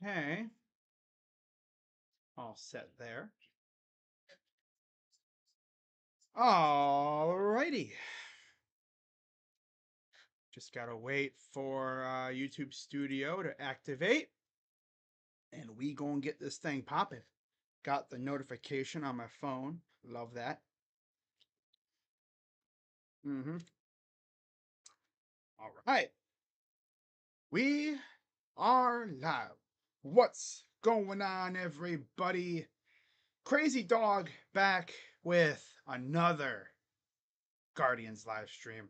Okay. All set there. Alrighty. Just gotta wait for YouTube Studio to activate, and we gonna get this thing popping. Got the notification on my phone. Love that. Mm-hmm. All right. We are live. What's going on, everybody? Crazy Dog back with another Guardians live stream.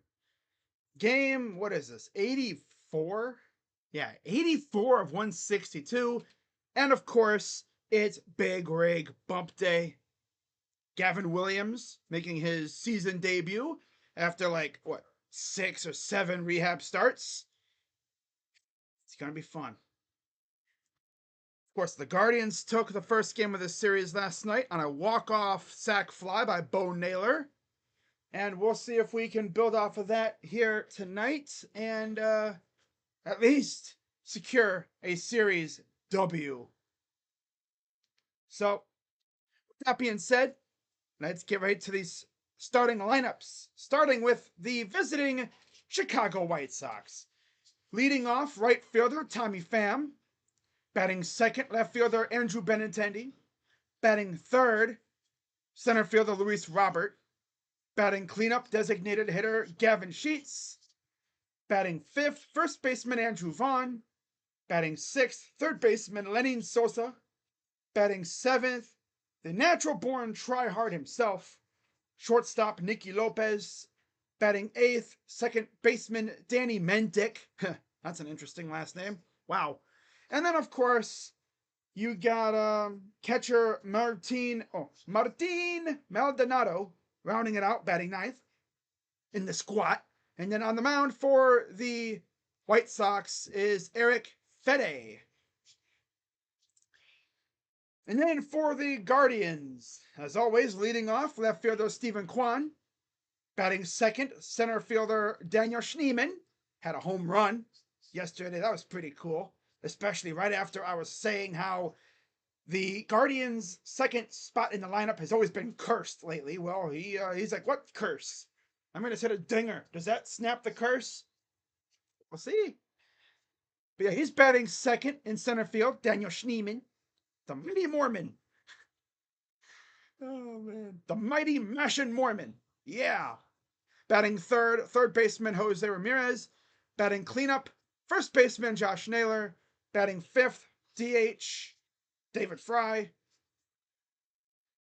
Game, what is this? 84? Yeah, 84 of 162. And of course, it's Big Rig Bump Day. Gavin Williams making his season debut after like, what, 6 or 7 rehab starts. It's going to be fun. Of course, the Guardians took the first game of the series last night on a walk-off sac fly by Bo Naylor. And we'll see if we can build off of that here tonight and at least secure a series W. So, with that being said, let's get right to these starting lineups. Starting with the visiting Chicago White Sox. Leading off, right fielder Tommy Pham. Batting second, left fielder Andrew Benintendi. Batting third, center fielder Luis Robert. Batting cleanup, designated hitter Gavin Sheets. Batting fifth, first baseman Andrew Vaughn. Batting sixth, third baseman Lenin Sosa. Batting seventh, the natural-born tryhard himself, shortstop Nicky Lopez. Batting eighth, second baseman Danny Mendick. That's an interesting last name. Wow. And then, of course, you got catcher Martin Maldonado rounding it out, batting ninth in the squat. And then on the mound for the White Sox is Eric Fede. And then for the Guardians, as always, leading off, left fielder Stephen Kwan. Batting second, center fielder Daniel Schneemann. Had a home run yesterday. That was pretty cool, especially right after I was saying how the Guardians' second spot in the lineup has always been cursed lately. Well, he's like, what curse? I'm going to hit a dinger. Does that snap the curse? We'll see. But yeah, he's batting second in center field, Daniel Schneemann. The Mighty Mormon. Oh, man. The Mighty Mashin Mormon. Yeah. Batting third baseman Jose Ramirez. Batting cleanup, first baseman Josh Naylor. Batting fifth, DH David Fry.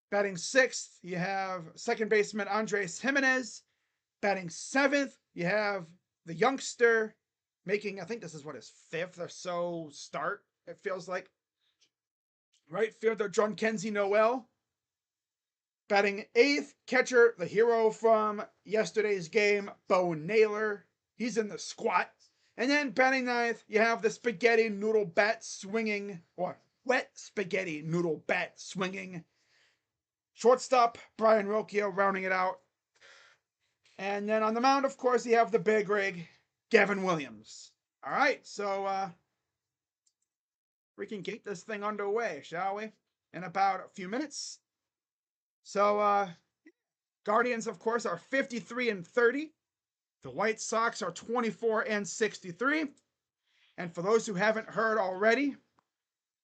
Batting sixth, you have second baseman Andres Jimenez. Batting seventh, you have the youngster making, I think this is what, his fifth or so start, it feels like. Right fielder John Kenzie Noel. Batting eighth, catcher, the hero from yesterday's game, Bo Naylor. He's in the squat. And then batting ninth, you have the spaghetti noodle bat swinging, or wet spaghetti noodle bat swinging. Shortstop, Brian Rocchio rounding it out. And then on the mound, of course, you have the big rig, Gavin Williams. All right, so we can get this thing underway, shall we? In about a few minutes. So, Guardians, of course, are 53 and 30. The White Sox are 24 and 63. And for those who haven't heard already,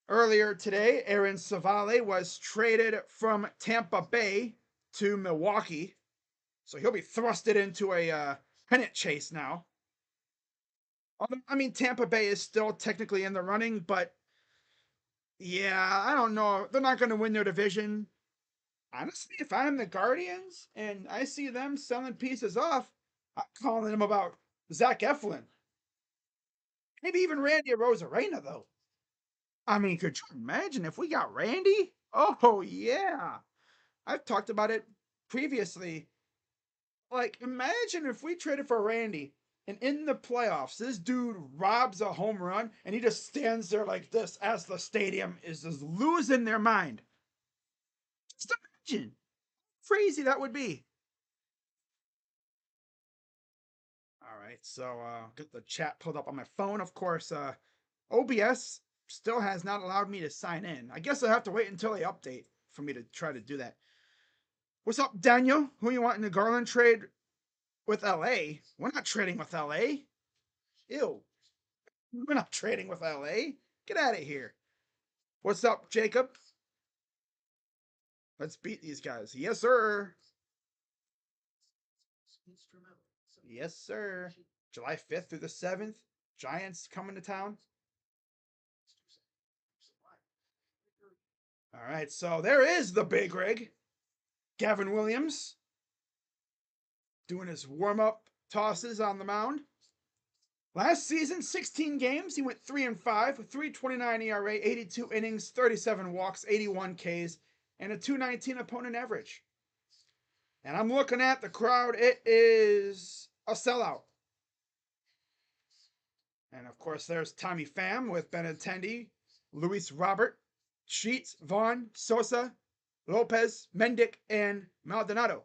earlier today, Aaron Savale was traded from Tampa Bay to Milwaukee. So he'll be thrusted into a pennant chase now. I mean, Tampa Bay is still technically in the running, but yeah, I don't know. They're not going to win their division. Honestly, if I'm the Guardians and I see them selling pieces off, I'm calling them about Zach Eflin. Maybe even Randy Rosarena, though. I mean, could you imagine if we got Randy? Oh, yeah. I've talked about it previously. Like, imagine if we traded for Randy and in the playoffs, this dude robs a home run and he just stands there like this as the stadium is just losing their mind. Just imagine. Crazy that would be. All right, so get the chat pulled up on my phone. Of course, OBS still has not allowed me to sign in. I guess I'll have to wait until they update for me to try to do that. What's up, Daniel? Who you want in the Garland trade with LA? We're not trading with LA. Ew. We're not trading with LA. Get out of here. What's up, Jacob? Let's beat these guys. Yes, sir. Yes, sir. July 5th through the 7th. Giants coming to town. All right, so there is the big rig. Gavin Williams doing his warm-up tosses on the mound. Last season, 16 games, he went 3-5 with 3.29 ERA, 82 innings, 37 walks, 81 Ks, and a 2.19 opponent average. And I'm looking at the crowd. It is a sellout. And of course, there's Tommy Pham with Benintendi, Luis Robert, Sheets, Vaughn, Sosa, Lopez, Mendick, and Maldonado.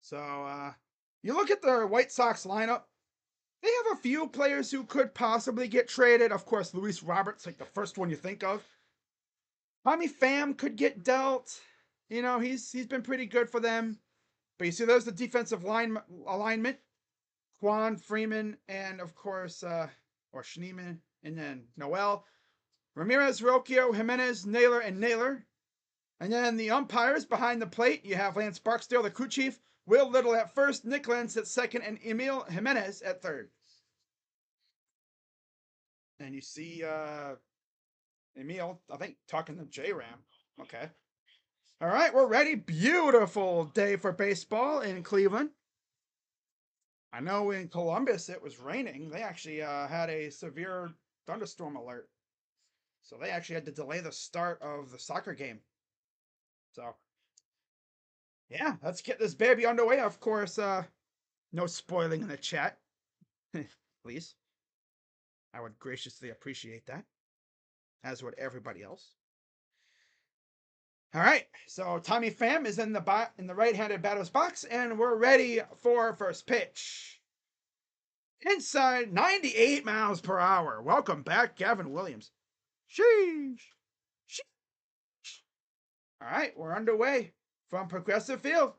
So you look at the White Sox lineup. They have a few players who could possibly get traded. Of course, Luis Roberts, like the first one you think of. Tommy Pham could get dealt. You know, he's been pretty good for them. But you see, there's the defensive line alignment. Quan, Freeman, and of course, or Schneeman, and then Noel. Ramirez, Rocchio, Jimenez, Naylor, and Naylor. And then the umpires behind the plate, you have Lance Barksdale, the crew chief, Will Little at first, Nick Lentz at second, and Emil Jimenez at third. And you see Emil, I think, talking to J-Ram. Okay. All right, we're ready. Beautiful day for baseball in Cleveland. I know in Columbus it was raining. They actually had a severe thunderstorm alert. So they actually had to delay the start of the soccer game. So, yeah, let's get this baby underway. Of course, no spoiling in the chat. Please. I would graciously appreciate that. As would everybody else. All right, so Tommy Pham is in the right-handed batter's box, and we're ready for first pitch. Inside, 98 miles per hour. Welcome back, Gavin Williams. Sheesh. Sheesh. All right, we're underway from Progressive Field.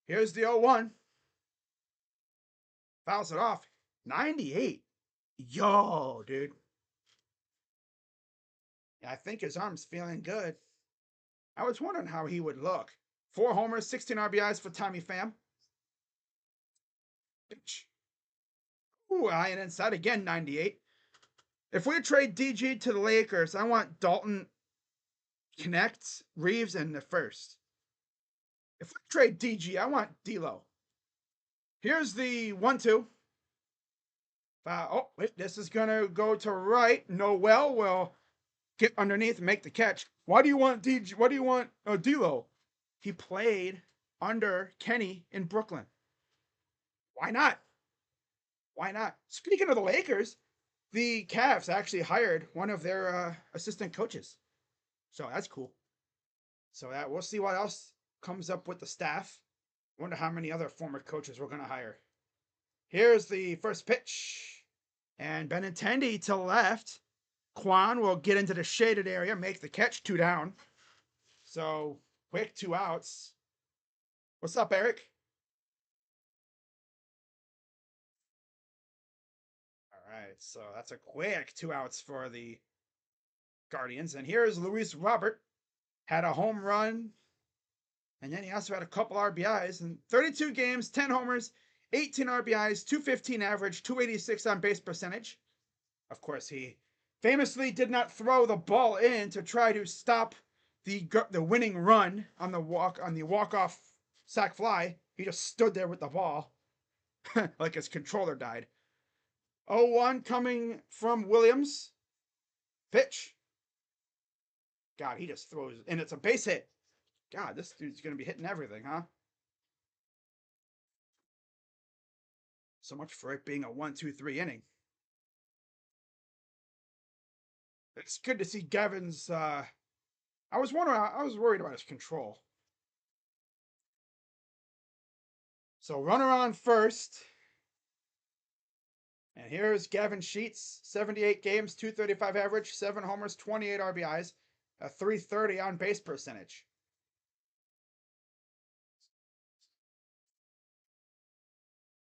Here's the 0-1. Fouls it off. 98. Yo, dude. I think his arm's feeling good. I was wondering how he would look. 4 homers, 16 RBIs for Tommy Pham. Bitch. Ooh, high and inside again, 98. If we trade DG to the Lakers, I want Dalton, Connect, Reeves, and the first. If we trade DG, I want D'Lo. Here's the 1-2. Oh, wait, this is going to go to right. Noel will get underneath and make the catch. Why do you want DG? What do you want D'Lo? He played under Kenny in Brooklyn. Why not? Why not? Speaking of the Lakers, the Cavs actually hired one of their assistant coaches. So that's cool. So that we'll see what else comes up with the staff. Wonder how many other former coaches we're going to hire. Here's the first pitch. And Benintendi to left. Quan will get into the shaded area, make the catch, 2 down. So, quick 2 outs. What's up, Eric? All right, so that's a quick 2 outs for the Guardians. And here's Luis Robert. Had a home run. And then he also had a couple RBIs. In 32 games, 10 homers, 18 RBIs, 215 average, 286 on base percentage. Of course, he famously did not throw the ball in to try to stop the winning run on the walk-off sac fly. He just stood there with the ball like his controller died. 0-1 coming from Williams. Pitch. God, he just throws, and it's a base hit. God, this dude's going to be hitting everything, huh? So much for it being a 1-2-3 inning. It's good to see Gavin's, I was worried about his control. So runner on first. And here's Gavin Sheets, 78 games, 235 average, 7 homers, 28 RBIs, a 330 on base percentage.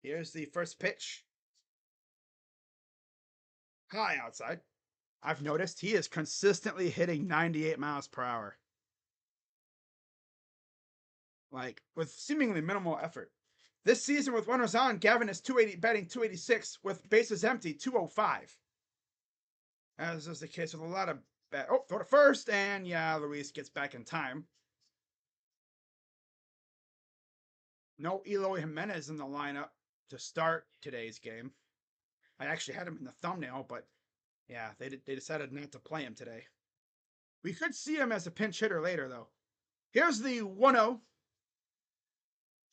Here's the first pitch. High outside. I've noticed he is consistently hitting 98 miles per hour. Like, with seemingly minimal effort. This season with runners on, Gavin is 280, batting 286 with bases empty, 205. As is the case with a lot of throw to first, and yeah, Luis gets back in time. No Eloy Jimenez in the lineup to start today's game. I actually had him in the thumbnail, but yeah, they decided not to play him today. We could see him as a pinch hitter later, though. Here's the 1-0.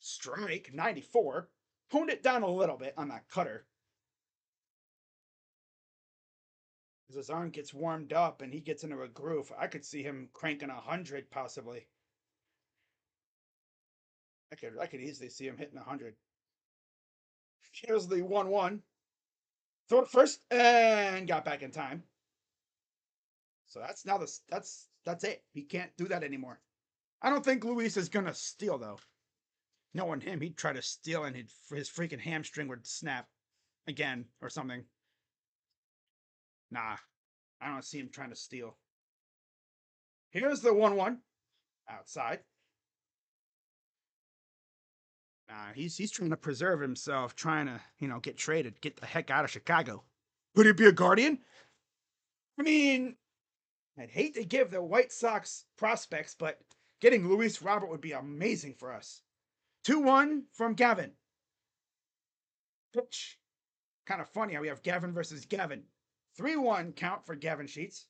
Strike, 94. Honed it down a little bit on that cutter. As his arm gets warmed up and he gets into a groove, I could see him cranking 100 possibly. I could easily see him hitting 100. Here's the 1-1. Throw it first and got back in time. So that's now that's it. He can't do that anymore. I don't think Luis is gonna steal though. Knowing him, he'd try to steal and his freaking hamstring would snap again or something. Nah, I don't see him trying to steal. Here's the 1-1 outside. Nah, he's trying to preserve himself, trying to, get traded, get the heck out of Chicago. Would he be a Guardian? I mean, I'd hate to give the White Sox prospects, but getting Luis Robert would be amazing for us. 2-1 from Gavin. Pitch. Kind of funny how we have Gavin versus Gavin. 3-1 count for Gavin Sheets.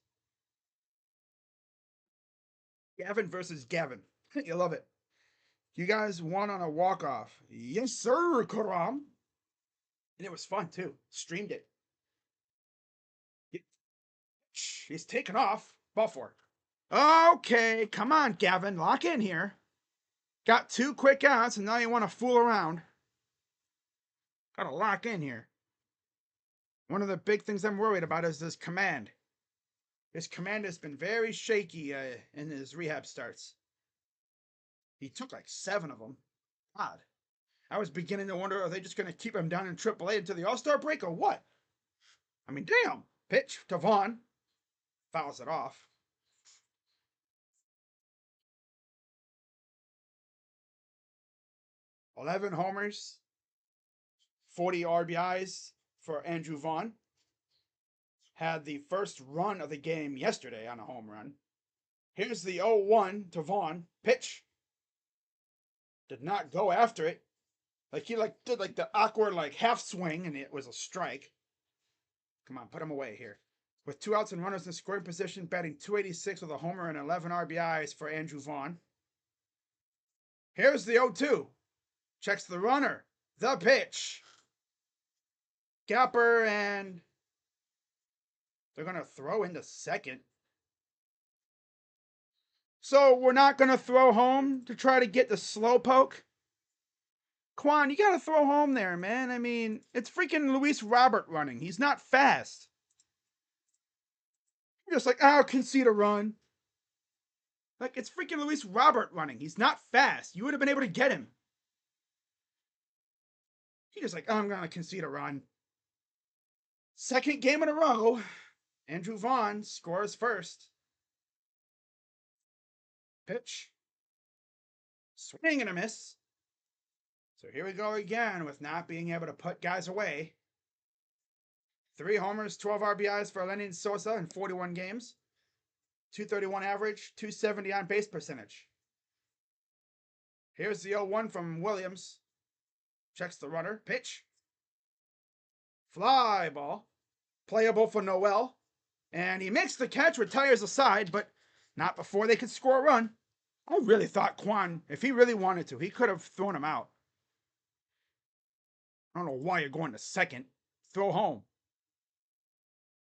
Gavin versus Gavin. You love it. You guys won on a walk-off. Yes, sir, Karam. And it was fun, too. Streamed it. He's taken off. Ball four. Okay, come on, Gavin. Lock in here. Got 2 quick outs, and now you want to fool around. Gotta lock in here. One of the big things I'm worried about is his command. His command has been very shaky in his rehab starts. He took like 7 of them. God. I was beginning to wonder, are they just going to keep him down in AAA until the All-Star break or what? I mean, damn. Pitch to Vaughn. Fouls it off. $11 homers. 40 RBIs for Andrew Vaughn. Had the first run of the game yesterday on a home run. Here's the 0-1 to Vaughn. Pitch. Did not go after it. Like he did the awkward half swing and it was a strike. Come on, put him away here. With 2 outs and runners in scoring position, batting 286 with a homer and 11 RBIs for Andrew Vaughn. Here's the 0-2. Checks the runner. The pitch. Gapper, and they're going to throw into second. So we're not going to throw home to try to get the slow poke? Quan, you got to throw home there, man. I mean, it's freaking Luis Robert running. He's not fast. You're just like, I'll concede a run. Like, it's freaking Luis Robert running. He's not fast. You would have been able to get him. He's just like, I'm going to concede a run. Second game in a row, Andrew Vaughn scores first. Pitch. Swing and a miss. So here we go again with not being able to put guys away. 3 homers, 12 RBIs for Lenyn Sosa in 41 games. 231 average, 270 on base percentage. Here's the 0-1 from Williams. Checks the runner. Pitch. Fly ball. Playable for Noel. And he makes the catch, retires aside, but not before they could score a run. I really thought Quan, if he really wanted to, he could have thrown him out. I don't know why you're going to second. Throw home.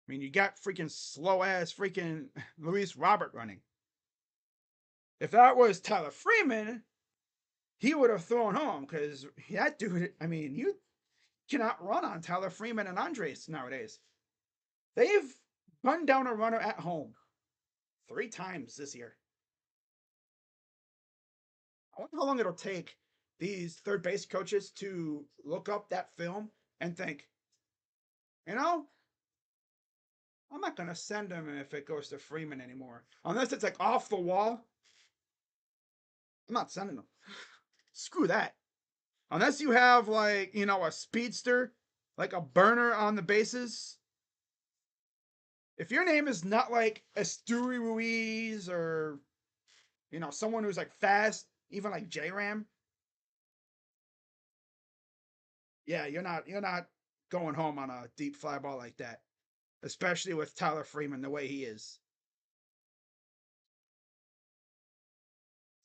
I mean, you got freaking slow-ass freaking Luis Robert running. If that was Tyler Freeman, he would have thrown home because that dude, I mean, you cannot run on Tyler Freeman and Andres nowadays. They've run down a runner at home 3 times this year. I wonder how long it'll take these third base coaches to look up that film and think, you know, I'm not going to send him if it goes to Freeman anymore. Unless it's like off the wall. I'm not sending him. Screw that. Unless you have like, you know, a speedster, like a burner on the bases. If your name is not like Esteury Ruiz or, you know, someone who's like fast, even like J-Ram. Yeah, you're not going home on a deep fly ball like that. Especially with Tyler Freeman the way he is.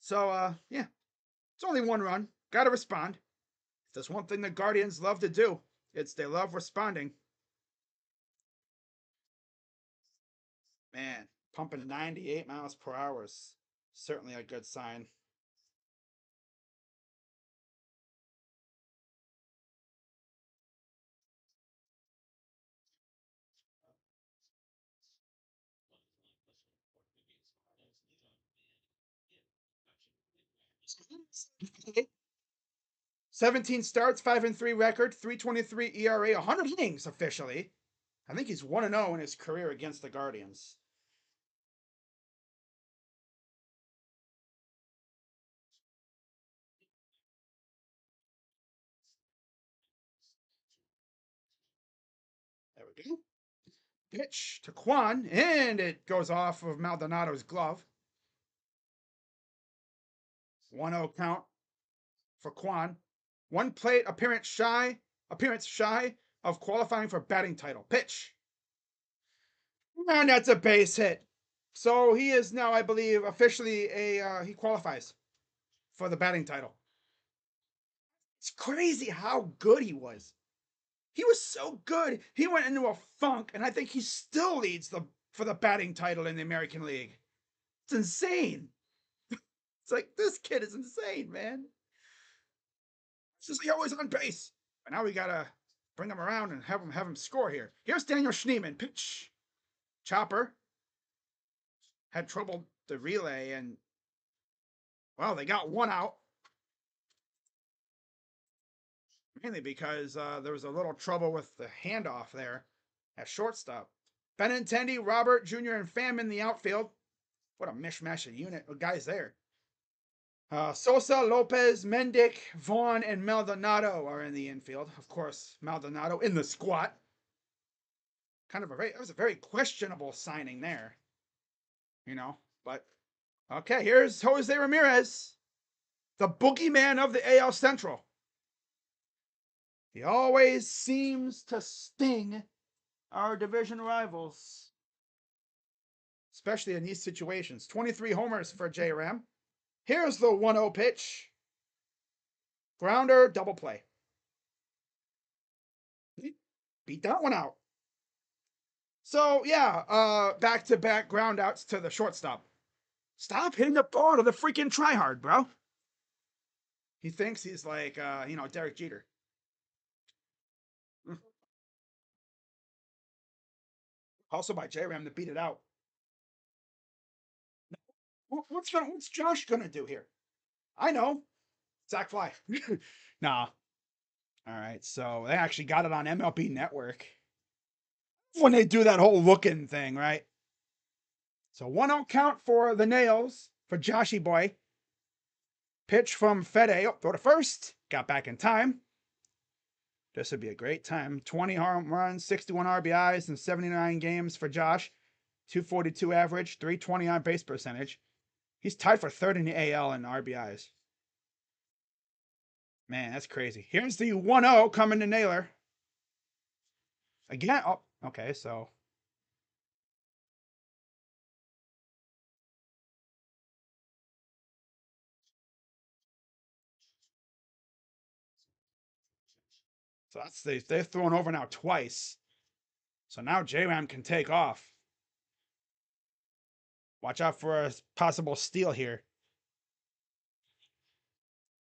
So yeah. It's only 1 run. Gotta respond. If there's one thing the Guardians love to do, it's they love responding. Man, pumping 98 miles per hour is certainly a good sign. Okay. 17 starts, 5-3 record, 3.23 ERA, 100 innings officially. I think he's 1-0 in his career against the Guardians. There we go. Pitch to Kwan, and it goes off of Maldonado's glove. 1-0 count for Kwan. 1 plate appearance shy of qualifying for batting title. Pitch. And that's a base hit. So he is now, I believe, officially he qualifies for the batting title. It's crazy how good he was. He was so good. He went into a funk, and I think he still leads for the batting title in the American League. It's insane. It's like, this kid is insane, man. It's just like always on base. But now we gotta bring him around and have him score here. Here's Daniel Schneemann. Pitch. Chopper. Had trouble the relay, and well, they got 1 out. Mainly because there was a little trouble with the handoff there at shortstop. Benintendi, Robert Jr., and Pham in the outfield. What a mishmash of unit of guys there. Sosa, Lopez, Mendick, Vaughn, and Maldonado are in the infield. Of course, Maldonado in the squat. It was a very questionable signing there. You know, but okay, here's Jose Ramirez, the boogeyman of the AL Central. He always seems to sting our division rivals, especially in these situations. 23 homers for J-Ram. Here's the 1-0 pitch. Grounder, double play. Beat that one out. So, yeah, back-to-back ground outs to the shortstop. Stop hitting the ball to the freaking tryhard, bro. He thinks he's like, Derek Jeter. Also by J-Ram to beat it out. What's Josh gonna do here? I know. Sack fly. Nah. All right, so they actually got it on MLB Network. When they do that whole looking thing, right? So 1-0 count for the Nails for Joshy Boy. Pitch from Fede. Oh, throw to first. Got back in time. This would be a great time. 20 home runs, 61 RBIs in 79 games for Josh. 242 average, 320 on base percentage. He's tied for third in the AL in RBIs. Man, that's crazy. Here's the 1-0 coming to Naylor. Again. Oh, okay, so. So they've thrown over now twice. So now J-Ram can take off. Watch out for a possible steal here.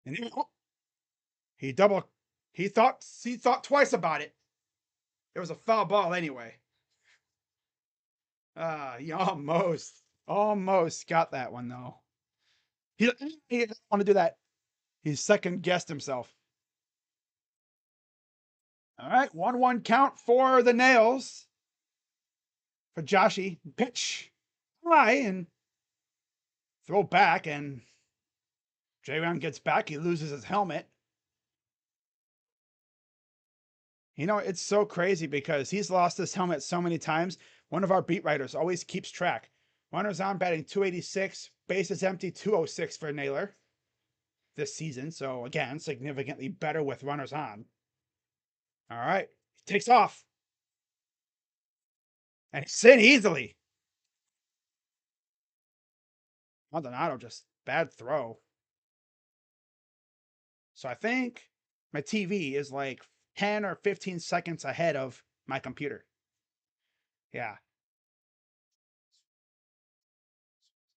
And he He thought twice about it. It was a foul ball anyway. He almost got that one though. He didn't want to do that. He second guessed himself. All right, 1-1 count for the Nails. For Joshy, pitch high and throw back, and J-Ram gets back. He loses his helmet. You know, it's so crazy because he's lost his helmet so many times. One of our beat writers always keeps track. Runners on batting 286, bases empty 206 for Naylor this season. So again, significantly better with runners on. All right, he takes off. And he's in easily. Maldonado just bad throw. So I think my TV is like 10 or 15 seconds ahead of my computer. Yeah.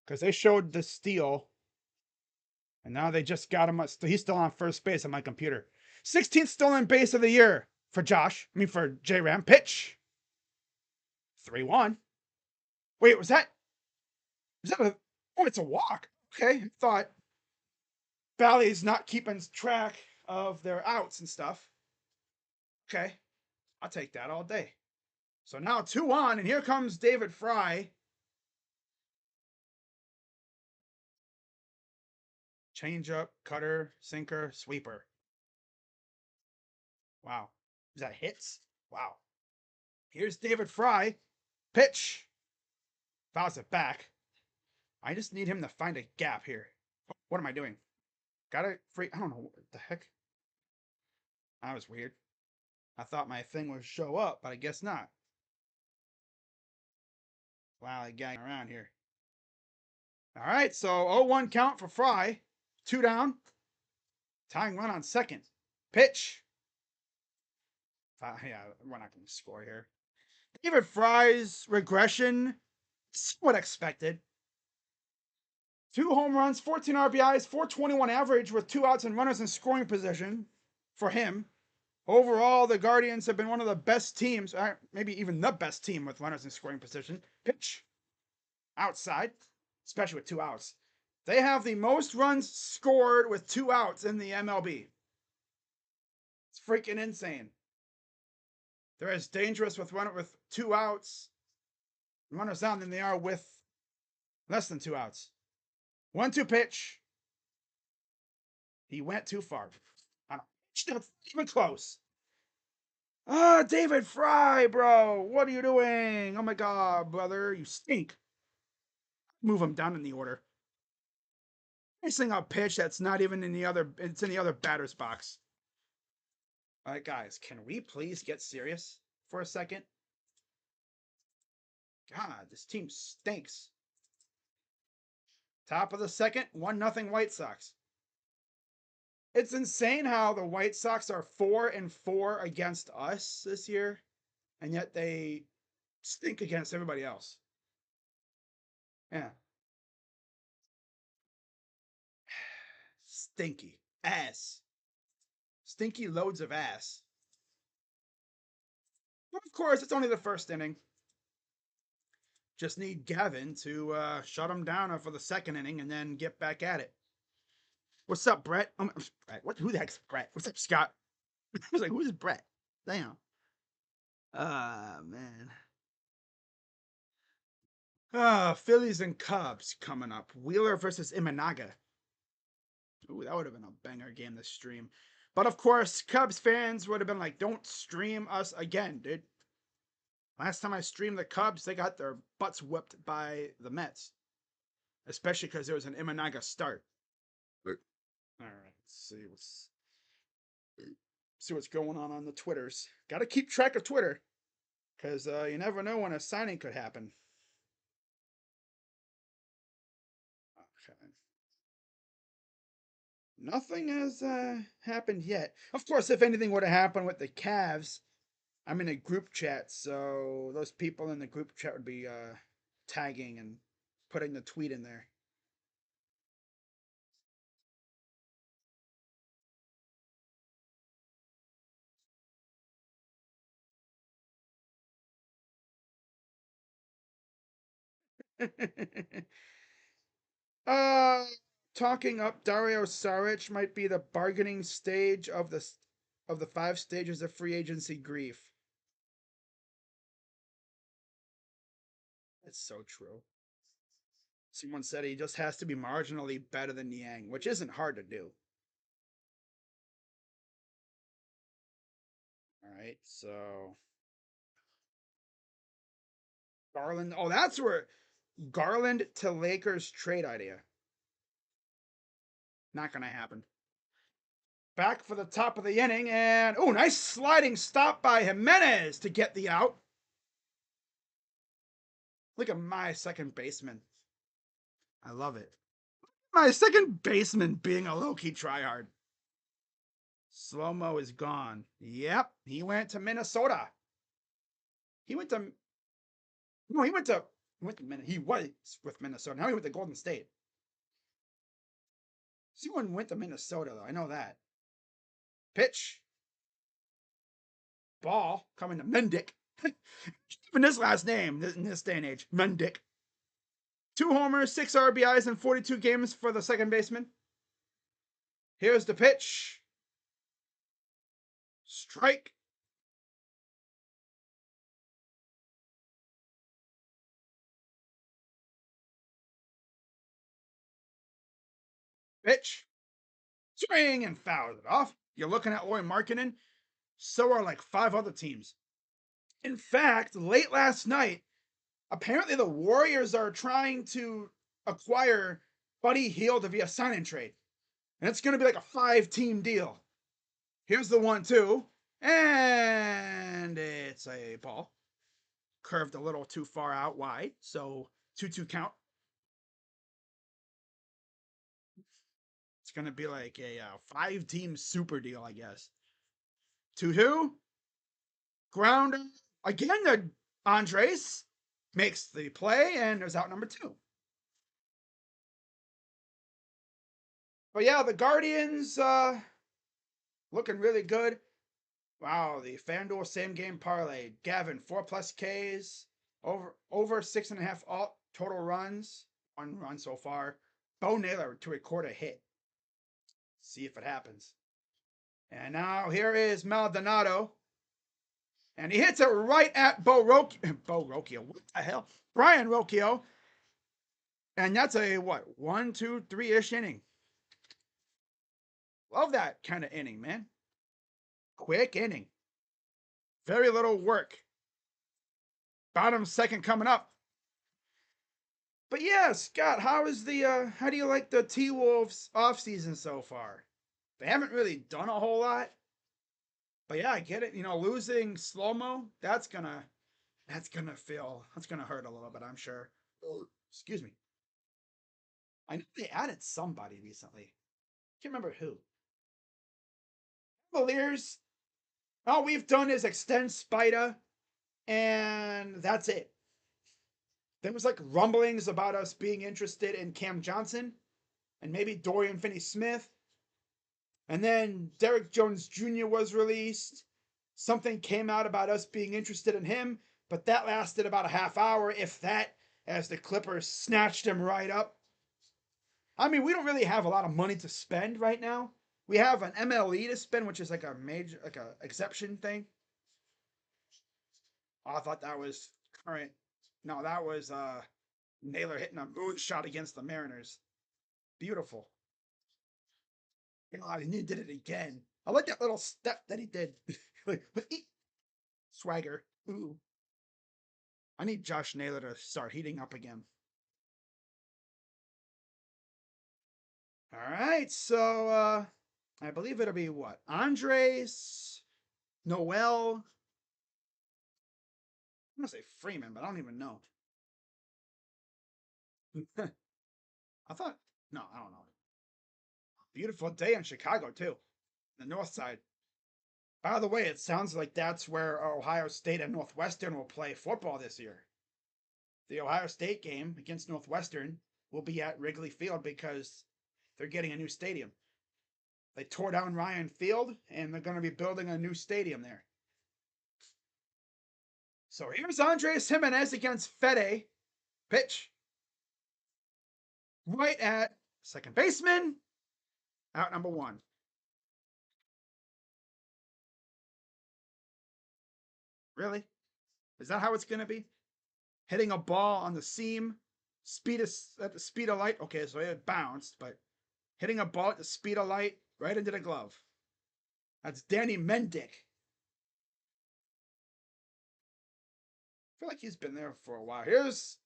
Because they showed the steal. And now they just got him. He's still on first base on my computer. 16th stolen base of the year for for J-Ram. Pitch. 3-1. Wait, was that a... Oh, it's a walk. Okay, I thought Valley's not keeping track of their outs and stuff. Okay, I'll take that all day. So now 2-1, and here comes David Fry. Changeup, cutter, sinker, sweeper. Wow. Is that hits? Wow. Here's David Fry. Pitch. Fouls it back. I just need him to find a gap here. What am I doing? Got it free. I don't know what the heck. That was weird. I thought my thing would show up, but I guess not. Wow, I gang around here. All right, so 0-1 count for Fry. 2 down. Tying run on second. Pitch. Yeah, we're not going to score here. David Fry's regression, somewhat expected. 2 home runs, 14 RBIs, 421 average with 2 outs and runners in scoring position for him. Overall, the Guardians have been one of the best teams, maybe even the best team with runners in scoring position. Pitch. Outside, especially with 2 outs. They have the most runs scored with 2 outs in the MLB. It's freaking insane. They're as dangerous with 2 outs, runners down, than they are with less than 2 outs. 1-2 pitch. He went too far. Not even close. David Fry, bro. What are you doing? Oh my God, brother. You stink. Move him down in the order. Missing a pitch that's not even in the other, it's in the other batter's box. All right, guys, can we please get serious for a second? God, this team stinks. Top of the second, 1-0 White Sox. It's insane how the White Sox are 4-4 against us this year, and yet they stink against everybody else. Yeah. Stinky. Ass. Stinky loads of ass. But of course, it's only the first inning. Just need Gavin to shut him down for the second inning and then get back at it. What's up, Brett? Brett. Who the heck's Brett? What's up, Scott? I was like, who's Brett? Damn. Man. Phillies and Cubs coming up. Wheeler versus Imanaga. Ooh, that would have been a banger game this stream. But of course, Cubs fans would have been like, don't stream us again, dude. Last time I streamed the Cubs, they got their butts whipped by the Mets. Especially because there was an Imanaga start. All right, let's see what's going on the Twitters. Got to keep track of Twitter, because you never know when a signing could happen. Okay. Nothing has happened yet. Of course, if anything would have happened with the Cavs, I'm in a group chat, so those people in the group chat would be tagging and putting the tweet in there. uh, talking up Dario Saric might be the bargaining stage of the 5 stages of free agency grief. It's so true. Someone said he just has to be marginally better than Niang, which isn't hard to do. All right, so Garland. Oh, that's where Garland to Lakers trade idea. Not gonna happen. Back for the top of the inning, and oh, nice sliding stop by Jimenez to get the out. Look at my second baseman. I love it. My second baseman being a low-key tryhard. Slow-mo is gone. Yep, he went to Minnesota. He went to no, he was with Minnesota. Now he went to Golden State. Someone went to Minnesota though. I know that. Pitch. Ball coming to Mendick. Even his last name in this day and age, Mendick. 2 homers, 6 RBIs in 42 games for the second baseman. Here's the pitch. Strike. Pitch. Swing and fouls it off. You're looking at Lauri Markkanen. So are like 5 other teams. In fact, late last night, apparently the Warriors are trying to acquire Buddy Hield via sign and trade. And it's going to be like a 5-team deal. Here's the 1-2. And it's a ball. Curved a little too far out wide. So 2-2 count. It's going to be like a 5-team super deal, I guess. 2-2. Grounder. Again, the Andres makes the play, and there's out number 2. But yeah, the Guardians looking really good. Wow, the FanDuel same game parlay. Gavin, 4+ Ks, over 6.5 total runs. 1 run so far. Bo Naylor to record a hit. See if it happens. And now here is Maldonado. And he hits it right at Bo Rocchio. What the hell? Brian Rocchio. And that's a, what, 1, 2, 3-ish inning. Love that kind of inning, man. Quick inning. Very little work. Bottom second coming up. But yeah, Scott, how do you like the T-Wolves offseason so far? They haven't really done a whole lot. But yeah, I get it. You know, losing Slow-mo, that's gonna hurt a little bit, I'm sure. Excuse me. I know they added somebody recently. Can't remember who. Cavaliers, all we've done is extend Spida, and that's it. There was like rumblings about us being interested in Cam Johnson and maybe Dorian Finney-Smith. And then Derek Jones Jr. was released. Something came out about us being interested in him, but that lasted about a half hour, if that, as the Clippers snatched him right up. I mean, we don't really have a lot of money to spend right now. We have an MLE to spend, which is like a major, like a exception thing. Oh, I thought that was current. No, that was Naylor hitting a moonshot against the Mariners. Beautiful. God, he did it again. I like that little step that he did. Like, swagger. Ooh. I need Josh Naylor to start heating up again. All right, so I believe it'll be what? Andres, Noel. I'm gonna say Freeman, but I don't even know. I thought, no, I don't know. Beautiful day in Chicago, too. The north side. By the way, it sounds like that's where Ohio State and Northwestern will play football this year. The Ohio State game against Northwestern will be at Wrigley Field because they're getting a new stadium. They tore down Ryan Field, and they're going to be building a new stadium there. So here's Andres Jimenez against Fede. Pitch. right at second baseman. Out number 1. Really? Is that how it's going to be? Hitting a ball on the seam, at the speed of light. Okay, so it bounced, but hitting a ball at the speed of light right into the glove. That's Danny Mendick. I feel like he's been there for a while. Here's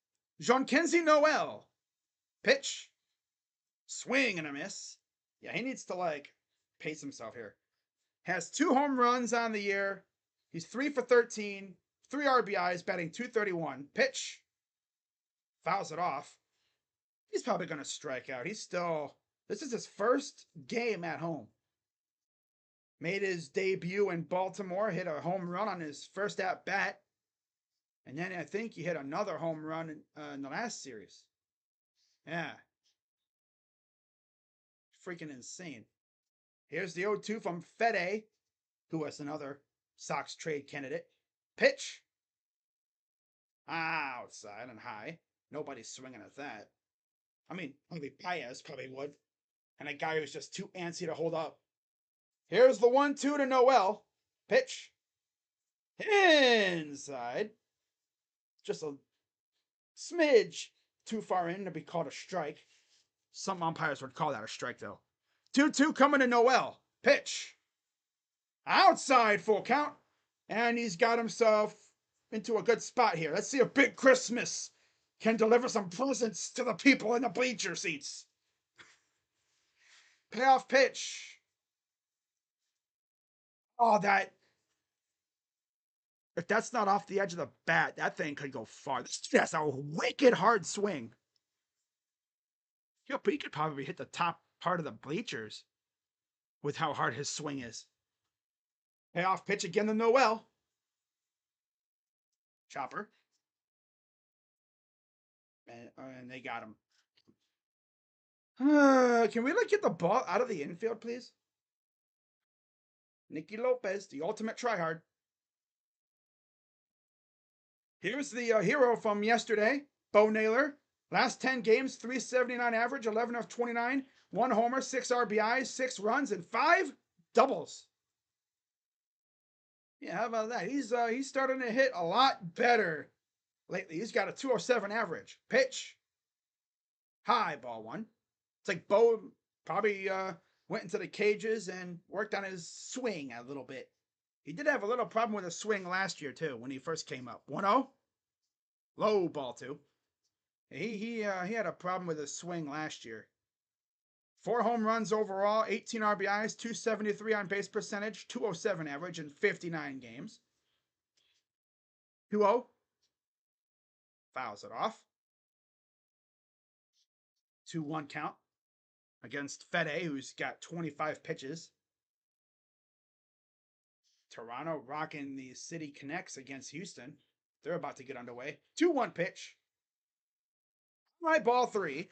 Jean-Kenzie Noel. Pitch. Swing and a miss. Yeah, he needs to, like, pace himself here. Has 2 home runs on the year. He's 3 for 13. 3 RBIs, batting .231. Pitch. Fouls it off. He's probably going to strike out. This is his first game at home. Made his debut in Baltimore, hit a home run on his first at bat. And then I think he hit another home run in the last series. Yeah. Freaking insane. Here's the 0-2 from Fede, who was another Sox trade candidate. Pitch. Outside and high. Nobody's swinging at that. I mean, only Paez probably would. And a guy who's just too antsy to hold up. Here's the 1-2 to Noel. Pitch. Inside. Just a smidge too far in to be called a strike. Some umpires would call that a strike, though. 2-2 coming to Noel. Pitch. Outside, full count. And he's got himself into a good spot here. Let's see if Big Christmas can deliver some presents to the people in the bleacher seats. Payoff pitch. Oh, if that's not off the edge of the bat, that thing could go far. That's a wicked hard swing. Yeah, but he could probably hit the top part of the bleachers with how hard his swing is. Payoff pitch again to Noel. Chopper. And they got him. Can we get the ball out of the infield, please? Nicky Lopez, the ultimate tryhard. Here's the hero from yesterday, Bo Naylor. Last 10 games, .379 average, 11 of 29, 1 homer, 6 RBIs, 6 runs, and 5 doubles. Yeah, how about that? He's starting to hit a lot better lately. He's got a .207 average. Pitch. High, ball 1. It's like Bo probably went into the cages and worked on his swing a little bit. He did have a little problem with his swing last year, too, when he first came up. 1-0. Low, ball 2. He had a problem with his swing last year. 4 home runs overall, 18 RBIs, .273 on base percentage, .207 average in 59 games. 2-0. Fouls it off. 2-1 count against Fede, who's got 25 pitches. Toronto rocking the City Connects against Houston. They're about to get underway. 2-1 pitch. Right, ball 3.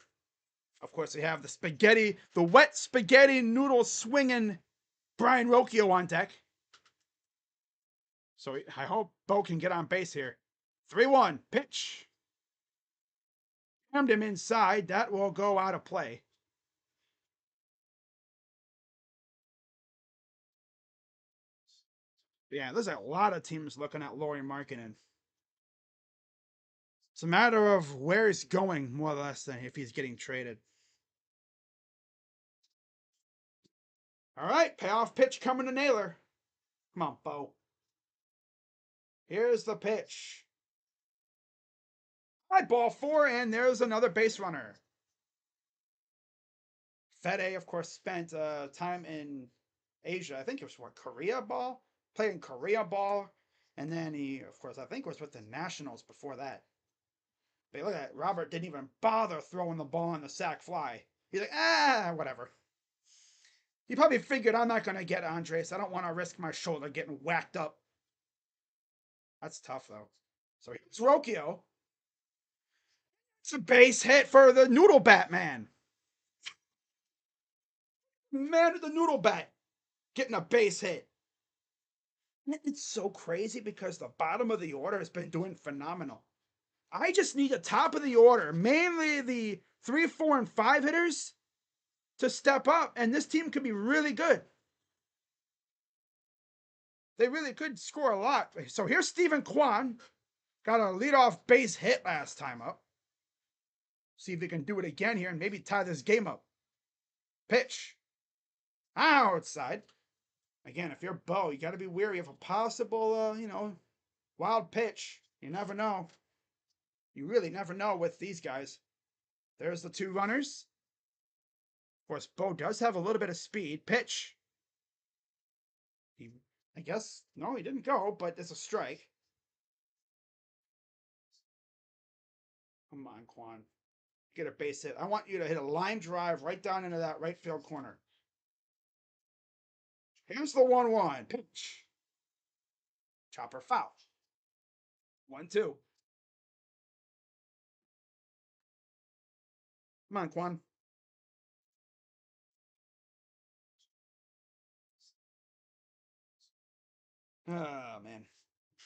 Of course, we have the wet spaghetti noodle swinging Brian Rocchio on deck. So I hope Bo can get on base here. 3-1 pitch. Jammed him inside. That will go out of play. Yeah, there's a lot of teams looking at Lauri Markkanen. It's a matter of where he's going, more or less, than if he's getting traded. All right, payoff pitch coming to Naylor. Come on, Bo. Here's the pitch. High, ball 4, and there's another base runner. Fede, of course, spent time in Asia. I think it was Korea ball? Playing Korea ball. And then he, of course, I think was with the Nationals before that. But look at that. Robert didn't even bother throwing the ball on the sac fly. He's like, whatever. He probably figured I'm not going to get Andres. I don't want to risk my shoulder getting whacked up. That's tough, though. So here's Rocchio. It's a base hit for the Noodle Batman. Man with the Noodle Bat getting a base hit. It's so crazy because the bottom of the order has been doing phenomenal. I just need the top of the order, mainly the 3, 4, and 5 hitters to step up, and this team could be really good. They really could score a lot. So here's Stephen Kwan. Got a leadoff base hit last time up. See if they can do it again here and maybe tie this game up. Pitch. Outside. Again, if you're Bo, you got to be wary of a possible, wild pitch. You never know. You really never know with these guys. There's the 2 runners. Of course, Bo does have a little bit of speed. Pitch. I guess, no, he didn't go, but it's a strike. Come on, Kwan. Get a base hit. I want you to hit a line drive right down into that right field corner. Here's the 1-1. Pitch. Chopper foul. 1-2. Come on, Kwan. Oh, man.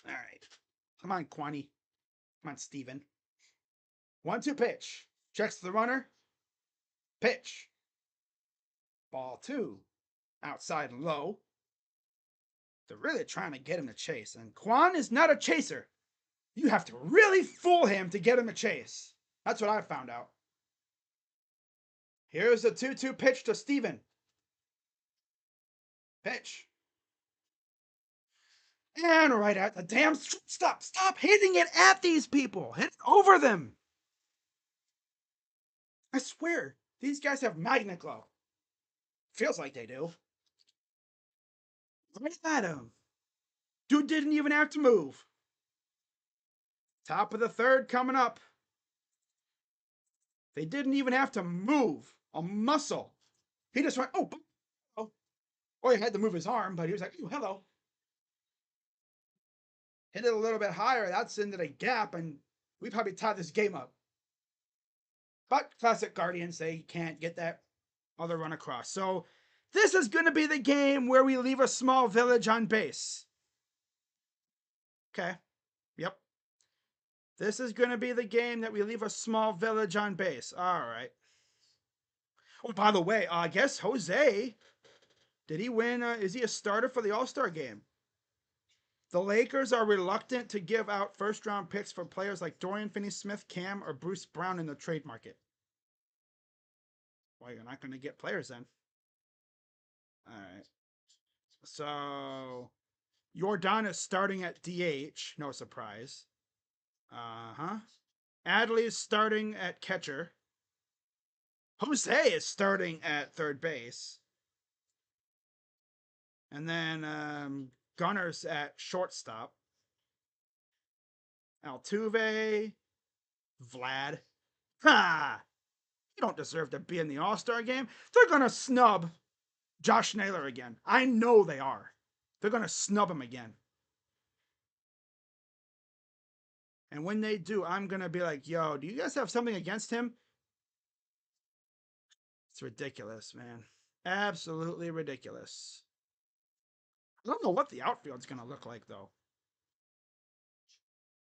All right. Come on, Kwani. Come on, Steven. 1-2 pitch. Checks the runner. Pitch. Ball 2. Outside and low. They're really trying to get him to chase. And Kwan is not a chaser. You have to really fool him to get him to chase. That's what I found out. Here's a 2-2 pitch to Steven. Pitch. And right at the damn stop. Stop hitting it at these people. Hit it over them. I swear, these guys have magnet glove. Feels like they do. Right at him. Dude didn't even have to move. Top of the 3rd coming up. They didn't even have to move a muscle. He just went, oh. Or he had to move his arm, but he was like, oh, hello. Hit it a little bit higher. That's into the gap, and we probably tied this game up. But classic Guardians, they can't get that other run across. So this is going to be the game where we leave a small village on base. Okay. Yep. This is going to be the game that we leave a small village on base. All right. Oh, by the way, I guess Jose, did he win? Is he a starter for the All-Star game? The Lakers are reluctant to give out first-round picks for players like Dorian Finney-Smith, Cam, or Bruce Brown in the trade market. Well, you're not going to get players then. All right. So, Jordan is starting at DH. No surprise. Adley is starting at catcher. Jose is starting at third base. And then Gunner's at shortstop. Altuve. Vlad. Ha! You don't deserve to be in the All-Star game. They're going to snub Josh Naylor again. I know they are. They're going to snub him again. And when they do, I'm going to be like, yo, do you guys have something against him? It's ridiculous, man. Absolutely ridiculous. I don't know what the outfield's going to look like, though.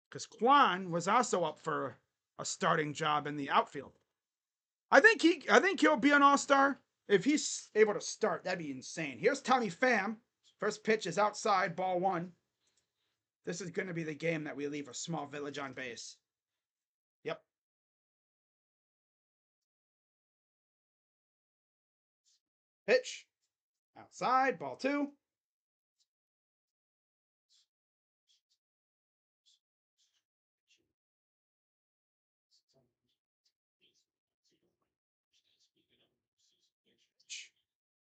Because Kwan was also up for a starting job in the outfield. I think he'll be an all-star. If he's able to start, that'd be insane. Here's Tommy Pham. First pitch is outside, ball 1. This is going to be the game that we leave a small village on base. Yep. Pitch. Outside, ball 2.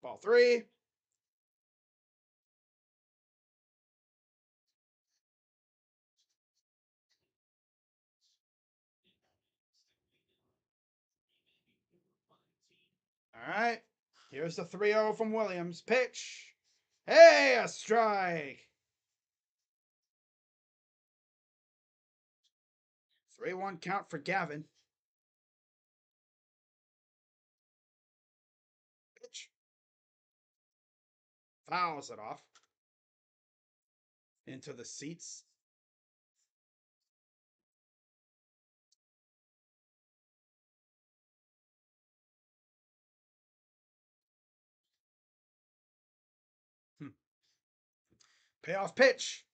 Ball 3. All right. Here's the 3-0 from Williams. Pitch. Hey, a strike. 3-1 count for Gavin. Pitch. Fouls it off. Into the seats. Payoff pitch.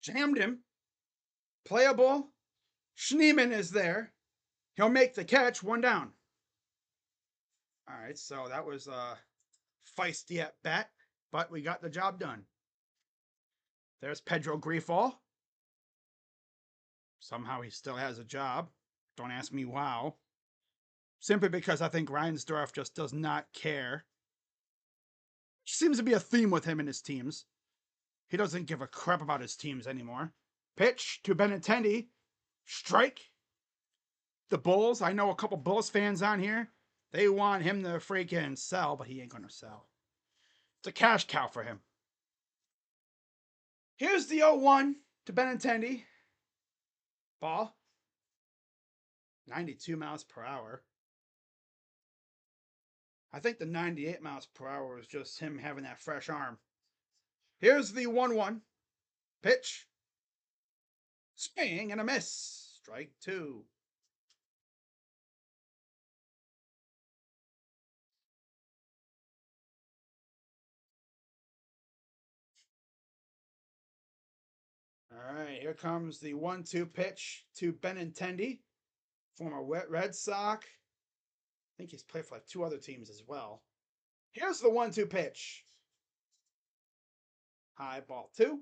Jammed him. Playable. Schneemann is there. He'll make the catch. 1 down. All right, so that was feisty at bat, but we got the job done. There's Pedro Grifol. Somehow he still has a job. Don't ask me how. Simply because I think Reinsdorf just does not care. Seems to be a theme with him and his teams. He doesn't give a crap about his teams anymore. Pitch to Benintendi. Strike. The Bulls. I know a couple Bulls fans on here. They want him to freaking sell, but he ain't going to sell. It's a cash cow for him. Here's the 0-1 to Benintendi. Ball. 92 miles per hour. I think the 98 miles per hour is just him having that fresh arm. Here's the 1-1. Pitch. Swing and a miss. Strike 2. All right, here comes the 1-2 pitch to Benintendi, former Red Sox. I think he's played for like 2 other teams as well. Here's the 1-2 pitch. High ball 2. Come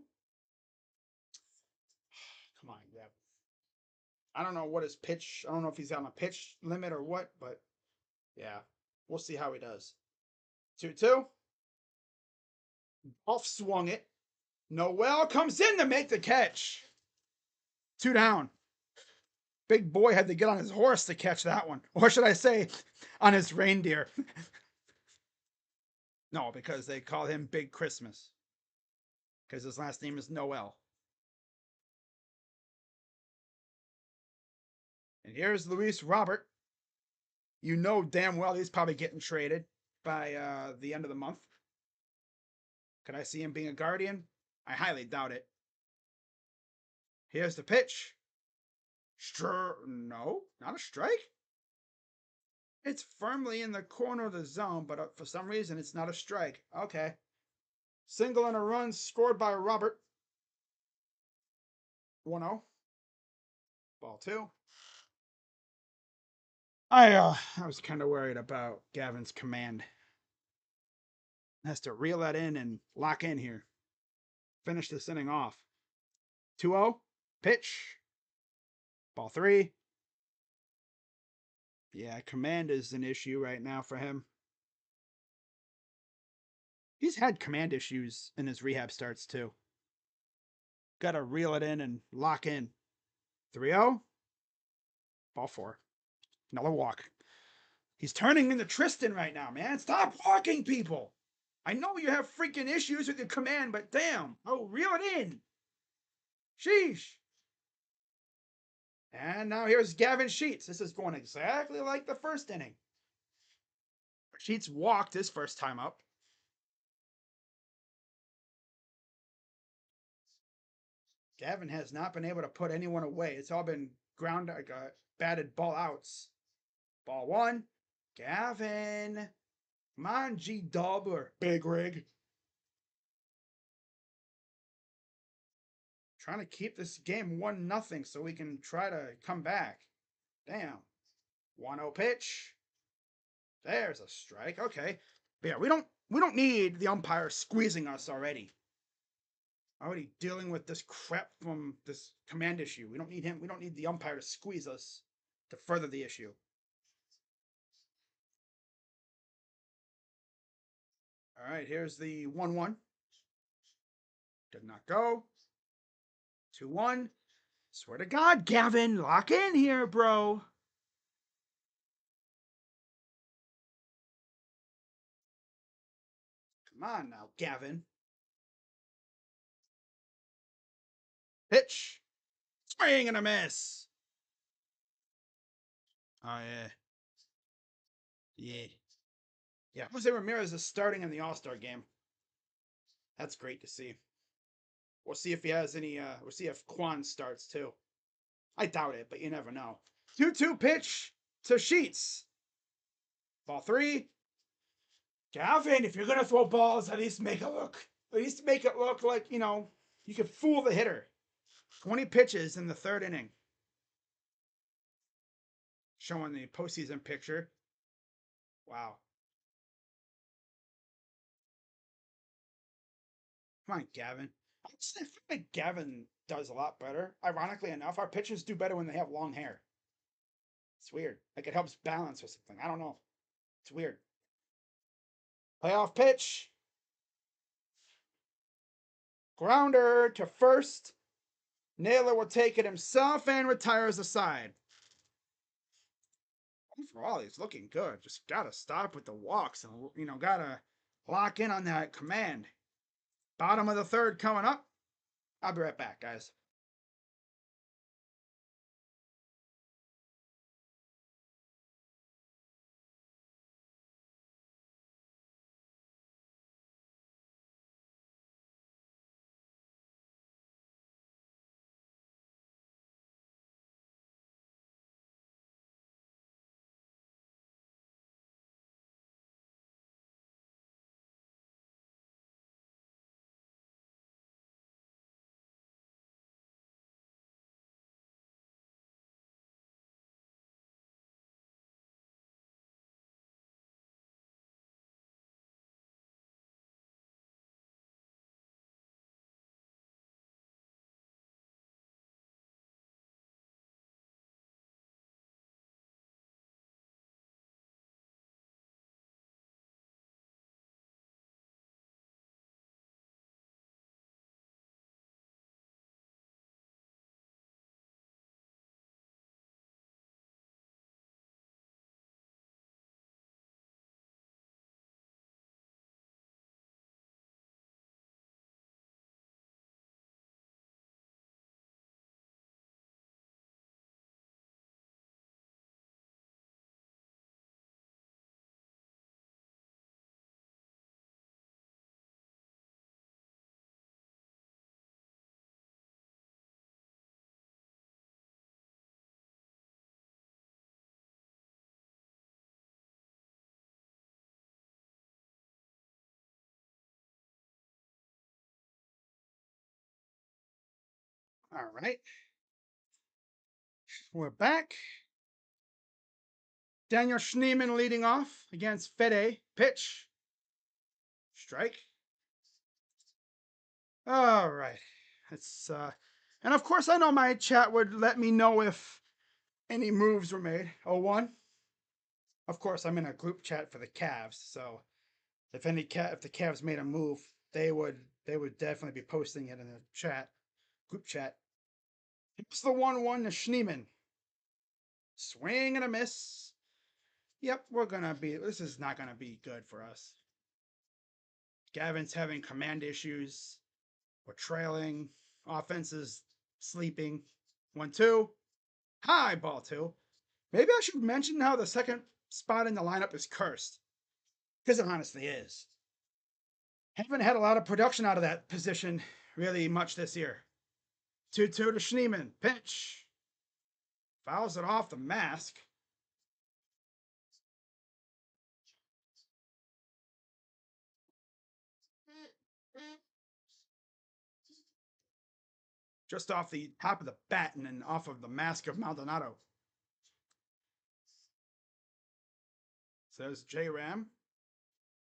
on, Gavin. I don't know what his pitch. I don't know if he's on a pitch limit or what, but yeah, we'll see how he does. 2-2. Off swung it. Noel comes in to make the catch. 2 down. Big boy had to get on his horse to catch that one. Or should I say, on his reindeer. No, because they call him Big Christmas. Because his last name is Noel. And here's Luis Robert. You know damn well he's probably getting traded by the end of the month. Could I see him being a Guardian? I highly doubt it. Here's the pitch. No, not a strike. It's firmly in the corner of the zone, but for some reason it's not a strike. Okay. Single and a run scored by Robert. 1-0. Ball 2. I was kind of worried about Gavin's command. Has to reel that in and lock in here. Finish this inning off. 2-0. Pitch. Ball 3. Yeah, command is an issue right now for him. He's had command issues in his rehab starts too. Got to reel it in and lock in. 3-0. Ball 4. Another walk. He's turning into Tristan right now, man. Stop walking people. I know you have freaking issues with your command, but damn. Oh, reel it in. Sheesh. And now here's Gavin Sheets. This is going exactly like the first inning. Sheets walked his first time up. Gavin has not been able to put anyone away. It's all been ground, batted ball outs. Ball 1. Gavin. Come on, G-Dub or Big Rig. Trying to keep this game 1-0 so we can try to come back. Damn. 1-0 pitch. There's a strike. Okay. But yeah, we don't need the umpire squeezing us already. Already dealing with this crap from this command issue. We don't need him. We don't need the umpire to squeeze us to further the issue. All right, here's the 1-1. Did not go. 2-1. Swear to God, Gavin, lock in here, bro. Come on now, Gavin. Pitch. Swing and a miss. Oh, yeah. Yeah. Yeah, Jose Ramirez is starting in the All-Star game. That's great to see. We'll see if he has any, we'll see if Quan starts too. I doubt it, but you never know. 2-2 pitch to Sheets. Ball 3. Gavin, if you're going to throw balls, at least make it look At least make it look like, you know, you could fool the hitter. 20 pitches in the third inning. Showing the postseason picture. Wow. Come on, Gavin. I feel like Gavin does a lot better. Ironically enough, our pitchers do better when they have long hair. It's weird. Like it helps balance or something. I don't know. It's weird. Playoff pitch. Grounder to first. Naylor will take it himself and retires the side. Overall, he's looking good. Just gotta stop with the walks and, you know, gotta lock in on that command. Bottom of the third coming up. I'll be right back, guys. All right. We're back. Daniel Schneemann leading off against Fede. Pitch. Strike. All right. It's and of course I know my chat would let me know if any moves were made. 0-1. Of course I'm in a group chat for the Cavs, so if the Cavs made a move, they would definitely be posting it in the chat, group chat. It's the 1-1 to Schneemann. Swing and a miss. Yep, this is not gonna be good for us. Gavin's having command issues. We're trailing. Offense is sleeping. 1-2. High ball 2. Maybe I should mention how the second spot in the lineup is cursed. Because it honestly is. Haven't had a lot of production out of that position really much this year. 2-2 to Schneemann. Pitch. Fouls it off the mask. Just off the top of the bat and then off of the mask of Maldonado. Says J Ram.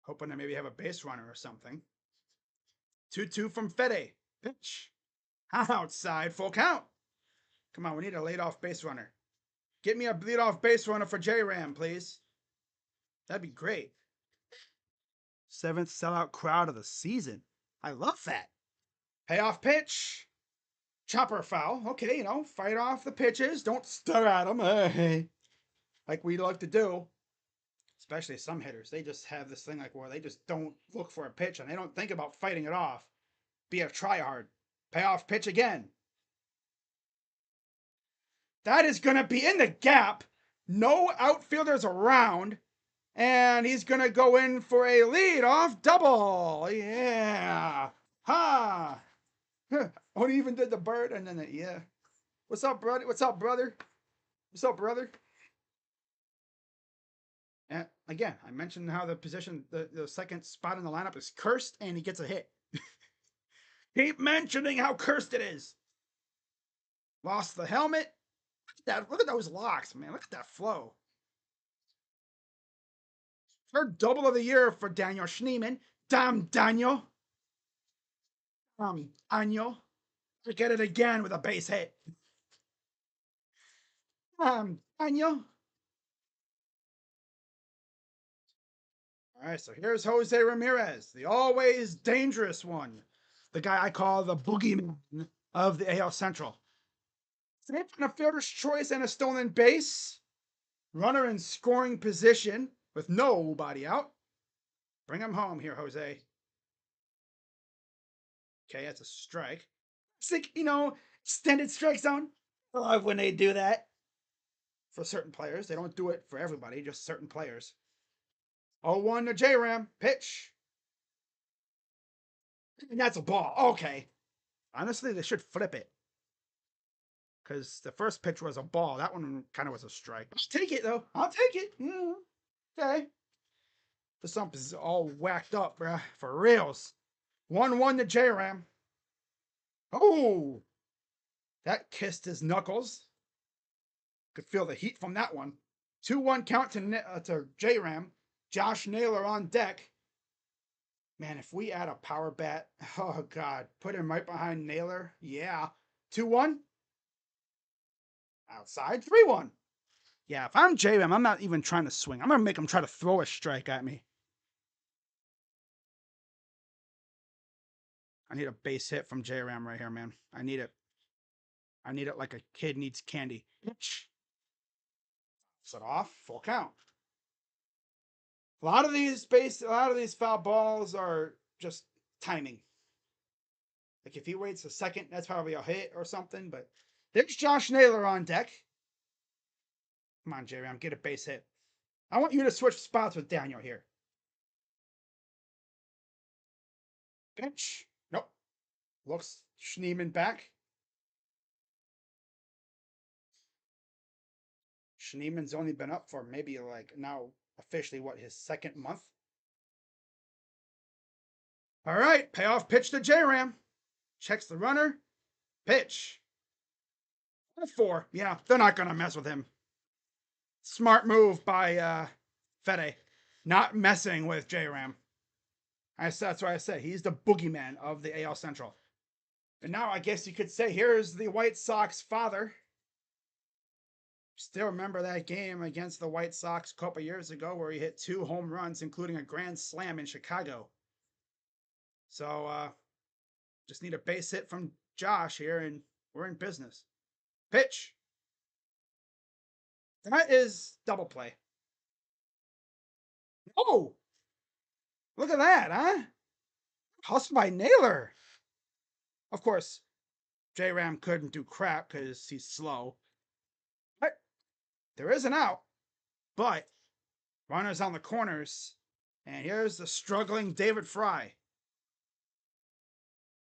Hoping to maybe have a base runner or something. 2-2 from Fede. Pitch. Outside, full count. Come on, we need a leadoff base runner. Get me a leadoff base runner for J Ram, please. That'd be great. 7th sellout crowd of the season. I love that. Payoff pitch. Chopper foul. Okay, you know, fight off the pitches. Don't stare at them. Hey. Like we like to do. Especially some hitters. They just have this thing like where they just don't look for a pitch and they don't think about fighting it off. Be a tryhard. Payoff pitch again. That is going to be in the gap. No outfielders around. And he's going to go in for a lead-off double. Yeah. Ha. Oh, he even did the bird and then yeah. What's up, brother? What's up, brother? What's up, brother? And again, I mentioned how the position, the second spot in the lineup is cursed and he gets a hit. Keep mentioning how cursed it is. Lost the helmet. Look at those locks, man. Look at that flow. Third double of the year for Daniel Schneemann. Damn, Daniel. Daniel. Get it again with a base hit. Daniel. All right, so here's Jose Ramirez, the always dangerous one. The guy I call the boogeyman of the AL Central. Saved on a fielder's choice and a stolen base. Runner in scoring position with nobody out. Bring him home here, Jose. Okay, that's a strike. It's like, extended strike zone. I love when they do that. For certain players. They don't do it for everybody, just certain players. 0-1 to J-Ram. Pitch. And that's a ball. Okay. Honestly, they should flip it. Because the first pitch was a ball. That one kind of was a strike. I'll take it, though. I'll take it. Okay. The sump is all whacked up, bruh. For reals. 1-1 to J-Ram. Oh! That kissed his knuckles. Could feel the heat from that one. 2-1 count to J-Ram. Josh Naylor on deck. Man, if we add a power bat, oh God, put him right behind Naylor. Yeah. 2-1. Outside. 3-1. Yeah, if I'm J-Ram, I'm not even trying to swing. I'm going to make him try to throw a strike at me. I need a base hit from J-Ram right here, man. I need it. I need it like a kid needs candy. Set off. Full count. A lot of these foul balls are just timing. Like if he waits a second, that's probably a hit or something. But there's Josh Naylor on deck. Come on, J-Ram, get a base hit. I want you to switch spots with Daniel here. Pitch. Nope. Looks Schneemann back. Schneemann's only been up for maybe like now officially his second month. All right, payoff pitch to J-Ram. Checks the runner. Pitch. 4. Yeah, they're not going to mess with him. Smart move by Fede. Not messing with J-Ram. That's why I said he's the boogeyman of the AL Central. And now I guess you could say here's the White Sox father. Still remember that game against the White Sox a couple years ago where he hit 2 home runs, including a grand slam in Chicago. So, just need a base hit from Josh here, and we're in business. Pitch. That is double play. Oh! Look at that, huh? Hustle by Naylor. Of course, J-Ram couldn't do crap because he's slow. But there is an out. But runners on the corners. And here's the struggling David Fry.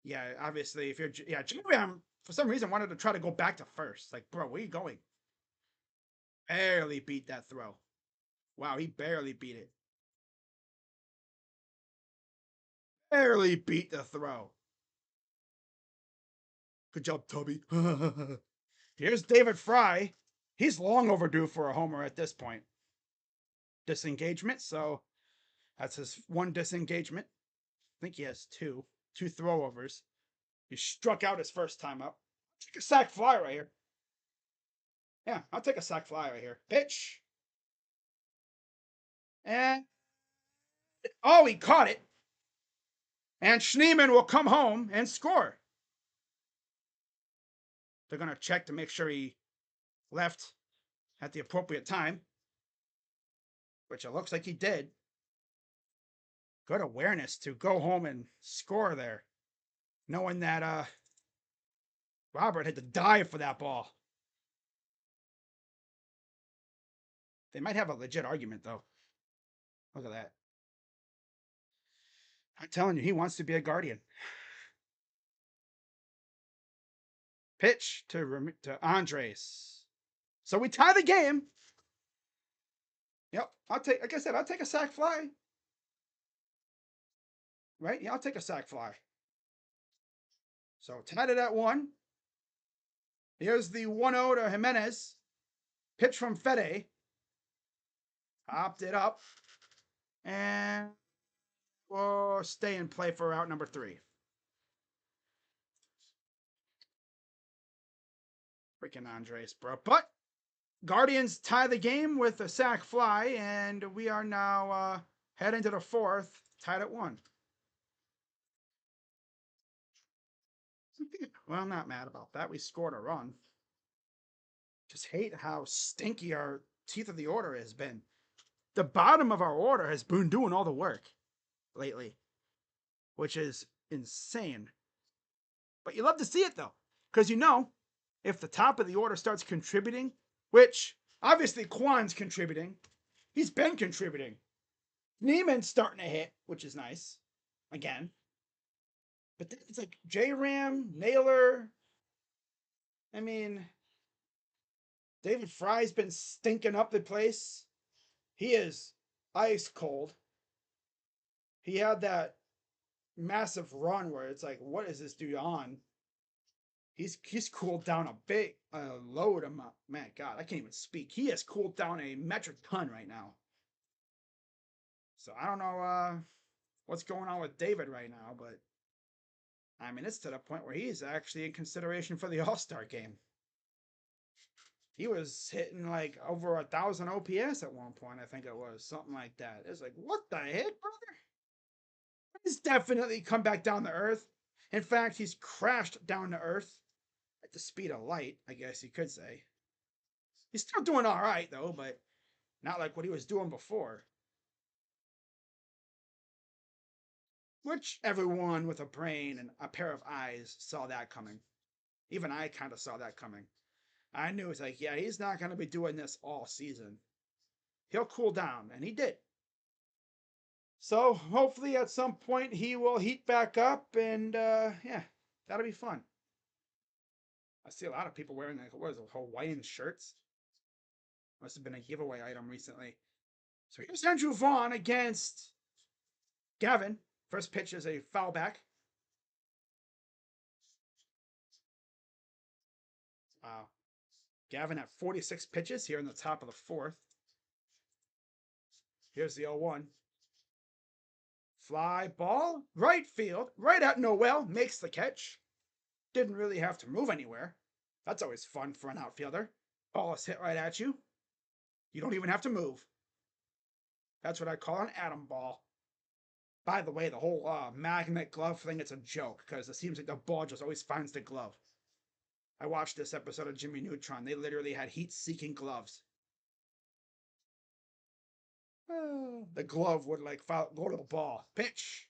Yeah, obviously, if you're... Yeah, J-Ram, for some reason, wanted to try to go back to first. Like, bro, where are you going? Barely beat that throw. Wow, he barely beat it. Barely beat the throw. Good job, Tubby. Here's David Fry. He's long overdue for a homer at this point. Disengagement, so that's his one disengagement. I think he has two throwovers. He struck out his first time up. Take a sac fly right here. Yeah, I'll take a sac fly right here. Pitch. And oh, he caught it. And Schneemann will come home and score. They're going to check to make sure he left at the appropriate time, which it looks like he did. Good awareness to go home and score there, knowing that Robert had to dive for that ball. They might have a legit argument, though. Look at that. I'm telling you, he wants to be a Guardian. Pitch to Andres. So we tie the game. Yep, like I said, I'll take a sac fly. Right? Yeah, I'll take a sac fly. So tied it at 1. Here's the 1-0 to Jimenez. Pitch from Fede. Popped it up. And we'll stay in play for out number 3. Freaking Andres, bro. But Guardians tie the game with a sac fly, and we are now heading to the 4th, tied at 1. Well, I'm not mad about that. We scored a run. Just hate how stinky our teeth of the order has been. The bottom of our order has been doing all the work lately, which is insane. But you love to see it, though, because if the top of the order starts contributing, which obviously Kwan's contributing, he's been contributing. Neiman's starting to hit, which is nice, again. But then it's like J-Ram, Naylor. I mean, David Fry's been stinking up the place. He is ice cold. He had that massive run where it's like, what is this dude on? He's cooled down a big load amount. Man, God, I can't even speak. He has cooled down a metric ton right now. So I don't know what's going on with David right now, but I mean, it's to the point where he's actually in consideration for the All-Star game. He was hitting like over 1,000 OPS at one point, I think it was. Something like that. It's like, what the heck, brother? He's definitely come back down to earth. In fact, he's crashed down to earth at the speed of light, I guess you could say. He's still doing all right, though, but not like what he was doing before. Which everyone with a brain and a pair of eyes saw that coming. Even I kind of saw that coming. I knew it's like, yeah, he's not going to be doing this all season. He'll cool down, and he did. So hopefully at some point he will heat back up, and yeah, that'll be fun. I see a lot of people wearing like, what is it, Hawaiian shirts? Must have been a giveaway item recently. So here's Andrew Vaughn against Gavin. First pitch is a foul back. Wow. Gavin at 46 pitches here in the top of the 4th. Here's the 0-1. Fly ball, right field, right at Noel, makes the catch. Didn't really have to move anywhere. That's always fun for an outfielder. Ball is hit right at you. You don't even have to move. That's what I call an atom ball. By the way, the whole magnet glove thing, it's a joke, because it seems like the ball just always finds the glove. I watched this episode of Jimmy Neutron. They literally had heat-seeking gloves. The glove would like go to the ball. Pitch.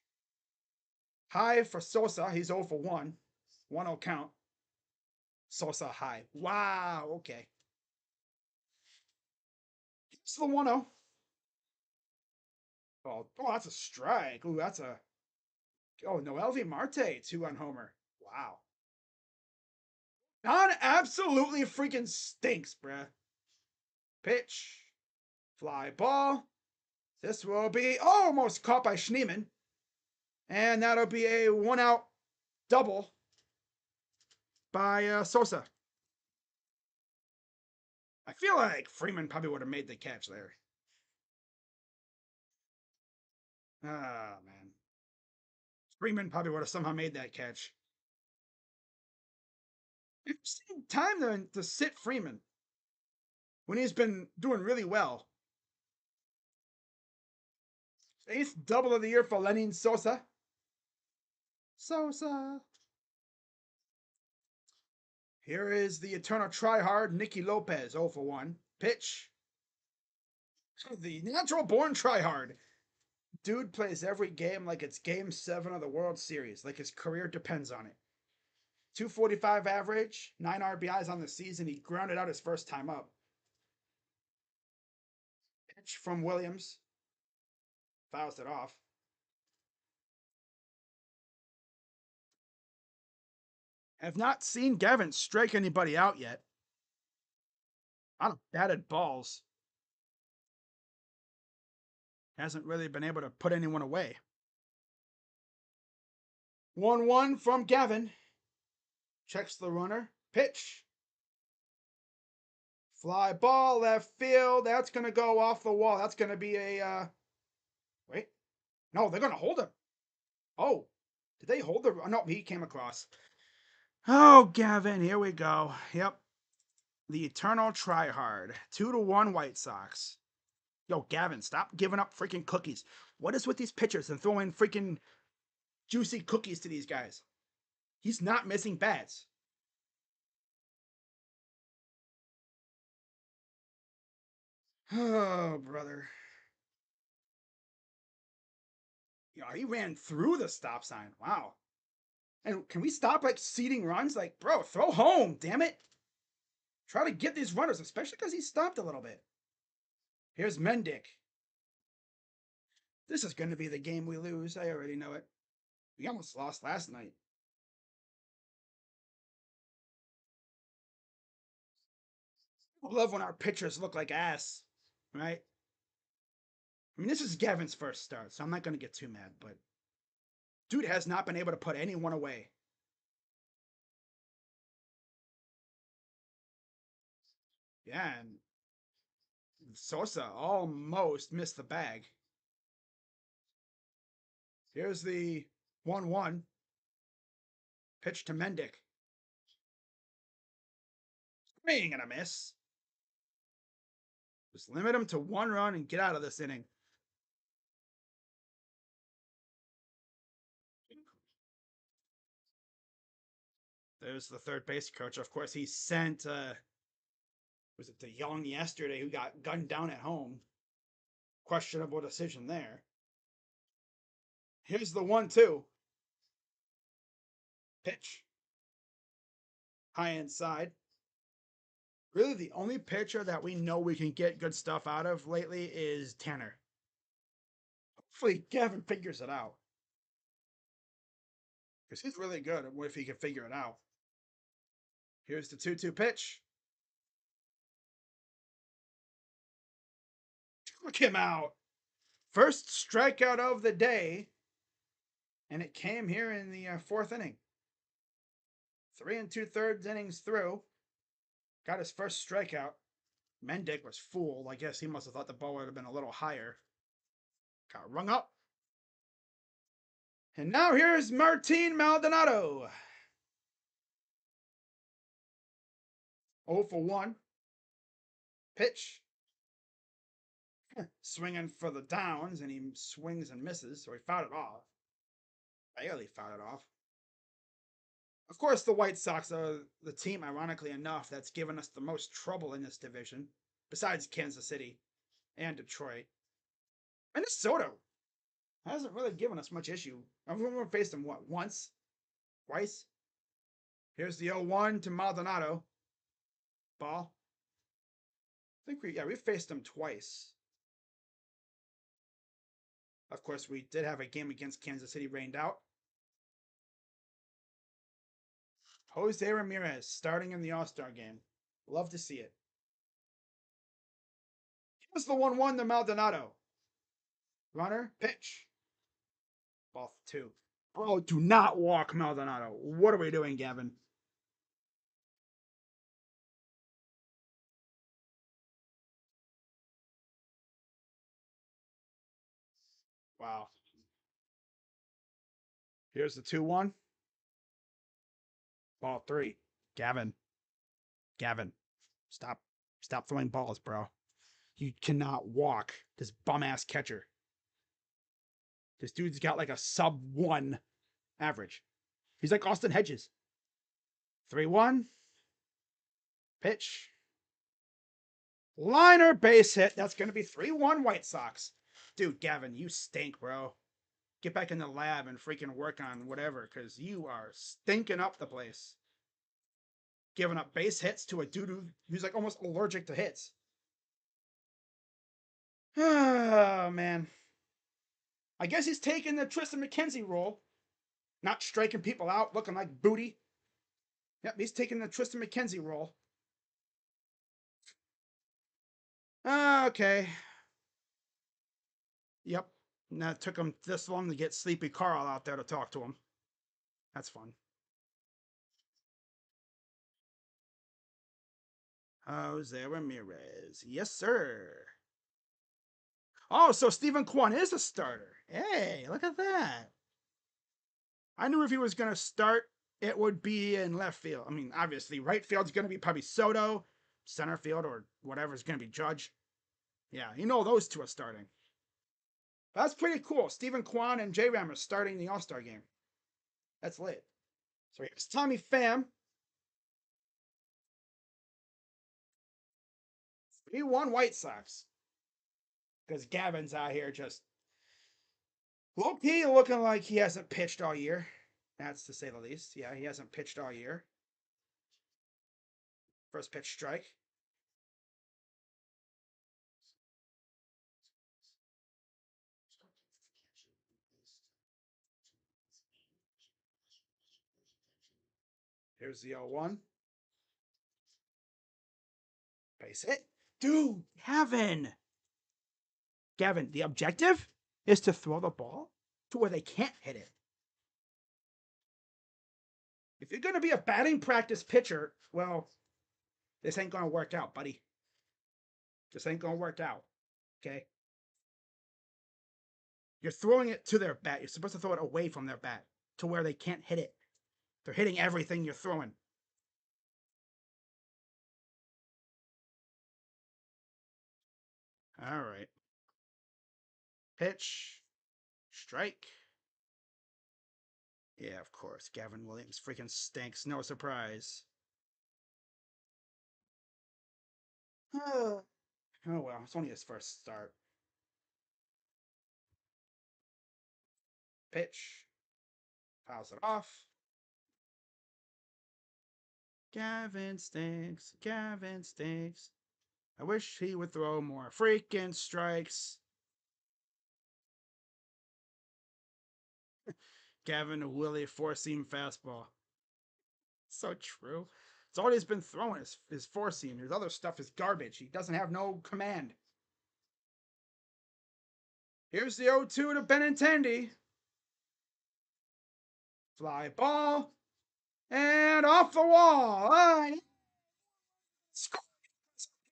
High for Sosa. He's 0 for 1. 1-0 count. Sosa high. Wow. Okay. It's the 1-0. Oh, that's a strike. Ooh, that's a... Oh, Noelvi Marte, 2-on homer. Wow. Don absolutely freaking stinks, bruh. Pitch. Fly ball. This will be almost caught by Schneemann. And that'll be a 1-out double by Sosa. I feel like Freeman probably would have made the catch there. Ah, man. Freeman probably would have somehow made that catch. Interesting time to sit Freeman when he's been doing really well. 8th double of the year for Lenin Sosa. Sosa. Here is the eternal tryhard, Nicky Lopez, 0 for 1. Pitch. The natural born tryhard. Dude plays every game like it's Game 7 of the World Series, like his career depends on it. 245 average, 9 RBIs on the season. He grounded out his first time up. Pitch from Williams. Fouls it off. Have not seen Gavin strike anybody out yet. A lot of batted balls. Hasn't really been able to put anyone away. 1-1 from Gavin. Checks the runner. Pitch. Fly ball, left field. That's going to go off the wall. That's going to be a... Wait. No, they're going to hold him. Oh. Did they hold the... No, he came across. Oh, Gavin, here we go. Yep. The eternal tryhard. 2-1 White Sox. Yo, Gavin, stop giving up freaking cookies. What is with these pitchers and throwing freaking juicy cookies to these guys? He's not missing bats. Oh, brother. Yeah, he ran through the stop sign. Wow. And can we stop like seeding runs? Like, bro, throw home, damn it. Try to get these runners, especially because he stopped a little bit. Here's Mendick. This is going to be the game we lose. I already know it. We almost lost last night. I love when our pitchers look like ass, right? I mean, this is Gavin's first start, so I'm not going to get too mad, but dude has not been able to put anyone away. Yeah, and Sosa almost missed the bag. Here's the 1-1. Pitch to Mendick. Swing and a miss. Just limit him to 1 run and get out of this inning. There's the third base coach. Of course, he sent, was it DeYoung yesterday who got gunned down at home? Questionable decision there. Here's the 1-2. Pitch. High inside. Really, the only pitcher that we know we can get good stuff out of lately is Tanner. Hopefully, Gavin figures it out. Because he's really good if he can figure it out. Here's the 2-2 pitch. Took him out. First strikeout of the day. And it came here in the 4th inning. 3 2/3 innings through. Got his first strikeout. Mendick was fooled. I guess he must have thought the ball would have been a little higher. Got rung up. And now here's Martin Maldonado. 0 for 1. Pitch. Swinging for the downs, and he swings and misses, so he fouled it off. Barely fouled it off. Of course, the White Sox are the team, ironically enough, that's given us the most trouble in this division, besides Kansas City and Detroit. Minnesota hasn't really given us much issue. I've only faced them, what, once? Twice? Here's the 0-1 to Maldonado. Ball. I think we faced them twice. Of course, we did have a game against Kansas City rained out. Jose Ramirez starting in the All-Star game. Love to see it. Here's the 1-1 to Maldonado. Runner, pitch. Ball 2. Oh, do not walk Maldonado. What are we doing, Gavin? Wow. Here's the 2-1. Ball 3. Gavin. Stop throwing balls, bro. You cannot walk this bum-ass catcher. This dude's got like a sub-1 average. He's like Austin Hedges. 3-1. Pitch. Liner base hit. That's going to be 3-1 White Sox. Dude, Gavin, you stink, bro. Get back in the lab and freaking work on whatever, because you are stinking up the place. Giving up base hits to a dude who's like almost allergic to hits. Oh, man. I guess he's taking the Tristan McKenzie role. Not striking people out, looking like booty. Yep, he's taking the Tristan McKenzie role. Okay. Yep. Now it took him this long to get Sleepy Carl out there to talk to him. That's fun. Jose Ramirez. Yes, sir. Oh, so Stephen Kwan is a starter. Hey, look at that. I knew if he was going to start, it would be in left field. I mean, obviously, right field's going to be probably Soto, center field or whatever's going to be Judge. Yeah, you know those two are starting. That's pretty cool. Stephen Kwan and J-Ram are starting the All-Star game. That's lit. So here's Tommy Pham. 3-1 White Sox. Because Gavin's out here just low-key looking like he hasn't pitched all year. That's to say the least. Yeah, he hasn't pitched all year. First pitch strike. Here's the 0-1. Base hit. Dude, Gavin. Gavin, the objective is to throw the ball to where they can't hit it. If you're going to be a batting practice pitcher, well, this ain't going to work out, buddy. This ain't going to work out. Okay? You're throwing it to their bat. You're supposed to throw it away from their bat to where they can't hit it. They're hitting everything you're throwing. All right. Pitch. Strike. Yeah, of course. Gavin Williams freaking stinks. No surprise. Oh well, it's only his first start. Pitch. Fouls it off. Gavin stinks. Gavin stinks. I wish he would throw more freaking strikes. Gavin Willie four-seam fastball. So true. It's all he's been throwing is four-seam. His other stuff is garbage. He doesn't have no command. Here's the 0-2 to Benintendi. Fly ball. And off the wall.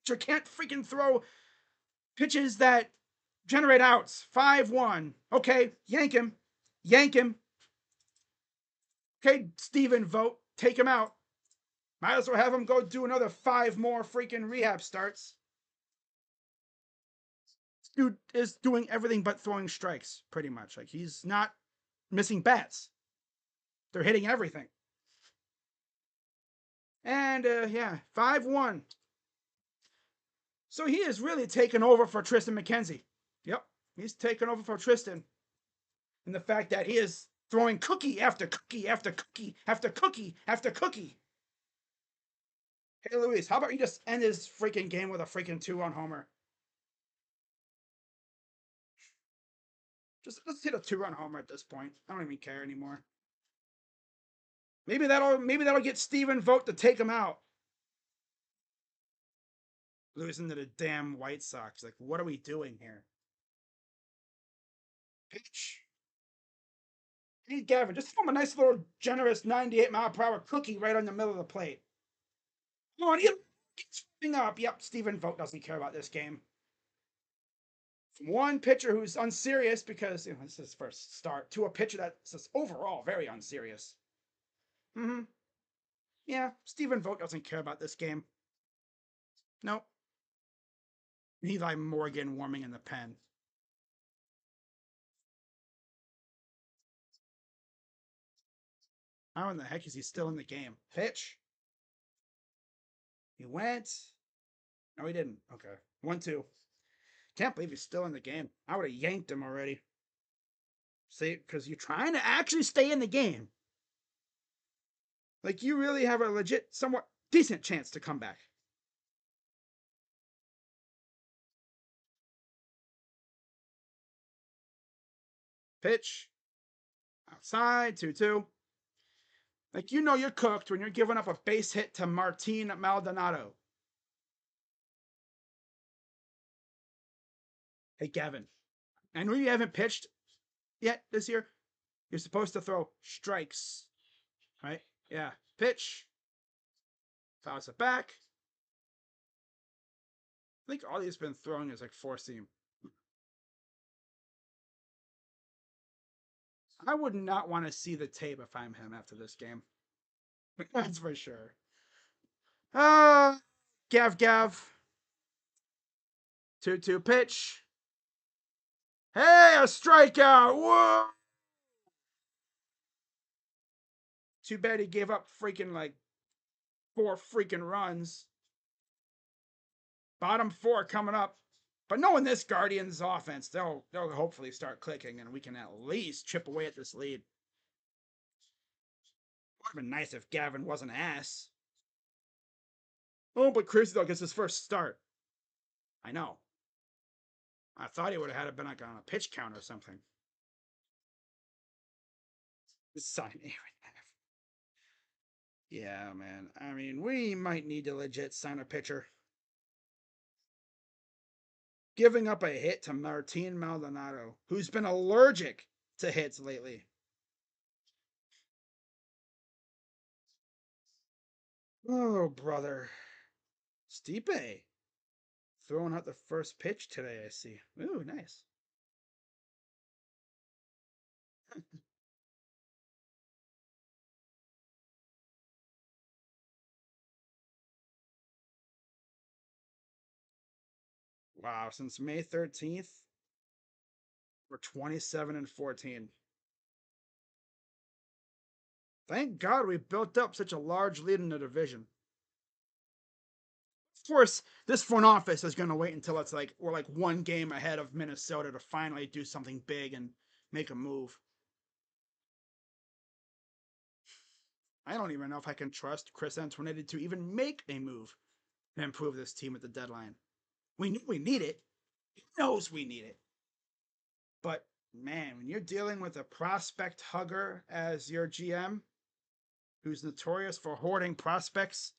You can't freaking throw pitches that generate outs. 5-1. Okay, yank him. Yank him. Okay, Stephen Vogt, take him out. Might as well have him go do another 5 more freaking rehab starts. Dude is doing everything but throwing strikes, pretty much. Like, he's not missing bats. They're hitting everything. And, yeah, 5-1. So he is really taking over for Tristan McKenzie. Yep, he's taking over for Tristan. And the fact that he is throwing cookie after cookie after cookie after cookie after cookie. Hey, Luis, how about you just end this freaking game with a freaking 2-run homer? Just let's hit a 2-run homer at this point. I don't even care anymore. Maybe that'll get Stephen Vogt to take him out. Losing to the damn White Sox. Like, what are we doing here? Pitch. Hey, Gavin, just throw him a nice little generous 98-mile-per-hour cookie right on the middle of the plate. Come on, he keeps up. Yep, Stephen Vogt doesn't care about this game. From one pitcher who's unserious because this is his first start to a pitcher that's just overall very unserious. Yeah, Stephen Vogt doesn't care about this game. Nope. Eli Morgan warming in the pen. How in the heck is he still in the game? Pitch. He went. No, he didn't. Okay. 1-2. Can't believe he's still in the game. I would have yanked him already. See, because you're trying to actually stay in the game. Like, you really have a legit, somewhat decent chance to come back. Pitch. Outside. 2-2. Like, you're cooked when you're giving up a base hit to Martin Maldonado. Hey, Gavin, I know you haven't pitched yet this year. You're supposed to throw strikes, right? Yeah. Pitch. Fouls it back. think all he's been throwing is like four seam. I would not want to see the tape if I'm him after this game. That's for sure. Gav. 2-2 pitch. Hey, a strikeout. Whoa. Too bad he gave up freaking like 4 freaking runs. Bottom 4 coming up. But knowing this Guardians offense, they'll hopefully start clicking and we can at least chip away at this lead. Would have been nice if Gavin wasn't ass. Oh, but Crazy Dog gets his first start. I know. I thought he would have had it been like on a pitch count or something. Sign Aaron. Yeah, man. I mean, we might need to legit sign a pitcher. Giving up a hit to Martin Maldonado, who's been allergic to hits lately. Oh, brother. Stipe. Throwing out the first pitch today, I see. Ooh, nice. Wow, since May 13th, we're 27-14. Thank God we built up such a large lead in the division. Of course, this front office is going to wait until it's like we're like 1 game ahead of Minnesota to finally do something big and make a move. I don't even know if I can trust Chris Antonetti to even make a move to improve this team at the deadline. We need it. He knows we need it. But man, when you're dealing with a prospect hugger as your GM, who's notorious for hoarding prospects,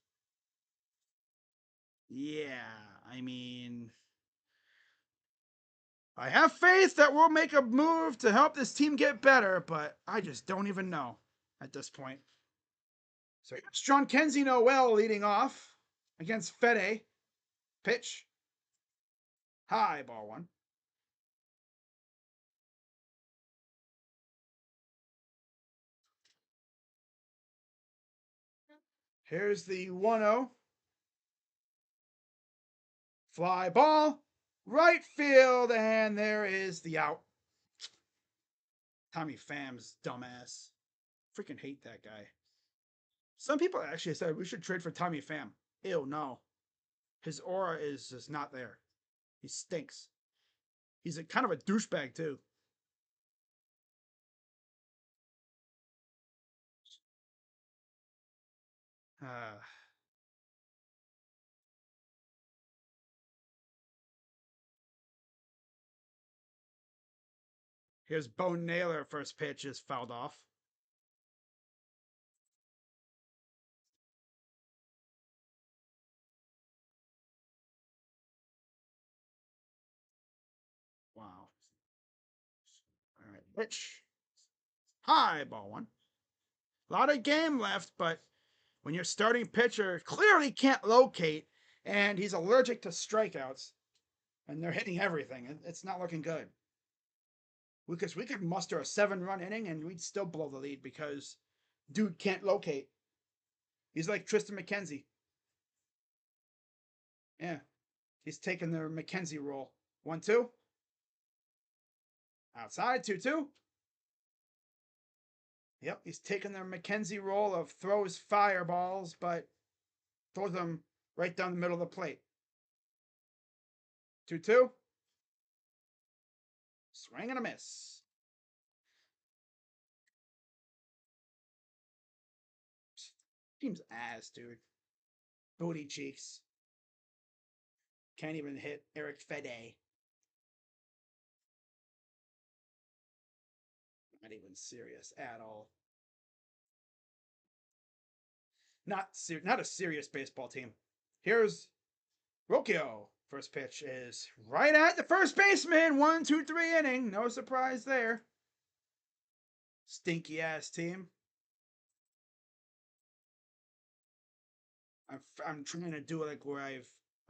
yeah, I mean, I have faith that we'll make a move to help this team get better, but I just don't even know at this point. So here's John Kenzie Noel leading off against Fede. Pitch. High, ball 1. Here's the 1-0. Fly ball. Right field, and there is the out. Tommy Pham's dumbass. Freaking hate that guy. Some people actually said we should trade for Tommy Pham. Ew, no. His aura is just not there. He stinks. He's a kind of a douchebag, too. Here's Bo Naylor. First pitch is fouled off. Wow. All right, pitch. High, ball 1. A lot of game left, but when your starting pitcher clearly can't locate and he's allergic to strikeouts and they're hitting everything, it's not looking good. Because we could muster a 7-run inning and we'd still blow the lead because dude can't locate. He's like Tristan McKenzie. Yeah. He's taking the McKenzie role. 1-2. Outside, 2-2. Yep, he's taking the McKenzie role of throws fireballs, but throws them right down the middle of the plate. 2-2. Swing and a miss. Team's ass, dude. Booty cheeks. Can't even hit Eric Fede. Not even serious at all. Not a serious baseball team. Here's Rocchio. First pitch is right at the first baseman. 1-2-3 inning. No surprise there. Stinky ass team. I'm trying to do it like where I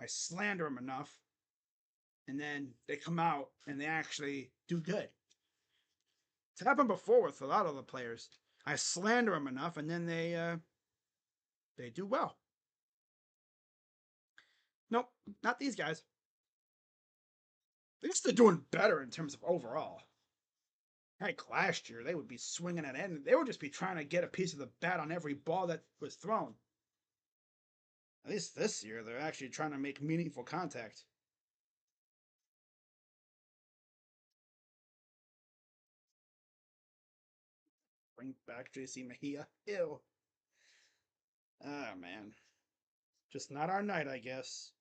slander him enough and then they come out and they actually do good. It's happened before with a lot of the players. I slander them enough, and then they do well. Nope, not these guys. At least they're doing better in terms of overall. Like last year, they would be swinging at end. They would just be trying to get a piece of the bat on every ball that was thrown. At least this year, they're actually trying to make meaningful contact. Bring back JC Mejia. Ew. Oh, man. Just not our night, I guess.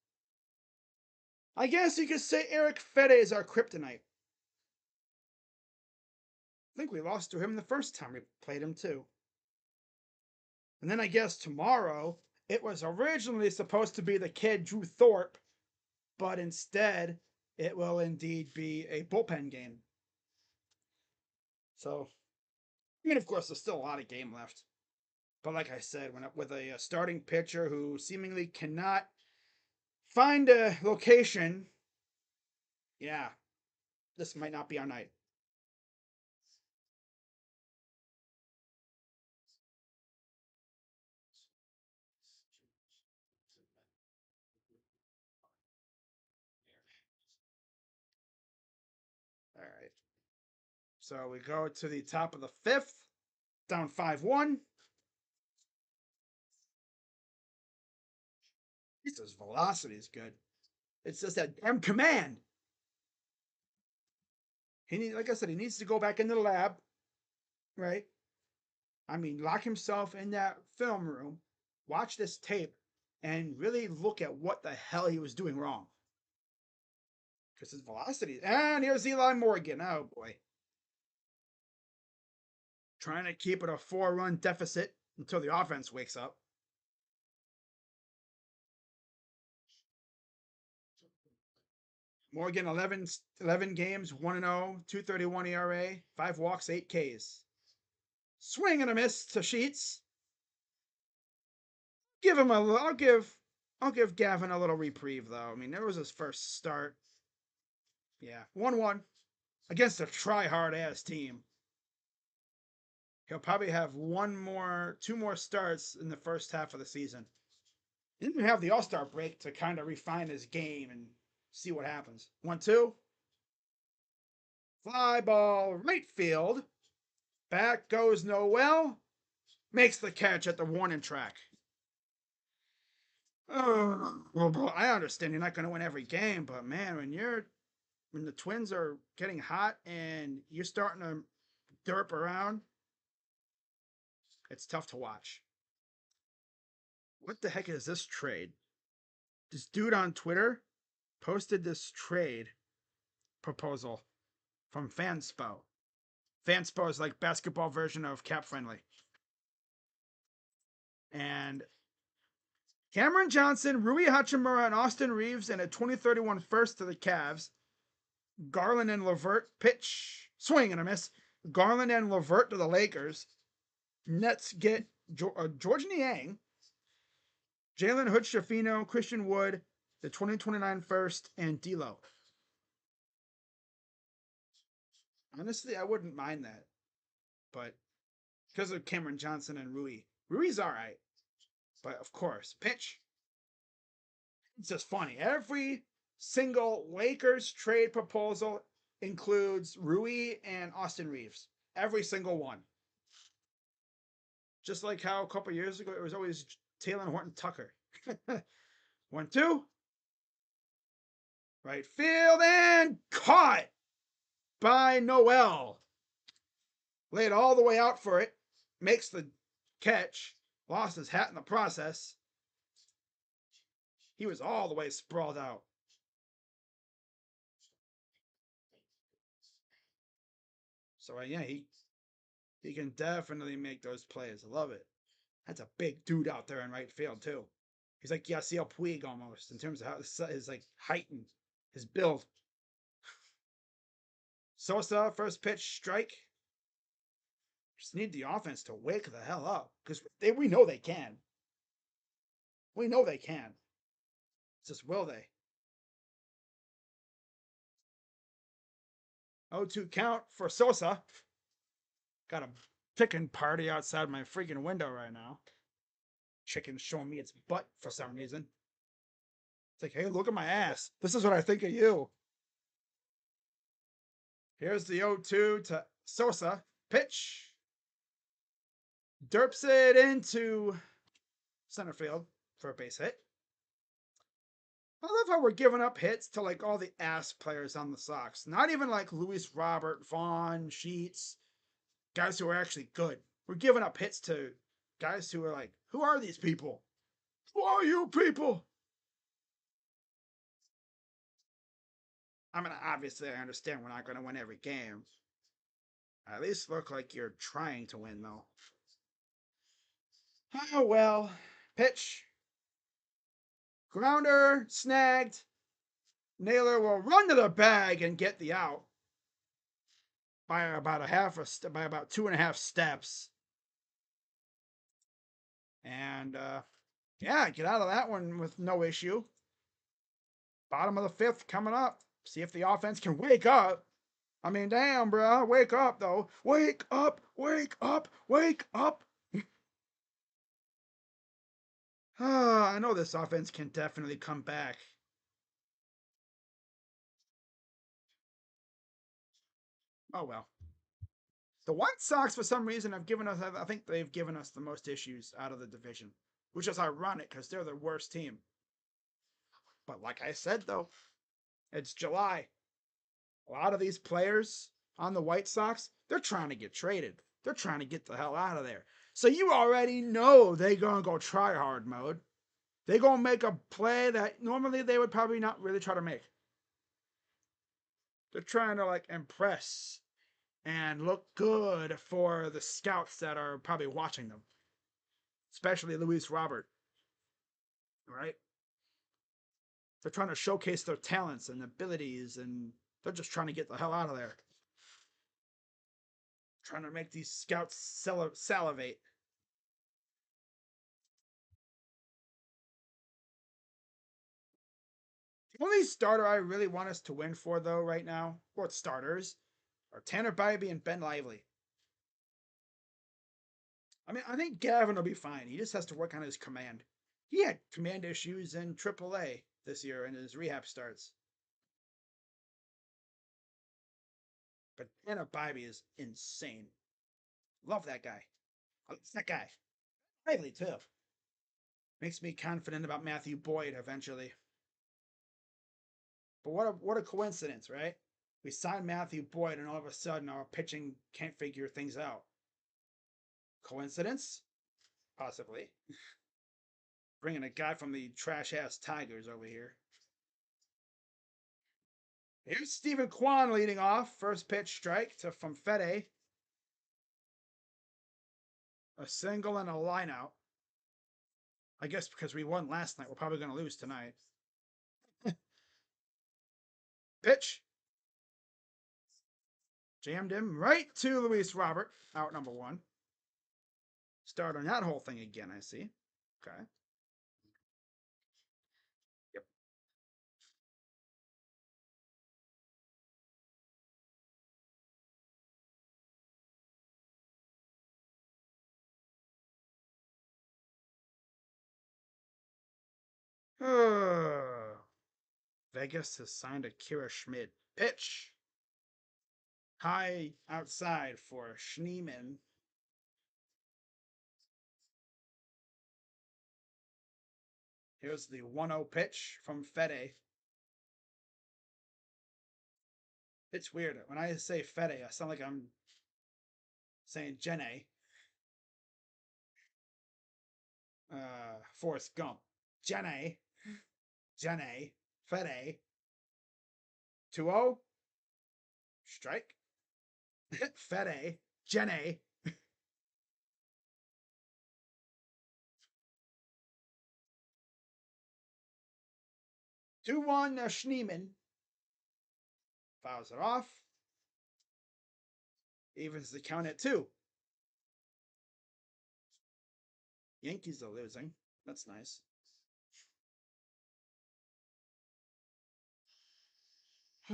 I guess you could say Eric Fede is our kryptonite. I think we lost to him the first time we played him, too. And then I guess tomorrow, it was originally supposed to be the kid Drew Thorpe, but instead, it will indeed be a bullpen game. So, I mean, of course, there's still a lot of game left. But like I said, with a starting pitcher who seemingly cannot find a location, yeah, this might not be our night. All right. So we go to the top of the fifth, down 5-1. His velocity is good. It's just that damn command. Like I said, he needs to go back into the lab, right? I mean, lock himself in that film room, watch this tape, and really look at what the hell he was doing wrong. Because his velocity. And here's Eli Morgan. Oh, boy. Trying to keep it a 4-run deficit until the offense wakes up. Morgan, 11 games, 1-0, 2.31 ERA, 5 walks, 8 Ks. Swing and a miss to Sheets. I'll give Gavin a little reprieve though. I mean, that was his first start. Yeah, 1-1 against a try-hard ass team. He'll probably have two more starts in the first half of the season. He didn't have the All-Star break to kind of refine his game and see what happens. 1-2. Fly ball right field. Back goes Noel. Makes the catch at the warning track. Well, I understand you're not going to win every game, but man, when the Twins are getting hot and you're starting to derp around, it's tough to watch. What the heck is this trade? This dude on Twitter posted this trade proposal from Fanspo. Fanspo is like basketball version of Cap Friendly. And Cameron Johnson, Rui Hachimura, and Austin Reeves, and a 2031 first to the Cavs. Garland and Levert pitch, swing and a miss. Garland and Levert to the Lakers. Nets get George Niang, Jalen Hood-Schifino, Christian Wood, the 2029 first, and D'Lo. Honestly, I wouldn't mind that, but because of Cameron Johnson and Rui's all right. But of course, pitch. It's just funny. Every single Lakers trade proposal includes Rui and Austin Reeves. Every single one. Just like how a couple years ago it was always Taylor Horton Tucker. 1-2. Right field and caught by Noel. Laid all the way out for it. Makes the catch. Lost his hat in the process. He was all the way sprawled out. So yeah, he can definitely make those plays. I love it. That's a big dude out there in right field too. He's like Yasiel Puig almost in terms of how his like height and his build. Sosa, first pitch, strike. Just need the offense to wake the hell up because we know they can. We know they can. It's just will they? 0-2 count for Sosa. Got a chicken party outside my freaking window right now. Chicken's showing me its butt for some reason. It's like, hey, look at my ass. This is what I think of you. Here's the 0-2 to Sosa. Pitch. Derps it into center field for a base hit. I love how we're giving up hits to like all the ass players on the Sox. Not even like Luis Robert, Vaughn, Sheets, guys who are actually good. We're giving up hits to guys who are like, who are these people? Who are you people? I mean, obviously, I understand we're not going to win every game. At least look like you're trying to win, though. Oh, well. Pitch. Grounder, snagged. Naylor will run to the bag and get the out by about by about 2.5 steps. And yeah, get out of that one with no issue. Bottom of the 5th coming up. See if the offense can wake up. I mean, damn, bro, wake up though. Wake up, wake up, wake up. I know this offense can definitely come back. Oh well. The White Sox, for some reason, have given us, I think they've given us the most issues out of the division, which is ironic because they're the worst team. But like I said, though, it's July. A lot of these players on the White Sox, they're trying to get traded. They're trying to get the hell out of there. So you already know they're going to go try hard mode. They're going to make a play that normally they would probably not really try to make. They're trying to like impress and look good for the scouts that are probably watching them, especially Luis Robert. Right? They're trying to showcase their talents and abilities, and they're just trying to get the hell out of there. Trying to make these scouts salivate. The only starter I really want us to win for, though, right now, or starters, are Tanner Bybee and Ben Lively. I mean, I think Gavin will be fine. He just has to work on his command. He had command issues in AAA this year in his rehab starts. But Tanner Bybee is insane. Love that guy. It's that guy. Lively, too. Makes me confident about Matthew Boyd eventually. But what a coincidence, right? We signed Matthew Boyd, and all of a sudden our pitching can't figure things out. Coincidence? Possibly. Bringing a guy from the trash-ass Tigers over here. Here's Stephen Kwan leading off. First pitch strike from Fede. A single and a line out. I guess because we won last night, we're probably going to lose tonight. Pitch. Jammed him right to Luis Robert. Out number 1. Start on that whole thing again, I see. Okay. Yep. Vegas has signed Akira Schmid. Pitch. High outside for Schneeman. Here's the 1-0 pitch from Fede. It's weird. When I say Fede, I sound like I'm saying Jenny. Forrest Gump. Jenny. Jenny. Fede. 2-0. Strike. Fede. Jenny. 2-1 Schneeman. Fouls it off. Evens the count at 2. Yankees are losing. That's nice.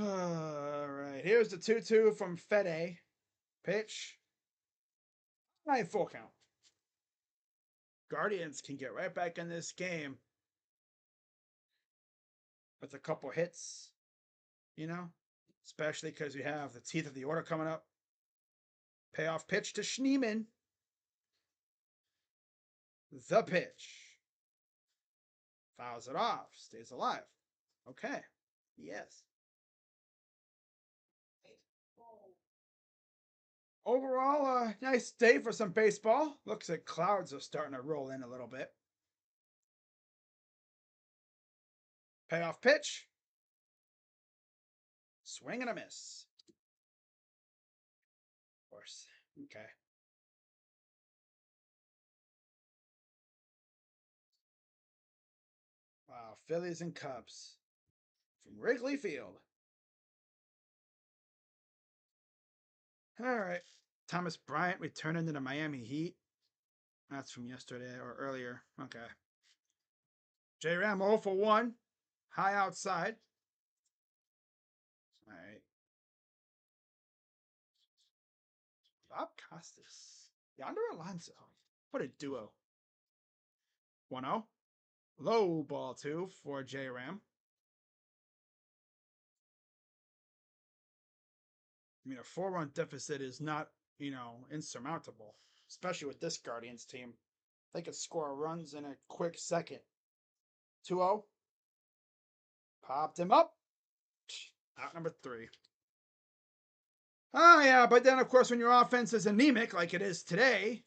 All right, here's the 2-2 from Fede. Pitch. Full count. Guardians can get right back in this game with a couple hits, you know, especially because you have the teeth of the order coming up. Payoff pitch to Schneemann. The pitch. Fouls it off. Stays alive. Okay. Yes. Overall, a nice day for some baseball. Looks like clouds are starting to roll in a little bit. Payoff pitch. Swing and a miss. Of course. Okay. Wow, Phillies and Cubs from Wrigley Field. All right. Thomas Bryant returning to the Miami Heat. That's from yesterday or earlier. Okay. J Ram 0 for 1. High outside. All right. Bob Costas. Yonder Alonso. What a duo. 1-0. Low ball 2 for J Ram. I mean, a 4-run deficit is not, insurmountable, especially with this Guardians team. They could score runs in a quick second. 2-0. Popped him up. Out number 3. Oh, yeah, but then, of course, when your offense is anemic like it is today,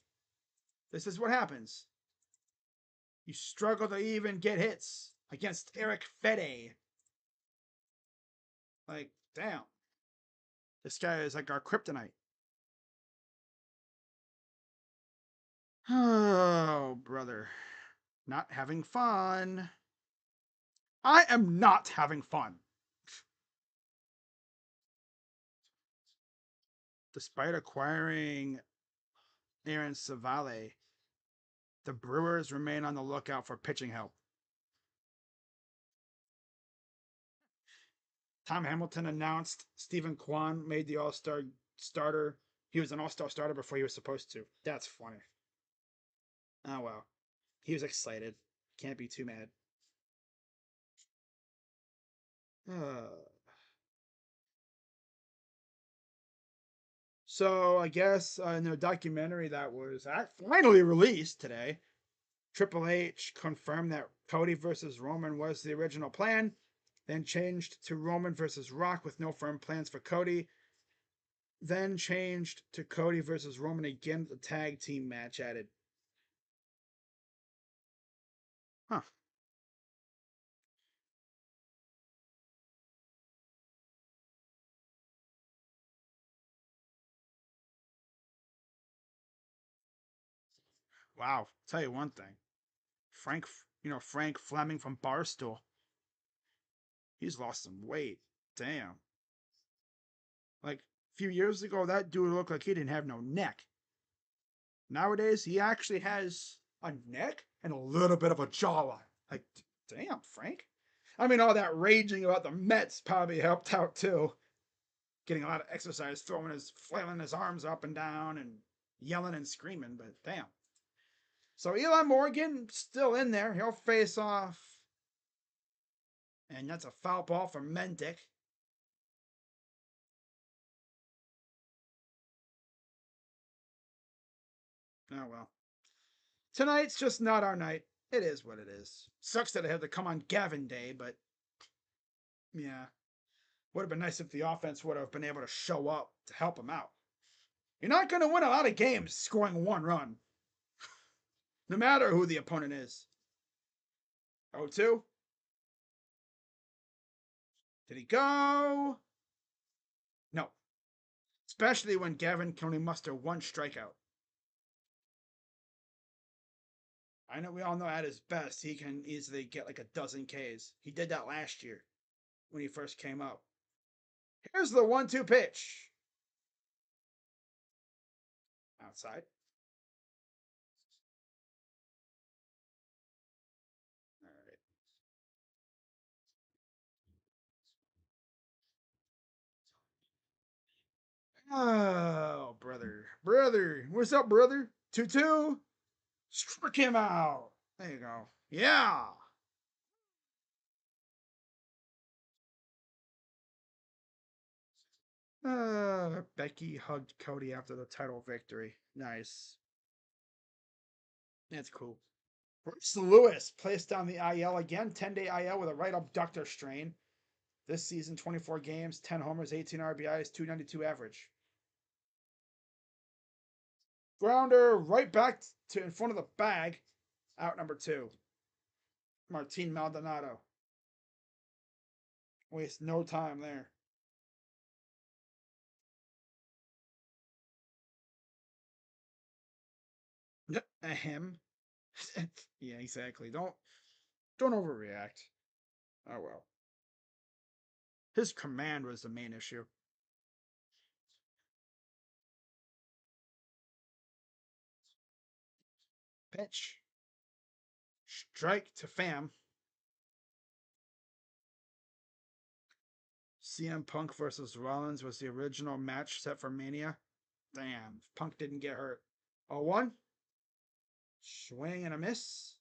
this is what happens. You struggle to even get hits against Eric Fede. Like, damn. This guy is like our kryptonite. Oh, brother. Not having fun. I am not having fun. Despite acquiring Aaron Savale, the Brewers remain on the lookout for pitching help. Tom Hamilton announced Stephen Kwan made the All-Star starter. He was an All-Star starter before he was supposed to. That's funny. Oh, well. He was excited. Can't be too mad. So I guess in the documentary that was finally released today, Triple H confirmed that Cody versus Roman was the original plan, then changed to Roman versus Rock with no firm plans for Cody, then changed to Cody versus Roman again, the tag team match added. Huh. Wow. Tell you one thing. Frank Fleming from Barstool. He's lost some weight. Damn. Like a few years ago, that dude looked like he didn't have no neck. Nowadays, he actually has a neck and a little bit of a jawline. Like, damn, Frank. I mean, all that raging about the Mets probably helped out too. Getting a lot of exercise, flailing his arms up and down and yelling and screaming, but damn. So Eli Morgan still in there. He'll face off. And that's a foul ball for Mendick. Oh, well. Tonight's just not our night. It is what it is. Sucks that I had to come on Gavin Day, but yeah. Would have been nice if the offense would have been able to show up to help him out. You're not going to win a lot of games scoring 1 run. No matter who the opponent is. 0-2. Did he go? No. Especially when Gavin can only muster 1 strikeout. I know we all know at his best he can easily get like a dozen Ks. He did that last year when he first came up. Here's the 1-2 pitch. Outside. All right. Oh, brother. Brother. What's up, brother? 2-2. Struck him out. There you go. Yeah. Becky hugged Cody after the title victory. Nice. That's cool. Bruce Lewis placed on the IL again, 10-day IL with a right abductor strain. This season, 24 games, 10 homers, 18 RBIs, 292 average. Grounder right back to in front of the bag. Out number 2. Martin Maldonado. Waste no time there. Him. Yeah, exactly. Don't overreact. Oh well. His command was the main issue. Pitch. Strike to Pham. CM Punk versus Rollins was the original match set for Mania. Damn, Punk didn't get hurt. 0-1. Swing and a miss.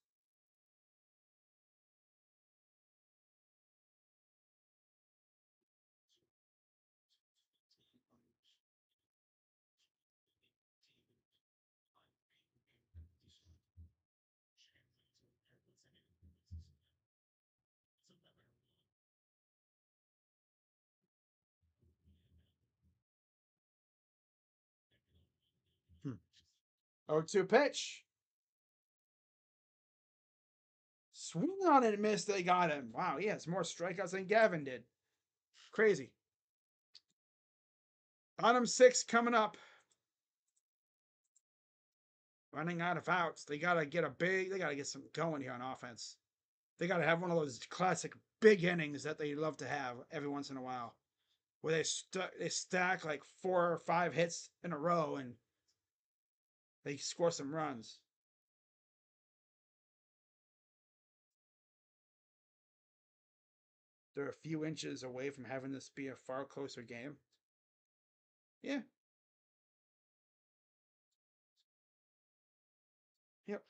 Hmm. 0-2 pitch. Swing on it and miss. They got him. Wow, he has more strikeouts than Gavin did. Crazy. Bottom 6 coming up. Running out of outs. They gotta get some going here on offense. They gotta have one of those classic big innings that they love to have every once in a while, where they stack like 4 or 5 hits in a row and they score some runs. They're a few inches away from having this be a far closer game. Yeah. Yep.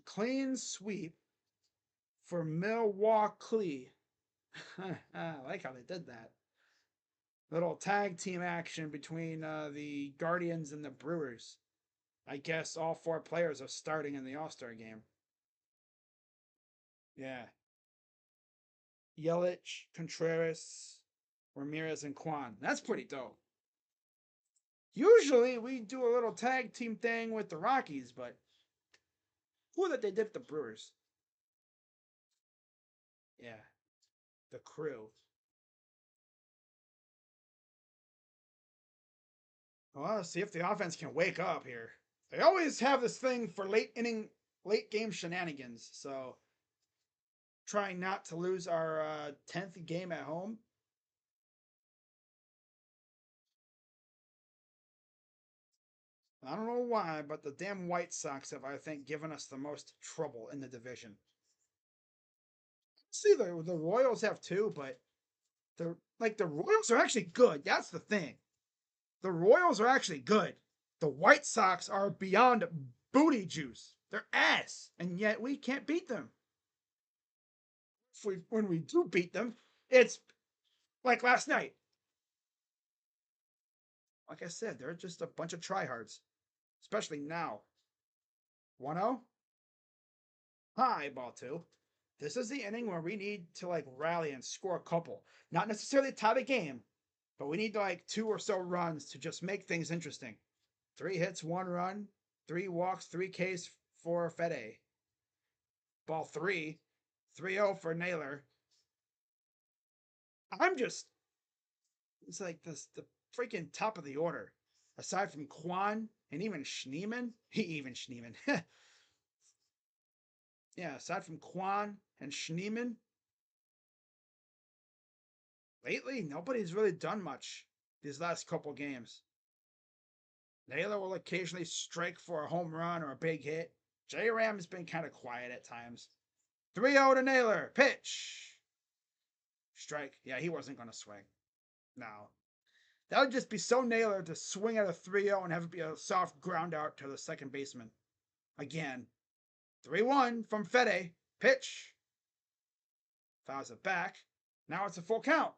Clean sweep for Milwaukee. I like how they did that. Little tag team action between the Guardians and the Brewers. I guess all 4 players are starting in the All-Star game. Yeah. Yelich, Contreras, Ramirez, and Kwan. That's pretty dope. Usually we do a little tag team thing with the Rockies, but cool that they did the Brewers. Yeah. The crew. Well, let's see if the offense can wake up here. They always have this thing for late game shenanigans. So trying not to lose our 10th game at home. I don't know why, but the damn White Sox have, I think, given us the most trouble in the division. See, the Royals have too, but the Royals are actually good. That's the thing. The Royals are actually good. The White Sox are beyond booty juice. They're ass, and yet we can't beat them. When we do beat them, it's like last night. Like I said, they're just a bunch of tryhards, especially now. 1-0. Hi, ball 2. This is the inning where we need to like rally and score a couple. Not necessarily tie the game, but we need like 2 or so runs to just make things interesting. 3 hits, 1 run, 3 walks, 3 Ks for Fede. Ball 3, 3-0 for Naylor. I'm just, it's like the freaking top of the order. Aside from Kwan and even Schneeman, yeah, aside from Kwan and Schneeman, lately nobody's really done much. these last couple games. Naylor will occasionally strike for a home run or a big hit. J-Ram has been kind of quiet at times. 3-0 to Naylor. Pitch. Strike. Yeah, he wasn't going to swing. No. That would just be so Naylor to swing at a 3-0 and have it be a soft ground out to the second baseman. Again. 3-1 from Fede. Pitch. Fouls it back. Now it's a full count.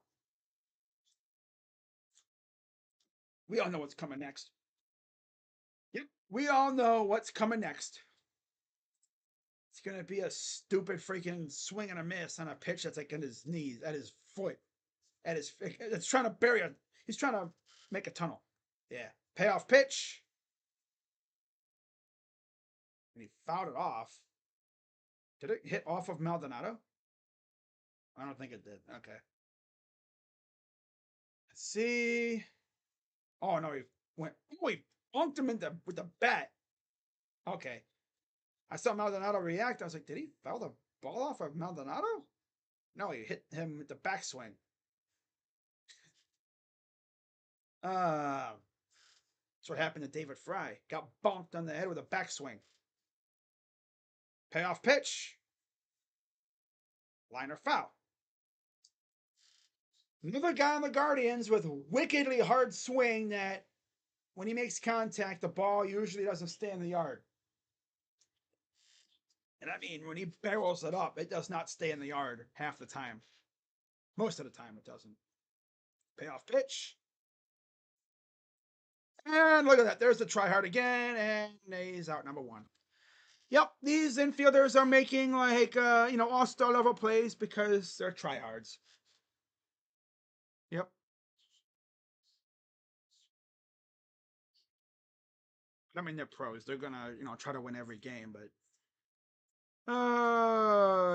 We all know what's coming next. Yep, we all know what's coming next. It's going to be a stupid freaking swing and a miss on a pitch that's like in his knees, at his foot, at his, it's trying to bury a, he's trying to make a tunnel. Yeah. Payoff pitch. And he fouled it off. Did it hit off of Maldonado? I don't think it did. Okay. Let's see. Oh, no, he went. Oh, he bonked him with the bat. Okay. I saw Maldonado react. I was like, did he foul the ball off of Maldonado? No, he hit him with the backswing. That's what happened to David Fry. Got bonked on the head with a backswing. Payoff pitch. Liner foul. Another guy on the Guardians with wickedly hard swing that when he makes contact, the ball usually doesn't stay in the yard. And I mean, when he barrels it up, it does not stay in the yard half the time. Most of the time, it doesn't. Payoff pitch. And look at that. There's the try hard again, and he's out number 1. Yep, these infielders are making like all-star level plays because they're tryhards. Yep. I mean, they're pros. They're gonna, try to win every game, but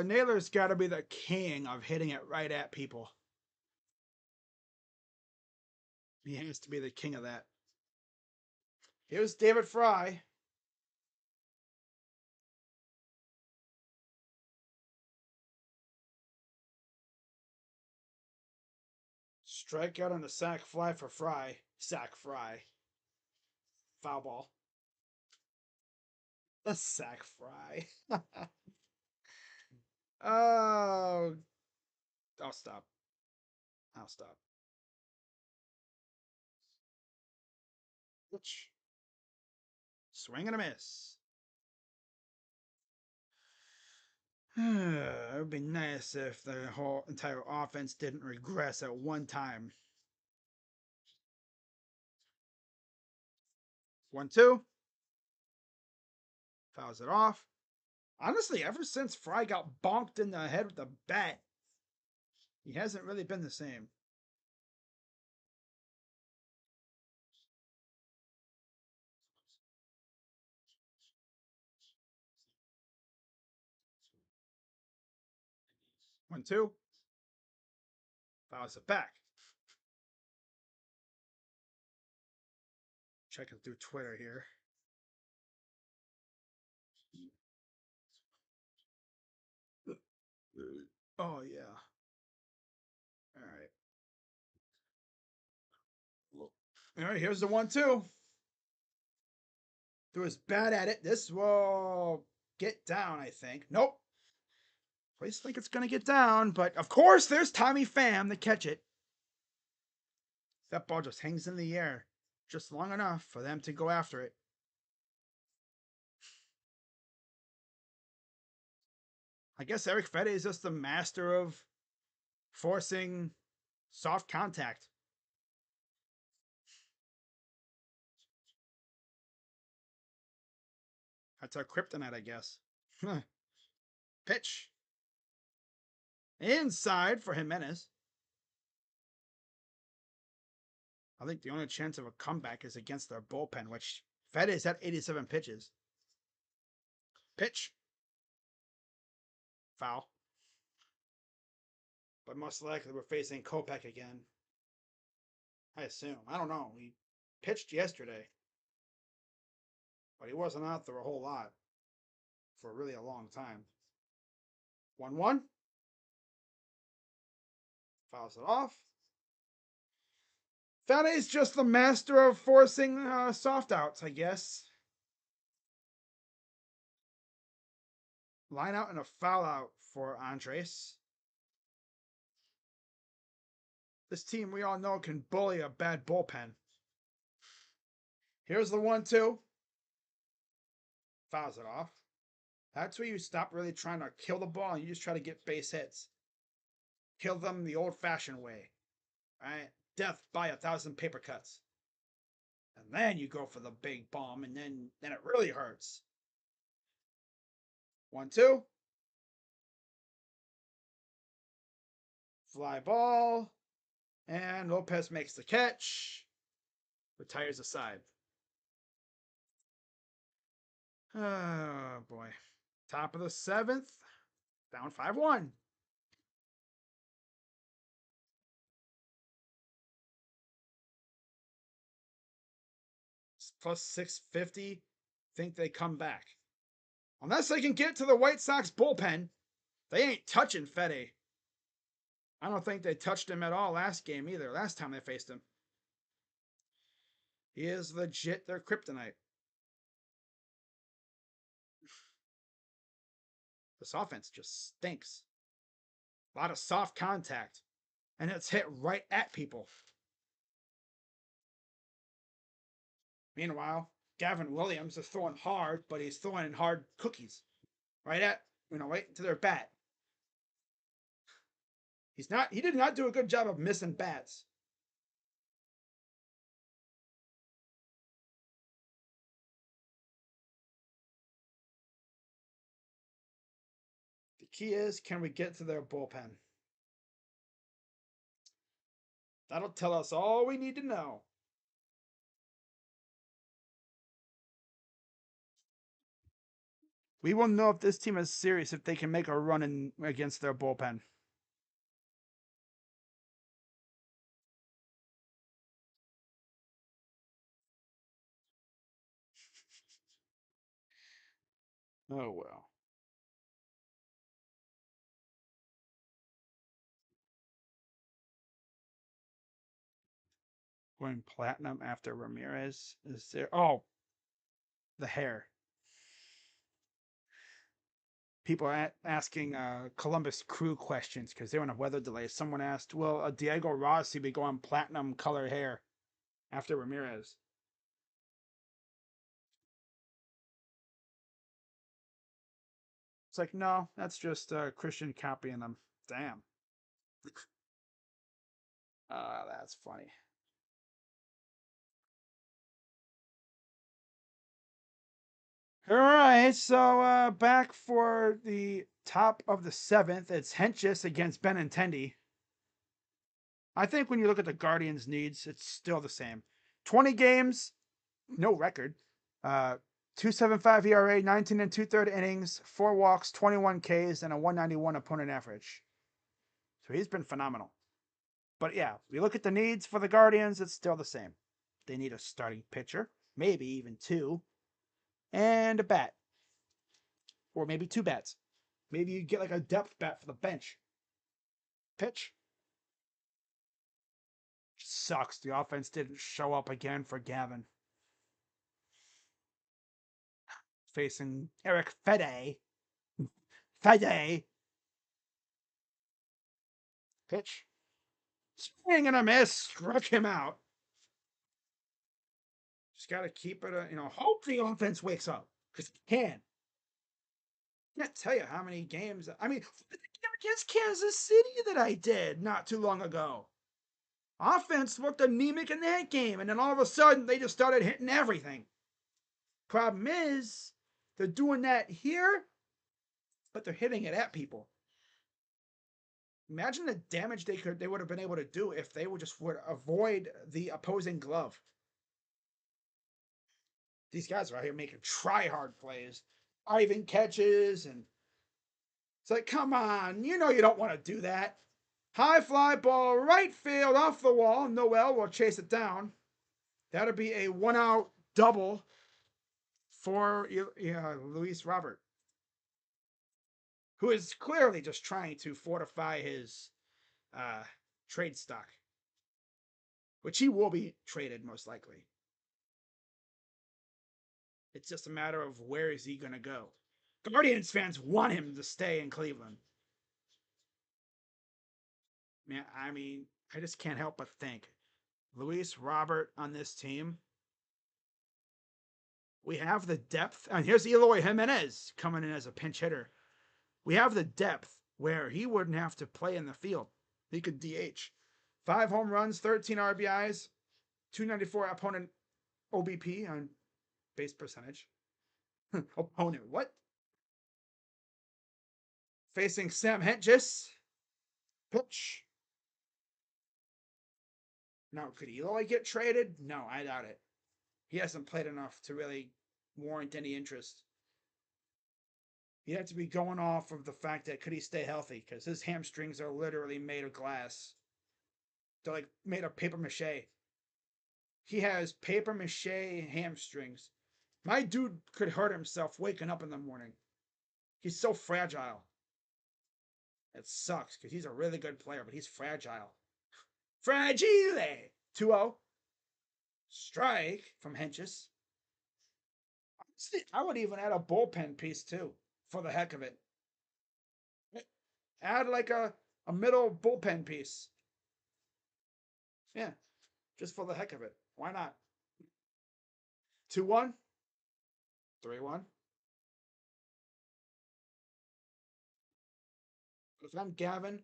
Naylor's got to be the king of hitting it right at people. He has to be the king of that. Here's David Fry. Strikeout on the sac fly for Fry. Sac Fry. Foul ball. The sac Fry. Oh. I'll stop. Which? Swing and a miss. It would be nice if the whole entire offense didn't regress at one time. 1-2. Fouls it off. Honestly, ever since Fry got bonked in the head with the bat, he hasn't really been the same. One, two. Fouls it back. Checking through Twitter here. Oh, yeah. All right, here's the 1-2. Threw his bat at it. This will get down, I think. Nope. I just think it's going to get down, but of course there's Tommy Pham to catch it. That ball just hangs in the air just long enough for them to go after it. I guess Eric Fede is just the master of forcing soft contact. That's our kryptonite, I guess. Pitch. Inside for Jimenez. I think the only chance of a comeback is against their bullpen, which Fede is at 87 pitches. Pitch. Foul. But most likely we're facing Kopech again. I assume. I don't know. He pitched yesterday. But he wasn't out there a whole lot for really a long time. 1-1. Fouls it off. Fade's just the master of forcing soft outs, I guess. Line out and a foul out for Andres. This team, we all know, can bully a bad bullpen. Here's the 1-2. Fouls it off. That's where you stop really trying to kill the ball and you just try to get base hits. Kill them the old-fashioned way. Right? Death by 1,000 paper cuts. And then you go for the big bomb, and then it really hurts. 1-2. Fly ball. And Lopez makes the catch. Retires the side. Oh, boy. Top of the 7th. Down 5-1. Plus 650. Think they come back. Unless they can get to the White Sox bullpen, they ain't touching Fede. I don't think they touched him at all last game either, last time they faced him. He is legit their kryptonite. This offense just stinks. A lot of soft contact. And it's hit right at people. Meanwhile, Gavin Williams is throwing hard, but he's throwing hard cookies. Right into their bat. He did not do a good job of missing bats. The key is, can we get to their bullpen? That'll tell us all we need to know. We will know if this team is serious if they can make a run against their bullpen. Oh, well. Going platinum after Ramirez. Is there... Oh, the hair. People are asking Columbus Crew questions because they're on a weather delay. Someone asked, will Diego Rossi be going platinum color hair after Ramirez? It's like, no, that's just Christian copying them. Damn. That's funny. All right, so back for the top of the 7th. It's Hentges against Benintendi. I think when you look at the Guardians' needs, it's still the same. 20 games, no record. 2.75 ERA, 19 and 2/3 innings, 4 walks, 21 Ks, and a 191 opponent average. So he's been phenomenal. But yeah, we look at the needs for the Guardians, it's still the same. They need a starting pitcher, maybe even 2, and a bat. Or maybe 2 bats. Maybe you get like a depth bat for the bench. Pitch. Sucks. The offense didn't show up again for Gavin. Facing Eric Fede. Fede. Pitch. Swing and a miss. Struck him out. Just got to keep it, hope the offense wakes up. Because it can. I can't tell you how many games. I mean, against Kansas City that I did not too long ago. Offense looked anemic in that game, and then all of a sudden they just started hitting everything. Problem is, they're doing that here, but they're hitting it at people. Imagine the damage they would have been able to do if they would avoid the opposing glove. These guys are out here making try-hard plays, diving catches, and it's like, come on, you don't want to do that. High fly ball, right field, off the wall. Noel will chase it down. That'll be a 1-out double for Luis Robert, who is clearly just trying to fortify his trade stock. which he will be traded most likely. It's just a matter of where is he going to go. Guardians fans want him to stay in Cleveland. Man, I mean, I just can't help but think. Luis Robert on this team. We have the depth. And here's Eloy Jimenez coming in as a pinch hitter. We have the depth where he wouldn't have to play in the field. He could DH. 5 home runs, 13 RBIs, 294 opponent OBP on base percentage. Opponent, what? Facing Sam Hentges. Pitch. Now, could Eloy get traded? No, I doubt it. He hasn't played enough to really warrant any interest. He'd have to be going off of the fact that could he stay healthy, because his hamstrings are literally made of glass. They're like made of paper mache. He has paper mache hamstrings. My dude could hurt himself waking up in the morning. He's so fragile. It sucks because he's a really good player, but he's fragile. Fragile! 2-0. Strike from Hentges. I would even add a bullpen piece too, for the heck of it. Add like a middle bullpen piece. Yeah, just for the heck of it. Why not? 2-1. 3-1. If I'm Gavin,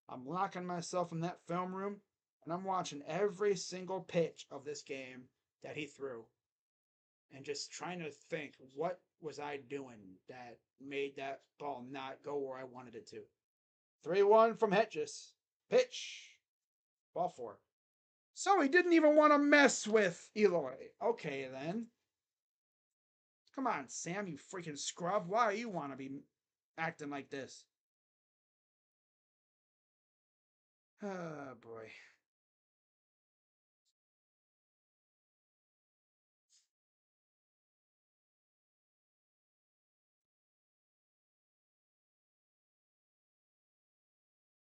I'm locking myself in that film room and I'm watching every single pitch of this game that he threw and just trying to think, what was I doing that made that ball not go where I wanted it to? 3-1 from Hentges. Pitch. Ball 4. So he didn't even want to mess with Eloy. Okay, then. Come on, Sam, you freaking scrub. Why do you want to be acting like this? Oh, boy.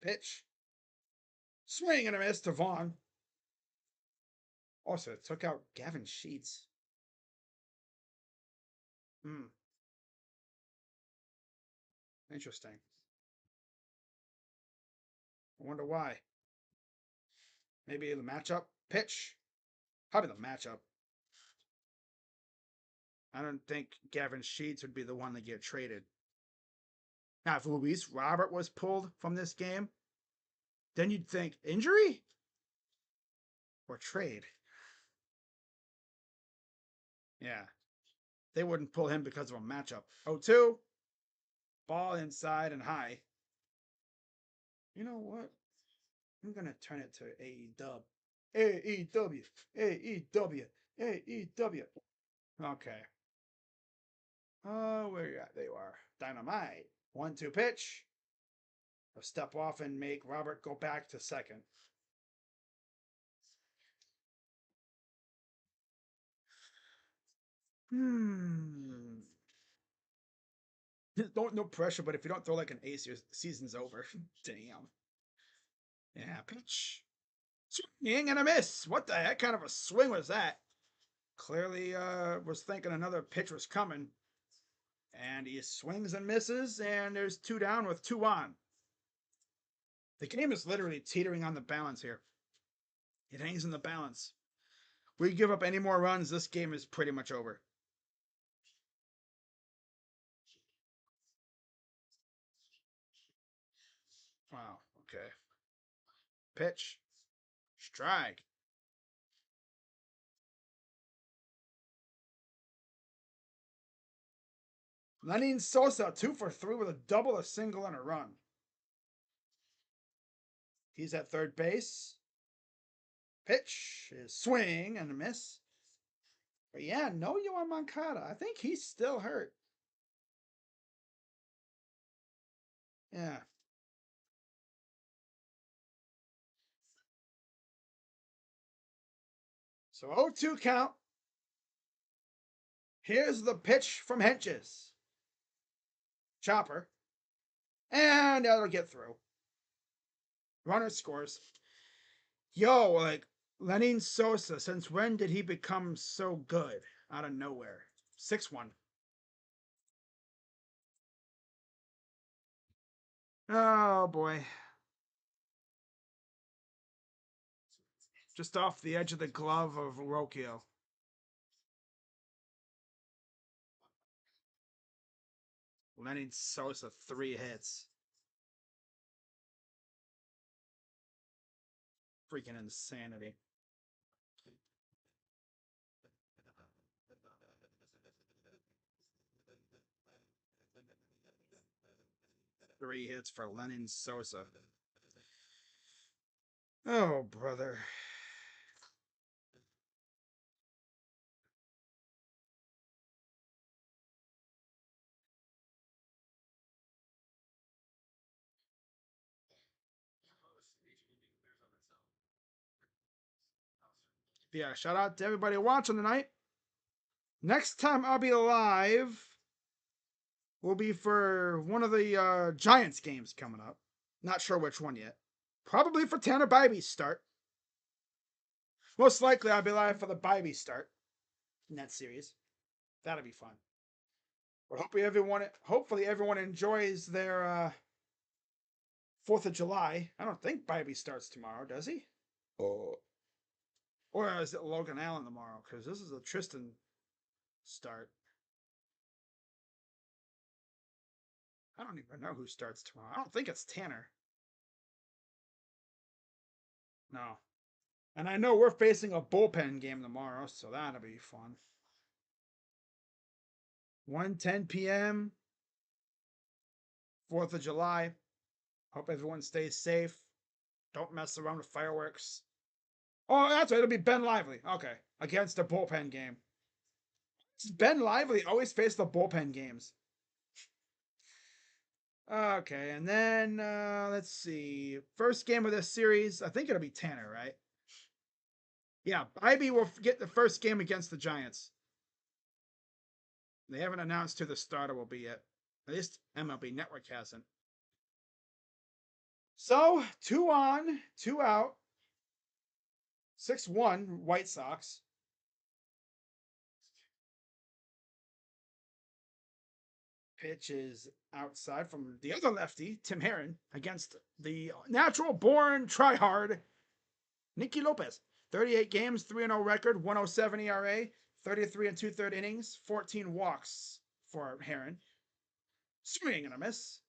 Pitch. Swing and a miss to Vaughn. Also, it took out Gavin Sheets. Interesting. I wonder why. Maybe the matchup? Pitch. Probably the matchup. I don't think Gavin Sheets would be the one to get traded. Now, if Luis Robert was pulled from this game, then you'd think injury or trade. Yeah. They wouldn't pull him because of a matchup. 0-2. Ball inside and high. You know what? I'm going to turn it to AEW. AEW. AEW. AEW. Okay. Oh, where you at? There you are. Dynamite. 1-2 pitch. I'll step off and make Robert go back to second. No pressure, but if you don't throw like an ace, your season's over. Damn. Yeah, pitch. Swing and a miss. What the heck kind of a swing was that? Clearly was thinking another pitch was coming. And he swings and misses, and there's 2 down with 2 on. The game is literally teetering on the balance here. It hangs in the balance. We give up any more runs, this game is pretty much over. Wow, okay. Pitch. Strike. Lenin Sosa, 2 for 3 with a double, a single, and a run. He's at third base. Pitch is swing and a miss. But yeah, no Yoan Moncada. I think he's still hurt. Yeah. So 0-2 count. Here's the pitch from Hentges. Chopper. And that'll get through. Runner scores. Yo, like, Lenin Sosa. Since when did he become so good? Out of nowhere. 6-1. Oh boy. Just off the edge of the glove of Rokio. Lenin Sosa, 3 hits. Freaking insanity. Three hits for Lenin Sosa. Oh, brother. Yeah, shout out to everybody watching tonight. Next time I'll be live will be for one of the Giants games coming up. Not sure which one yet. Probably for Tanner Bybee's start. Most likely I'll be live for the Bybee start in that series. That'll be fun. But hopefully everyone enjoys their 4th of July. I don't think Bybee starts tomorrow, does he? Oh. Or is it Logan Allen tomorrow? Because this is a Tristan start. I don't even know who starts tomorrow. I don't think it's Tanner. No. And I know we're facing a bullpen game tomorrow, so that'll be fun. 1:10 p.m. 4th of July. Hope everyone stays safe. Don't mess around with fireworks. Oh, that's right. It'll be Ben Lively. Okay. Against the bullpen game. Ben Lively always face the bullpen games. Okay, and then let's see. First game of this series, I think it'll be Tanner, right? Yeah, Bybee will get the first game against the Giants. They haven't announced who the starter will be yet. At least MLB Network hasn't. So, 2 on, 2 out. 6-1 White Sox. Pitch is outside from the other lefty, Tim Herron, against the natural born tryhard, Nicky Lopez. 38 games, 3-0 record, 107 ERA, 33 and 2/3 innings, 14 walks for Herron. Swing and a miss.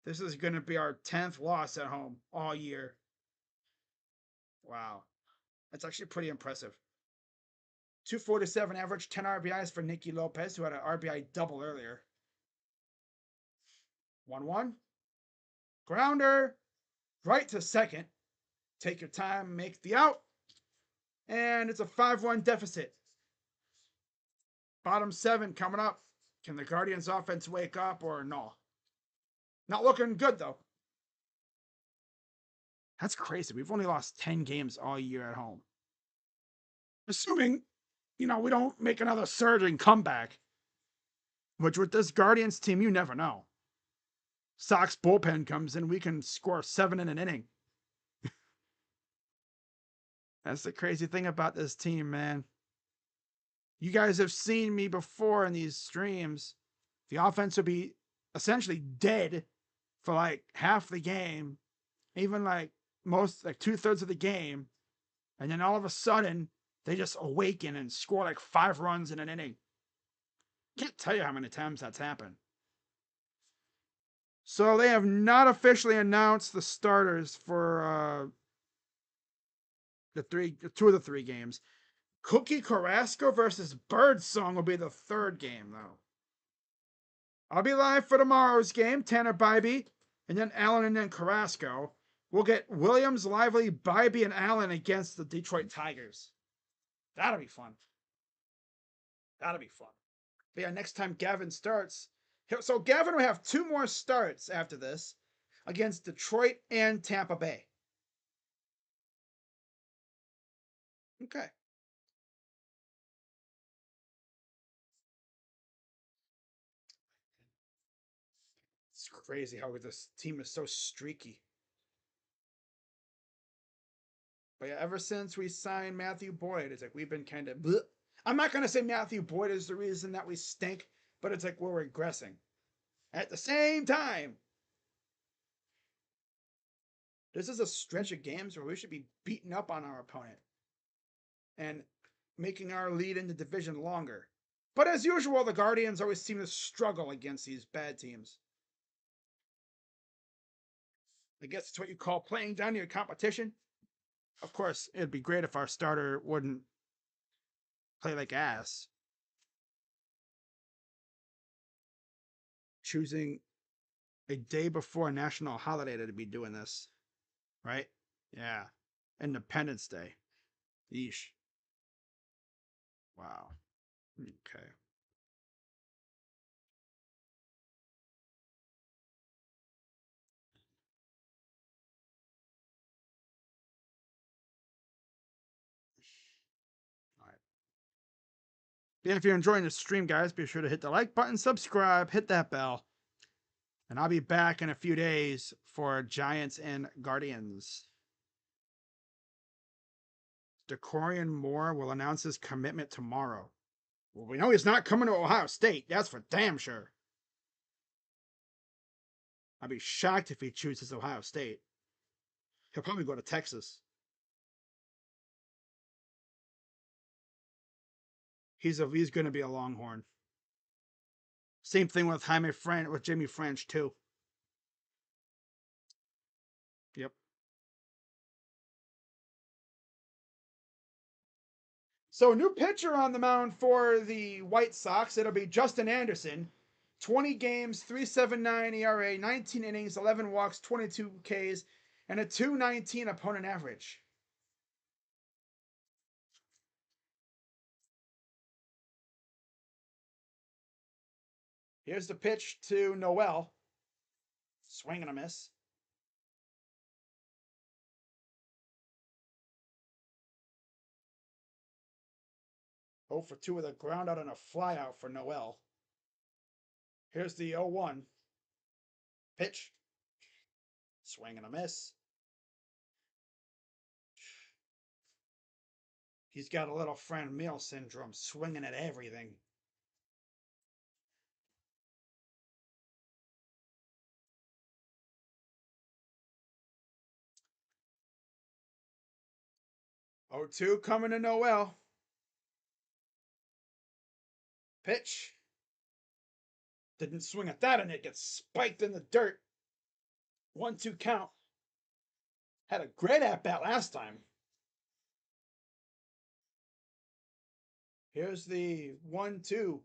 This is going to be our 10th loss at home all year. Wow. That's actually pretty impressive. 247 average, 10 RBIs for Nicky Lopez, who had an RBI double earlier. 1-1. Grounder. Right to second. Take your time, make the out. And it's a 5-1 deficit. Bottom 7 coming up. Can the Guardians offense wake up or no? Not looking good, though. That's crazy. We've only lost 10 games all year at home. Assuming, we don't make another surging comeback. Which with this Guardians team, you never know. Sox bullpen comes in, we can score 7 in an inning. That's the crazy thing about this team, man. You guys have seen me before in these streams. The offense will be essentially dead for like half the game, even like 2/3 of the game. And then all of a sudden, they just awaken and score like 5 runs in an inning. Can't tell you how many times that's happened. So they have not officially announced the starters for the 2 of the 3 games. Cookie Carrasco versus Birdsong will be the 3rd game, though. I'll be live for tomorrow's game, Tanner Bybee, and then Allen and then Carrasco. We'll get Williams, Lively, Bybee, and Allen against the Detroit Tigers. That'll be fun. That'll be fun. But yeah, next time Gavin starts. So Gavin will have 2 more starts after this against Detroit and Tampa Bay. Okay. It's crazy how this team is so streaky. But yeah, ever since we signed Matthew Boyd, it's like we've been kind of. Bleh. I'm not gonna say Matthew Boyd is the reason that we stink, but it's like we're regressing. At the same time, this is a stretch of games where we should be beating up on our opponent and making our lead in the division longer. But as usual, the Guardians always seem to struggle against these bad teams. I guess it's what you call playing down your competition. Of course, it'd be great if our starter wouldn't play like ass. Choosing a day before a national holiday to be doing this, right? Yeah. Independence Day. Yeesh. Wow. Okay. All right. And if you're enjoying the stream, guys, be sure to hit the like button, subscribe, hit that bell. And I'll be back in a few days for Giants and Guardians. Decorian Moore will announce his commitment tomorrow. Well, we know he's not coming to Ohio State. That's for damn sure. I'd be shocked if he chooses Ohio State. He'll probably go to Texas. He's going to be a Longhorn. Same thing with Jamie French too. Yep. So, new pitcher on the mound for the White Sox. It'll be Justin Anderson. 20 games, 3.79 ERA, 19 innings, 11 walks, 22 Ks, and a 2.19 opponent average. Here's the pitch to Noel. Swing and a miss. Oh for 2 with a ground out and a fly out for Noel. Here's the 0-1. Pitch. Swing and a miss. He's got a little Fran Meal syndrome, swinging at everything. Oh 2 coming to Noel. Pitch. Didn't swing at that, and it gets spiked in the dirt. 1-2 count. Had a great at bat last time. Here's the 1-2.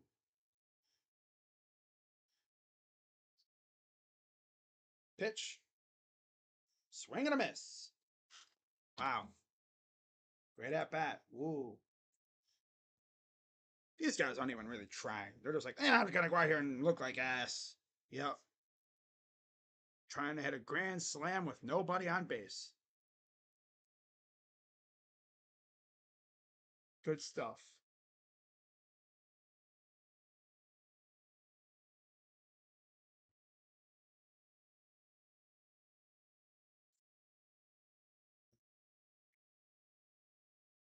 Pitch. Swing and a miss. Wow. Great at bat. Ooh. These guys aren't even really trying. They're just like, I'm gonna go out here and look like ass. Yep. Trying to hit a grand slam with nobody on base. Good stuff.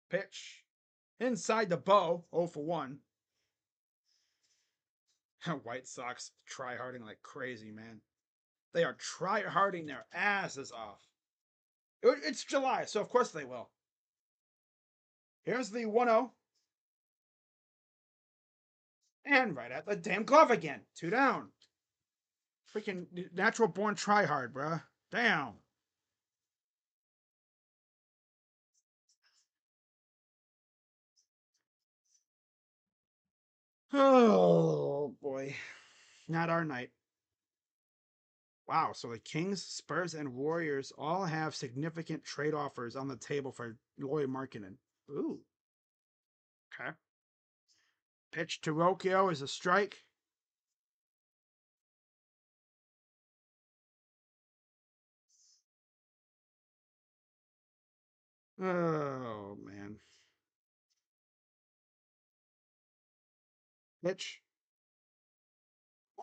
Pitch. Inside the bow. 0 for 1. White Sox try-harding like crazy, man. They are try-harding their asses off. It's July, so of course they will. Here's the 1-0. And right at the damn glove again. 2 down. Freaking natural born try-hard, bruh. Damn. Oh, boy. Not our night. Wow, so the Kings, Spurs, and Warriors all have significant trade offers on the table for Lauri Markkanen. Ooh. Okay. Pitch to Rocchio is a strike. Oh, man. Pitch.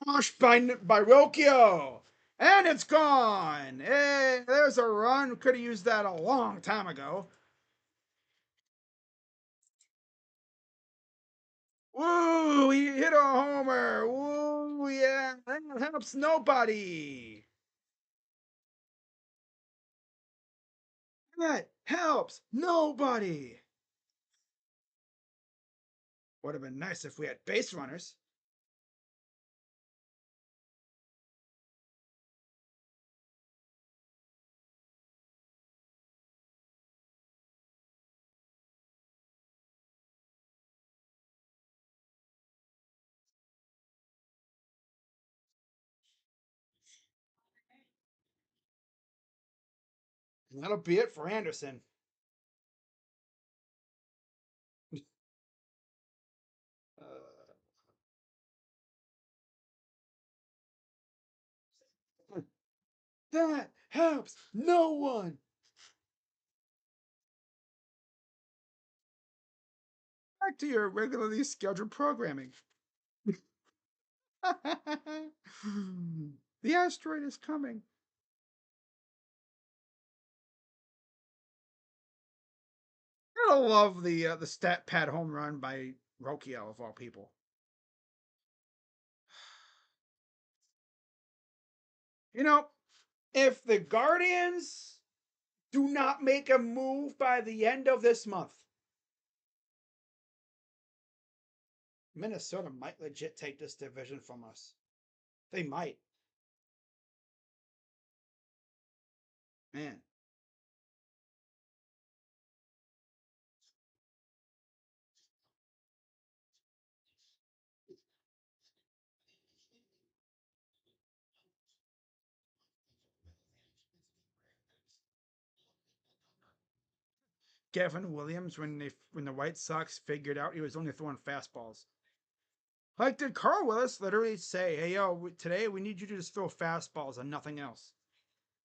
Washed by Rocchio. And it's gone. Hey, there's a run. Could have used that a long time ago. Woo! He hit a homer. Woo! Yeah, that helps nobody. That helps nobody. Would have been nice if we had base runners. And that'll be it for Anderson. Uh, that helps no one. Back to your regularly scheduled programming. The asteroid is coming. I love the stat pad home run by Rocchio of all people. You know, if the Guardians do not make a move by the end of this month, Minnesota might legit take this division from us. They might. Man. Gavin Williams, when the White Sox figured out he was only throwing fastballs. Like, did Carl Willis literally say, "Hey, yo, today we need you to just throw fastballs and nothing else"?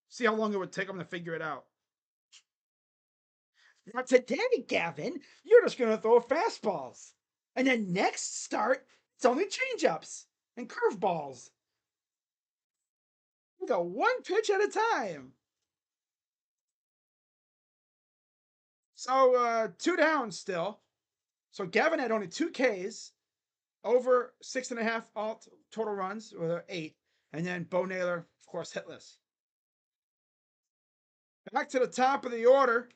See how long it would take him to figure it out. Now today, Gavin, you're just gonna throw fastballs, and then next start, it's only changeups and curveballs. You go one pitch at a time. So 2 down still. So Gavin had only 2 Ks, over 6.5 alt total runs, or 8, and then Bo Naylor, of course, hitless. Back to the top of the order.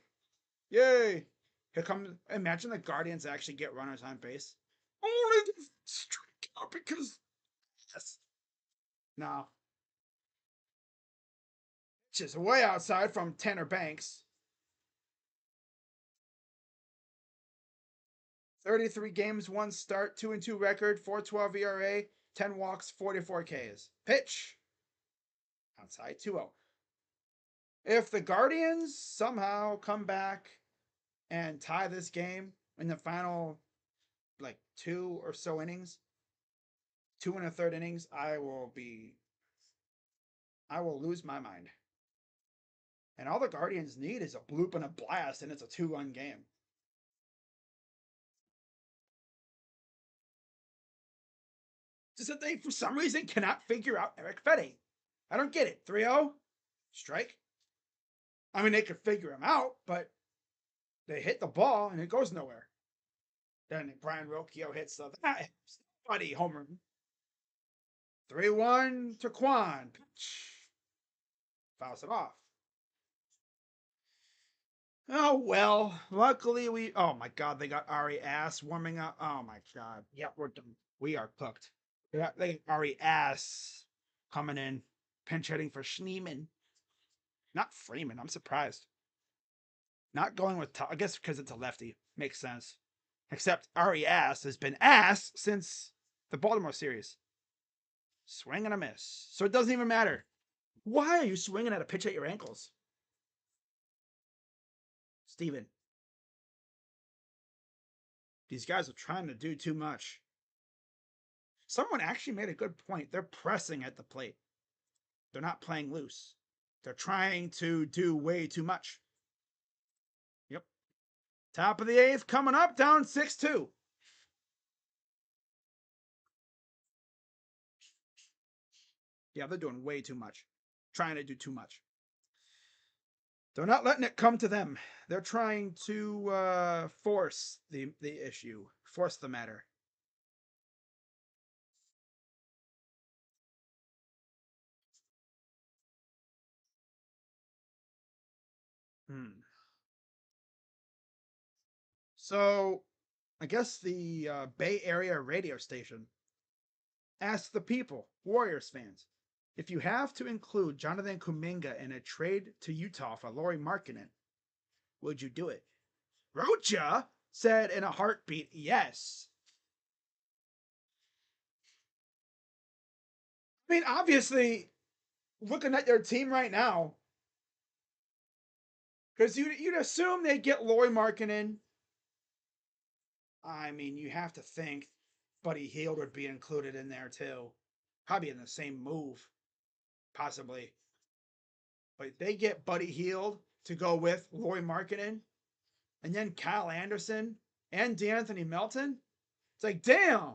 Yay! Here comes. Imagine the Guardians actually get runners on base. Only to strike out because yes. No. Just way outside from Tanner Banks. 33 games, 1 start, 2-2 record, 4.12 ERA, 10 walks, 44 Ks. Pitch. Outside 2-0. If the Guardians somehow come back and tie this game in the final, like, 2 or so innings, 2 1/3 innings, I will lose my mind. And all the Guardians need is a bloop and a blast, and it's a 2-run game. Just that they, for some reason, cannot figure out Eric Fede. I don't get it. 3-0, strike. I mean, they could figure him out, but they hit the ball and it goes nowhere. Then Brian Rocchio hits the buddy homer. 3-1 to Quan. Pitch. Fouls it off. Oh well. Luckily we. Oh my God, they got Ari Ass warming up. Oh my God. Yep, we're done. We are cooked. They got Ari Ass coming in, pinch hitting for Schneeman. Not Freeman. I'm surprised. Not going with. I guess because it's a lefty makes sense. Except Ari Ass has been ass since the Baltimore series. Swing and a miss. So it doesn't even matter. Why are you swinging at a pitch at your ankles? Steven. These guys are trying to do too much. Someone actually made a good point. They're pressing at the plate. They're not playing loose. They're trying to do way too much. Yep. Top of the 8th coming up, down 6-2. Yeah, they're doing way too much. Trying to do too much. They're not letting it come to them. They're trying to force the issue, force the matter. So, I guess the Bay Area radio station asked the people, Warriors fans, if you have to include Jonathan Kuminga in a trade to Utah for Lauri Markkanen, would you do it? Rocha said in a heartbeat, yes. I mean, obviously, looking at their team right now, because you'd assume they'd get Lauri Markkanen. I mean, you have to think Buddy Hield would be included in there too. Probably in the same move, possibly. But they get Buddy Hield to go with Lauri Markkanen, and then Kyle Anderson and DeAnthony Melton. It's like, damn.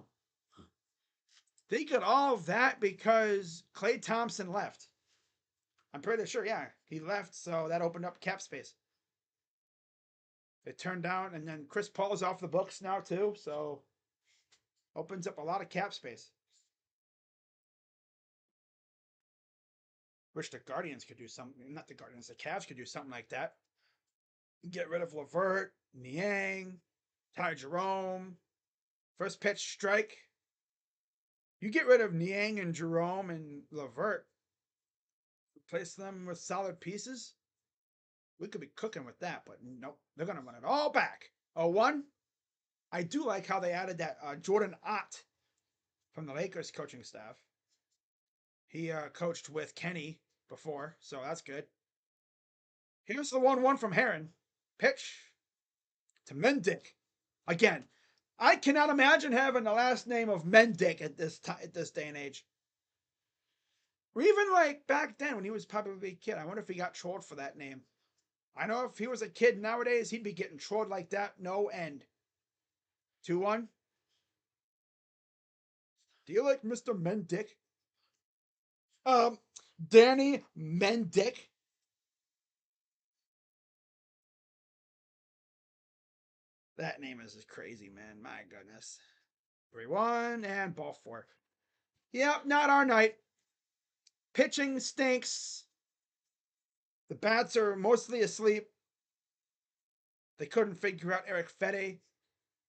They got all of that because Klay Thompson left. I'm pretty sure, yeah, he left, so that opened up cap space. It turned down, and then Chris Paul is off the books now too, so opens up a lot of cap space. Wish the Guardians could do something. Not the Guardians, the Cavs could do something like that. Get rid of LeVert, Niang, Ty Jerome. First pitch strike. You get rid of Niang and Jerome and LeVert. Replace them with solid pieces. We could be cooking with that, but nope. They're going to run it all back. 0-1. I do like how they added that Jordan Ott from the Lakers coaching staff. He coached with Kenny before, so that's good. Here's the 1-1 from Heron. Pitch to Mendick. Again, I cannot imagine having the last name of Mendick at this day and age. Or even like back then when he was probably a kid. I wonder if he got trolled for that name. I know if he was a kid nowadays, he'd be getting trolled like that, no end. 2-1. Do you like Mr. Mendick? Danny Mendick. That name is just crazy, man. My goodness. 3-1 and ball 4. Yep, not our night. Pitching stinks. The bats are mostly asleep. They couldn't figure out Eric Fede.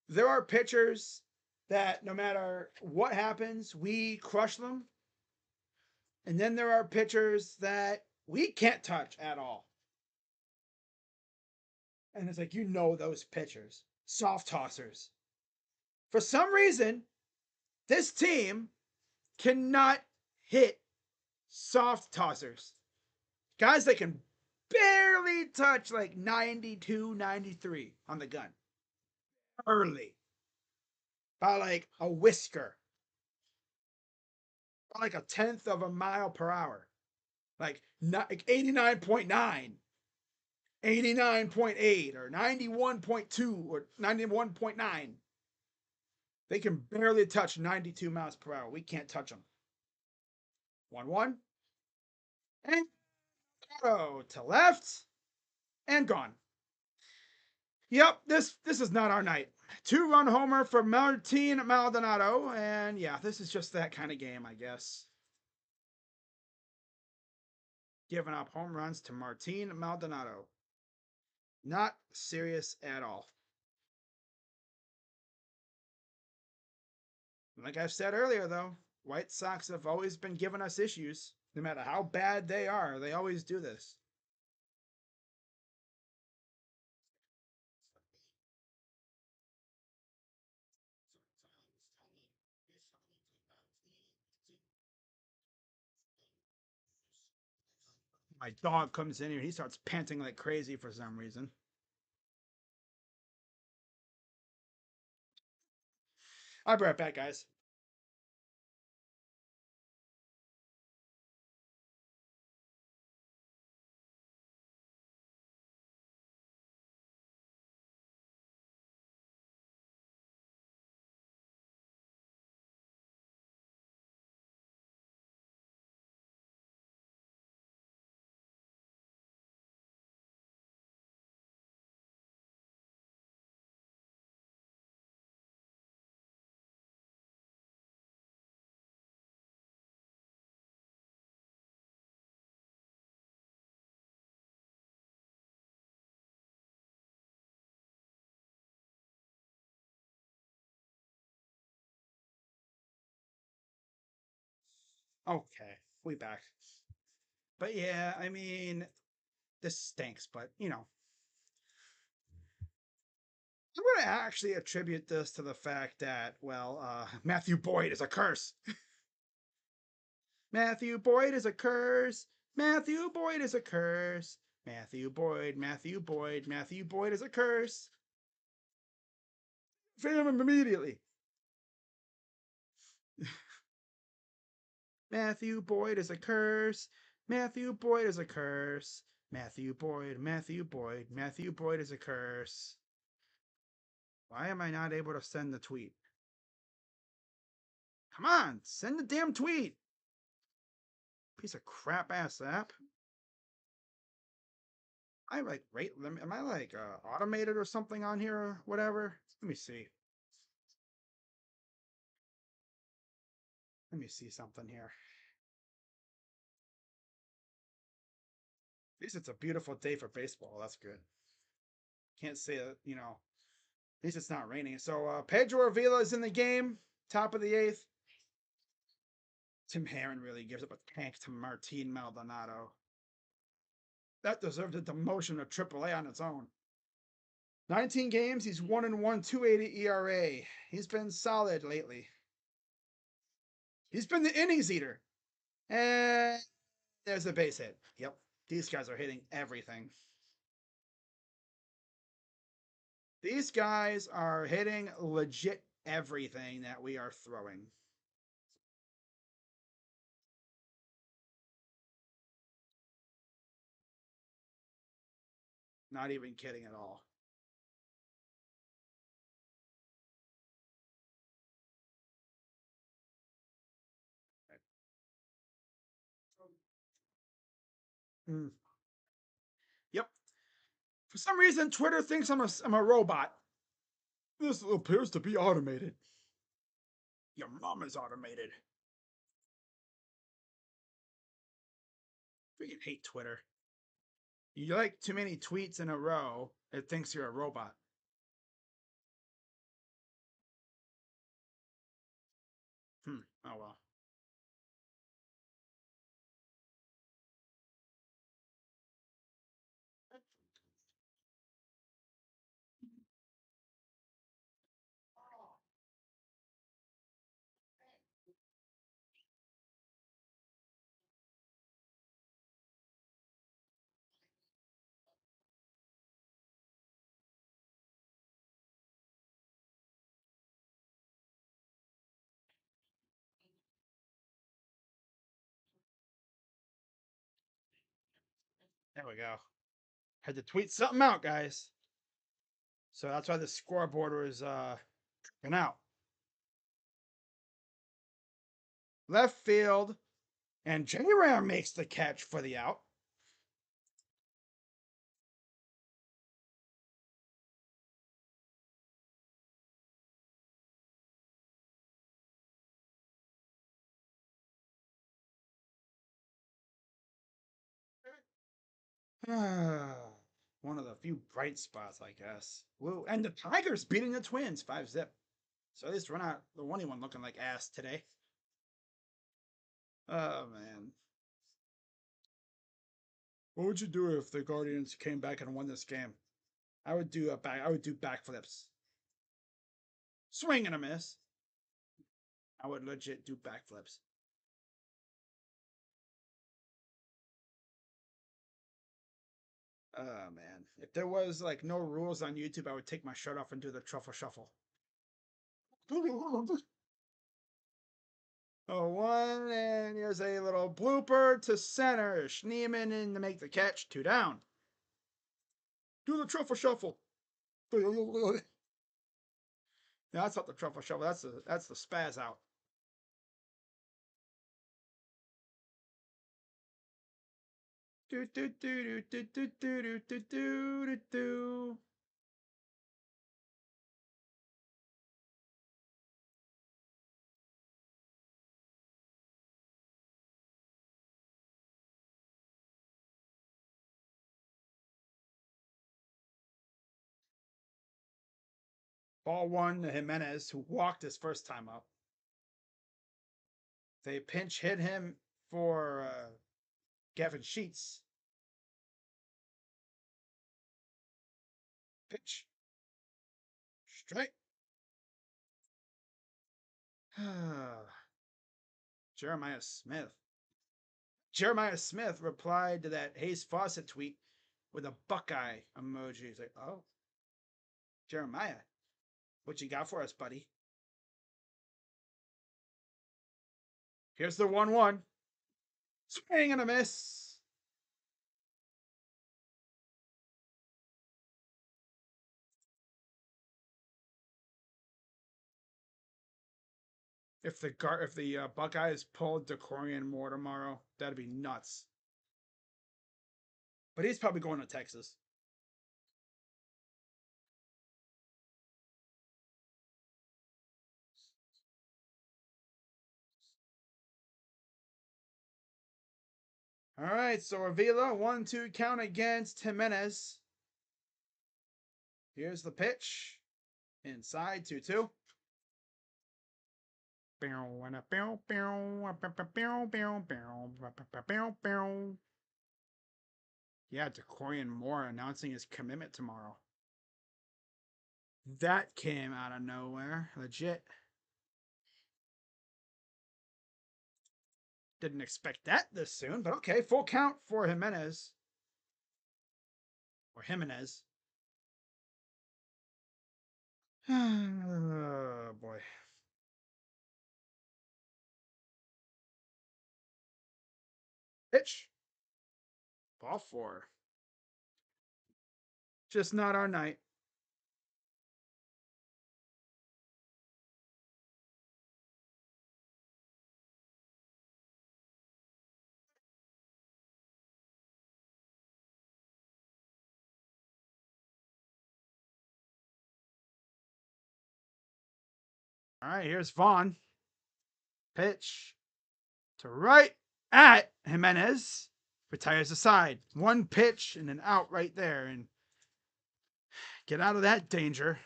There are pitchers that no matter what happens, we crush them. And then there are pitchers that we can't touch at all. And it's like, you know those pitchers. Soft tossers. For some reason, this team cannot hit soft tossers. Guys that can barely touch like 92, 93 on the gun. Early. By like a whisker. By like a tenth of a mile per hour. Like 89.9. 89.8 or 91.2 or 91.9. They can barely touch 92 miles per hour. We can't touch them. 1-1. And to left. And gone. Yep, this is not our night. 2-run homer for Martin Maldonado. And yeah, this is just that kind of game, I guess. Giving up home runs to Martin Maldonado. Not serious at all. Like I've said earlier, though, White Sox have always been giving us issues. No matter how bad they are, they always do this. My dog comes in here, he starts panting like crazy for some reason. I'll be right back, guys. Okay, we back. But yeah, I mean, this stinks, but you know, I'm going to actually attribute this to the fact that, well, Matthew Boyd is a curse. Matthew Boyd is a curse. Matthew Boyd is a curse. Matthew Boyd, Matthew Boyd, Matthew Boyd is a curse. Fam him immediately. Matthew Boyd is a curse. Matthew Boyd is a curse. Matthew Boyd, Matthew Boyd, Matthew Boyd is a curse. Why am I not able to send the tweet? Come on, send the damn tweet. Piece of crap ass app. I like rate limit. Am I like automated or something on here or whatever? Let me see. Let me see something here. At least it's a beautiful day for baseball. That's good. Can't say that, you know. At least it's not raining. So Pedro Avila is in the game, top of the eighth. Tim Herron really gives up a tank to Martin Maldonado. That deserved a demotion to AAA on its own. 19 games, he's 1-1, 280 ERA. He's been solid lately. He's been the innings eater. And there's a base hit. Yep. These guys are hitting everything. These guys are hitting legit everything that we are throwing. Not even kidding at all. Mm. Yep. For some reason, Twitter thinks I'm a robot. This appears to be automated. Your mom is automated. Freaking hate Twitter. You like too many tweets in a row, it thinks you're a robot. Oh well. There we go. Had to tweet something out, guys. So that's why the scoreboard was tripping out. Left field, and J-Ram makes the catch for the out. One of the few bright spots, I guess. Woo. And the Tigers beating the Twins 5-zip. So at least we're not the only one looking like ass today. Oh man. What would you do if the Guardians came back and won this game? I would do backflips. Swing and a miss. I would legit do backflips. Oh man. If there was like no rules on YouTube, I would take my shirt off and do the truffle shuffle. Oh, one, and here's a little blooper to center. Schneeman in to make the catch. 2 down. Do the truffle shuffle. No, that's not the truffle shuffle. That's the spaz out. Do do do do do do do do do do do. Ball 1 to Jimenez, who walked his first time up. They pinch hit him for Gavin Sheets. Pitch. Strike. Jeremiah Smith. Jeremiah Smith replied to that Hayes Fawcett tweet with a Buckeye emoji. He's like, oh, Jeremiah, what you got for us, buddy? Here's the 1-1. Swing and a miss. If the Buckeyes pulled DeCorian Moore tomorrow, that'd be nuts. But he's probably going to Texas. All right, so Avila 1-2 count against Jimenez. Here's the pitch. Inside 2-2. Yeah, DeCorian Moore announcing his commitment tomorrow. That came out of nowhere. Legit. Didn't expect that this soon, but okay. Full count for Jimenez. Or Jimenez. Oh, boy. Pitch. Ball 4. Just not our night. All right, here's Vaughn. Pitch to right at Jimenez. Retires aside. One pitch and an out right there. And get out of that danger.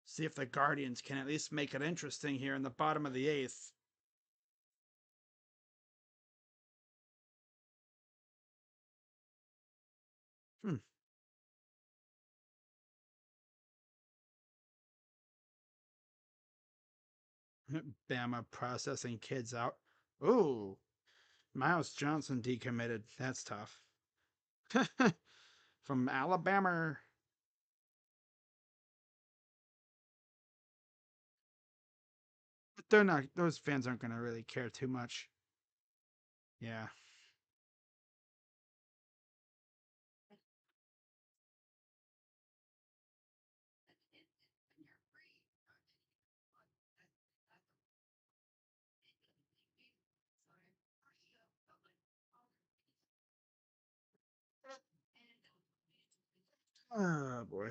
See if the Guardians can at least make it interesting here in the bottom of the 8th. Bama processing kids out. Ooh. Miles Johnson decommitted. That's tough. From Alabama. But they're not, those fans aren't going to really care too much. Yeah. Oh, boy.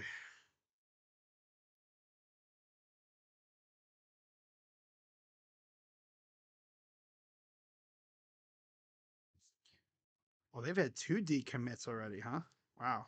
Well, they've had 2 decommits already, huh? Wow.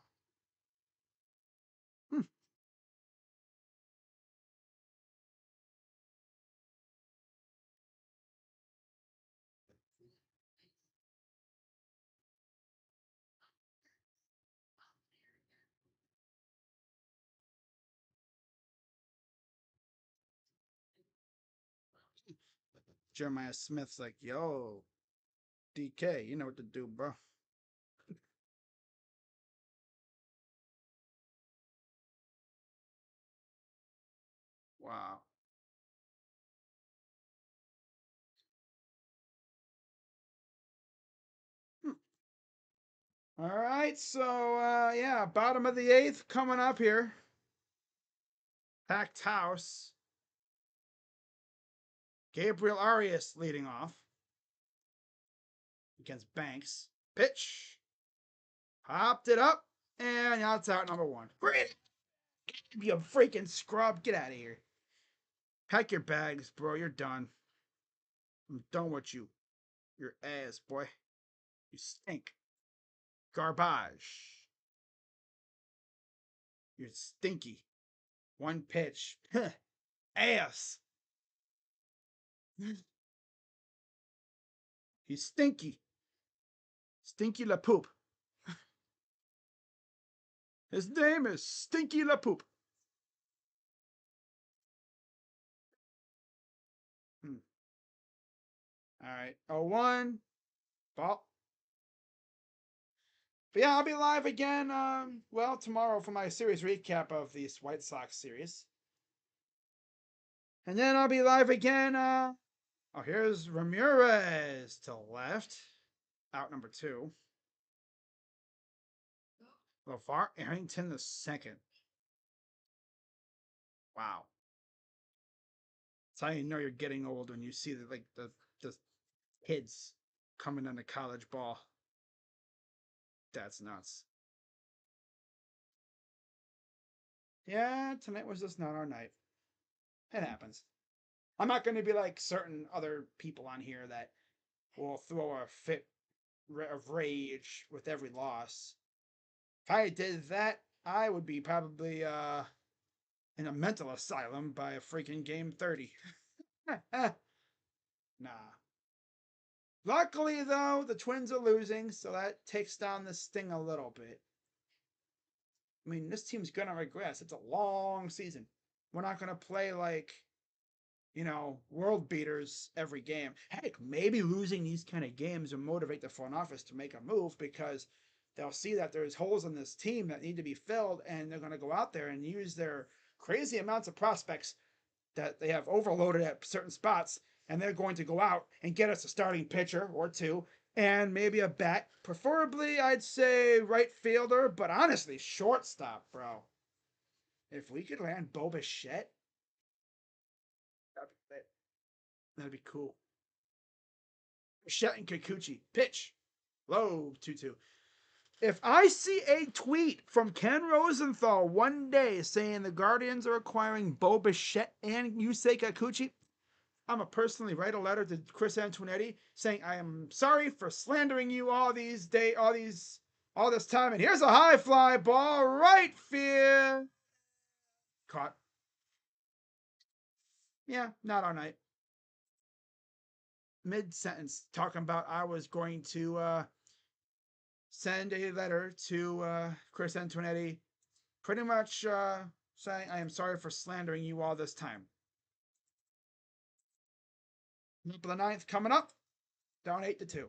Jeremiah Smith's like, yo, DK, you know what to do, bro. Wow. All right, so yeah, bottom of the 8th coming up here. Packed house. Gabriel Arias leading off against Banks. Pitch. Popped it up, and that's out number 1. Great. You freaking scrub. Get out of here. Pack your bags, bro. You're done. I'm done with you. Your ass, boy. You stink. Garbage. You're stinky. 1 pitch. Ass. He's stinky. Stinky La Poop. His name is Stinky La Poop. All right. 0-1. Ball. But yeah, I'll be live again, well, tomorrow for my series recap of this White Sox series. And then I'll be live again, oh, here's Ramirez to left. Out number 2. LeVar Arrington the second. Wow. That's how you know you're getting old, when you see the kids coming into college ball. That's nuts. Yeah, tonight was just not our night. It happens. I'm not going to be like certain other people on here that will throw a fit of rage with every loss. If I did that, I would be probably in a mental asylum by a freaking game 30. Nah. Luckily, though, the Twins are losing, so that takes down the sting a little bit. I mean, this team's going to regress. It's a long season. We're not going to play like, world beaters every game. Heck, maybe losing these kind of games will motivate the front office to make a move, because they'll see that there's holes in this team that need to be filled, and they're going to go out there and use their crazy amounts of prospects that they have overloaded at certain spots, and they're going to go out and get us a starting pitcher or two, and maybe a bat. Preferably, I'd say right fielder, but honestly, shortstop, bro. If we could land Bo Bichette, that'd be cool. Bichette and Kikuchi. Pitch. Low 2-2. If I see a tweet from Ken Rosenthal one day saying the Guardians are acquiring Bo Bichette and Yusei Kikuchi, I'm going to personally write a letter to Chris Antonetti saying I am sorry for slandering you all this time. And here's a high fly ball, right field. Caught. Yeah, not our night. Mid-sentence, talking about I was going to send a letter to Chris Antonetti, pretty much saying I am sorry for slandering you all this time. Top of the 9th coming up, down 8-2.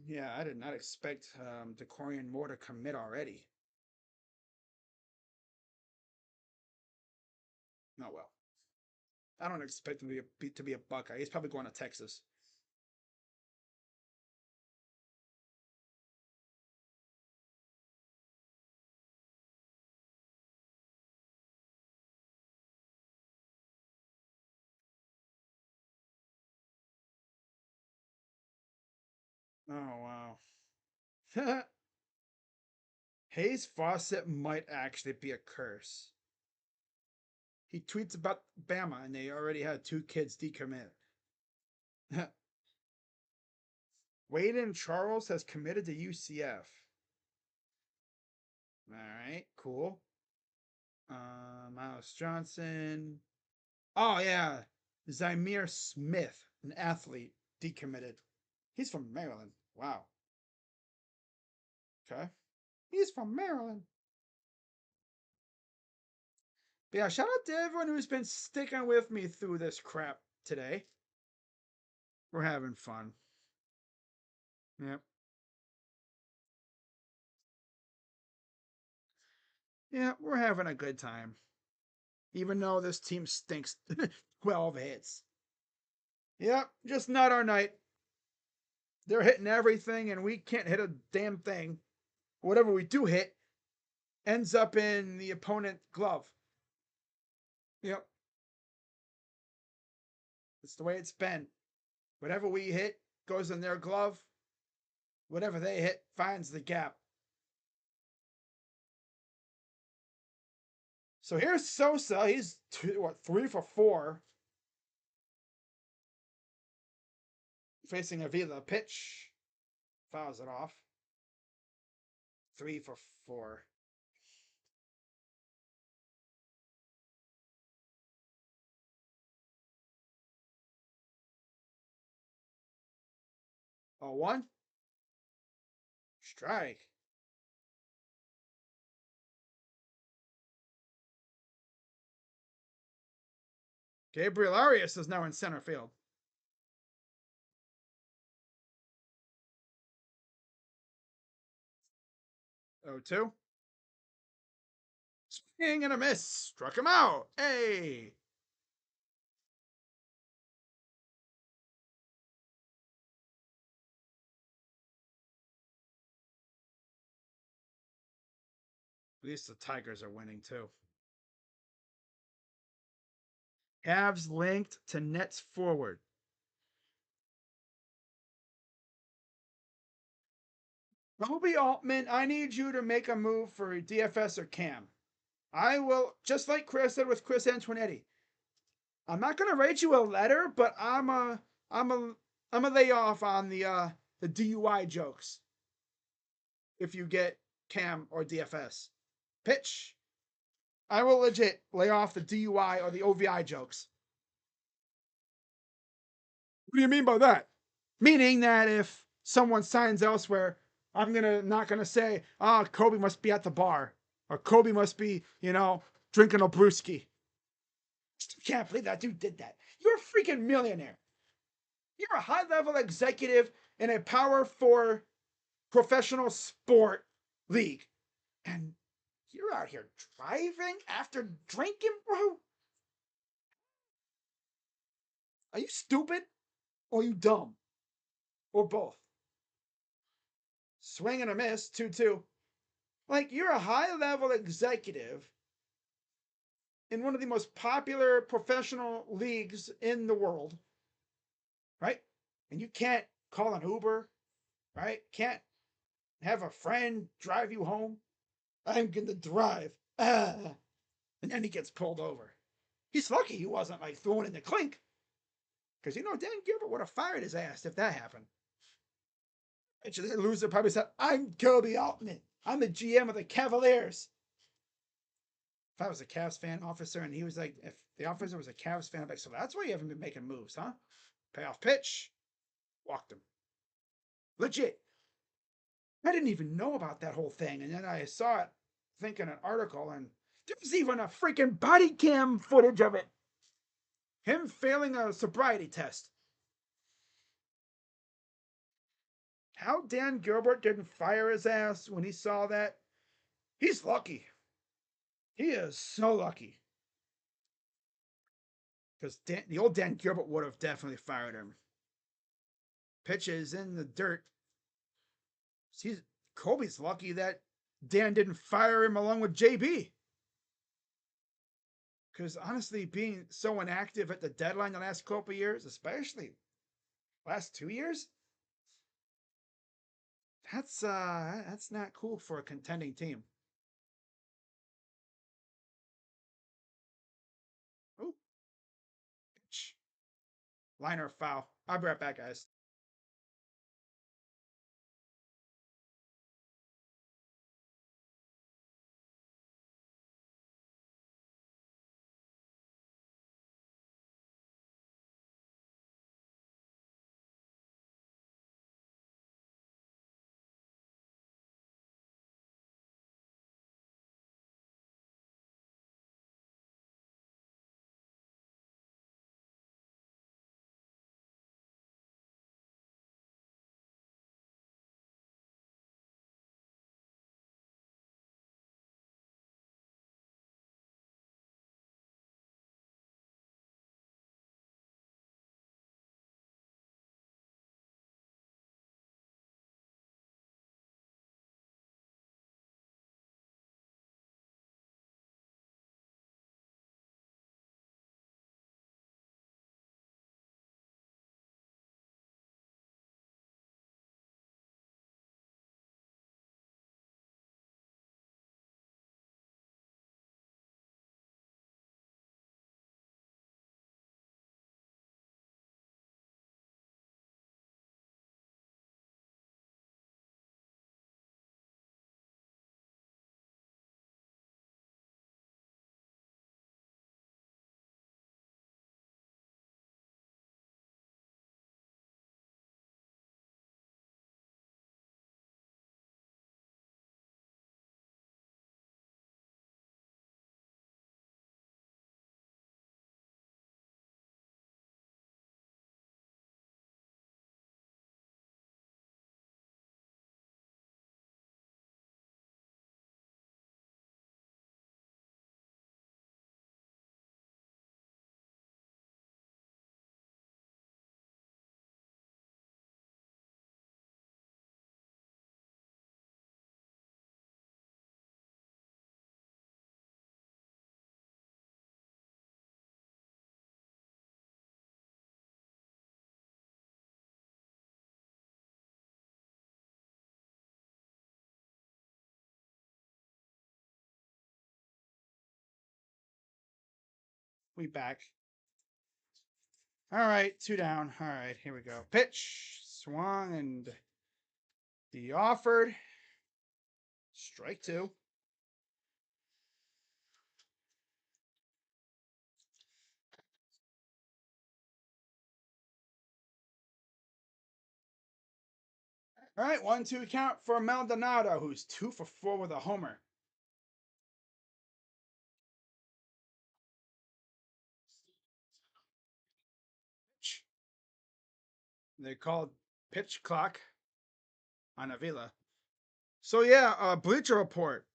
Yeah, I did not expect DeCorian Moore to commit already. Oh well. I don't expect him to be a Buckeye. He's probably going to Texas. Oh wow. Hayes Fawcett might actually be a curse. He tweets about Bama and they already had 2 kids decommit. Waden Charles has committed to UCF. All right, cool. Miles Johnson. Oh yeah, Zymir Smith, an athlete, decommitted. He's from Maryland. Wow. Okay. He's from Maryland. But yeah, shout out to everyone who's been sticking with me through this crap today. We're having fun. Yep. Yeah, we're having a good time. Even though this team stinks. 12 hits. Yep, just not our night. They're hitting everything and we can't hit a damn thing. Whatever we do hit ends up in the opponent glove. Yep. It's the way it's been. Whatever we hit goes in their glove. Whatever they hit finds the gap. So here's Sosa. He's 3 for 4. Facing Avila. Pitch. Fouls it off. 3 for 4. 0-1. Strike. Gabriel Arias is now in center field. 0-2. Swing and a miss. Struck him out. Hey. At least the Tigers are winning too. Cavs linked to Nets forward. Kobe Altman, I need you to make a move for DFS or Cam. I will, just like Chris said with Chris Antoinetti. I'm not gonna write you a letter, but I'm a lay off on the DUI jokes if you get Cam or DFS. Pitch. I will legit lay off the DUI or the OVI jokes. What do you mean by that? Meaning that if someone signs elsewhere, I'm not gonna say, Kobe must be at the bar, or Kobe must be, drinking a brewski. Can't believe that dude did that. You're a freaking millionaire. You're a high-level executive in a Power 4 professional sport league, and you're out here driving after drinking, bro? Are you stupid? Or are you dumb? Or both? Swing and a miss, 2-2. Like, you're a high-level executive in one of the most popular professional leagues in the world, right? And you can't call an Uber, right? Can't have a friend drive you home. I'm gonna drive. And then he gets pulled over. He's lucky he wasn't like thrown in the clink. Because Dan Gilbert would have fired his ass if that happened. The loser probably said, I'm Kobe Altman. I'm the GM of the Cavaliers. If I was a Cavs fan officer and he was like, if the officer was a Cavs fan, I'd be like, so that's why you haven't been making moves, huh? Payoff pitch. Walked him. Legit. I didn't even know about that whole thing. And then I saw it, thinking an article, and there's even a freaking body cam footage of it. Him failing a sobriety test. How Dan Gilbert didn't fire his ass when he saw that, he's lucky. He is so lucky. Because the old Dan Gilbert would have definitely fired him. Pitches in the dirt. Kobe's lucky that Dan didn't fire him along with JB. Because honestly, being so inactive at the deadline the last couple of years, especially last 2 years, that's not cool for a contending team. Ooh. Pitch. Liner foul. I'll be right back, guys. We back. All right, 2 down. All right, here we go. Pitch, swung, and he offered. Strike 2. All right, 1-2 count for Maldonado, who's 2 for 4 with a homer. They called pitch clock on Avila. So yeah, Bleacher Report.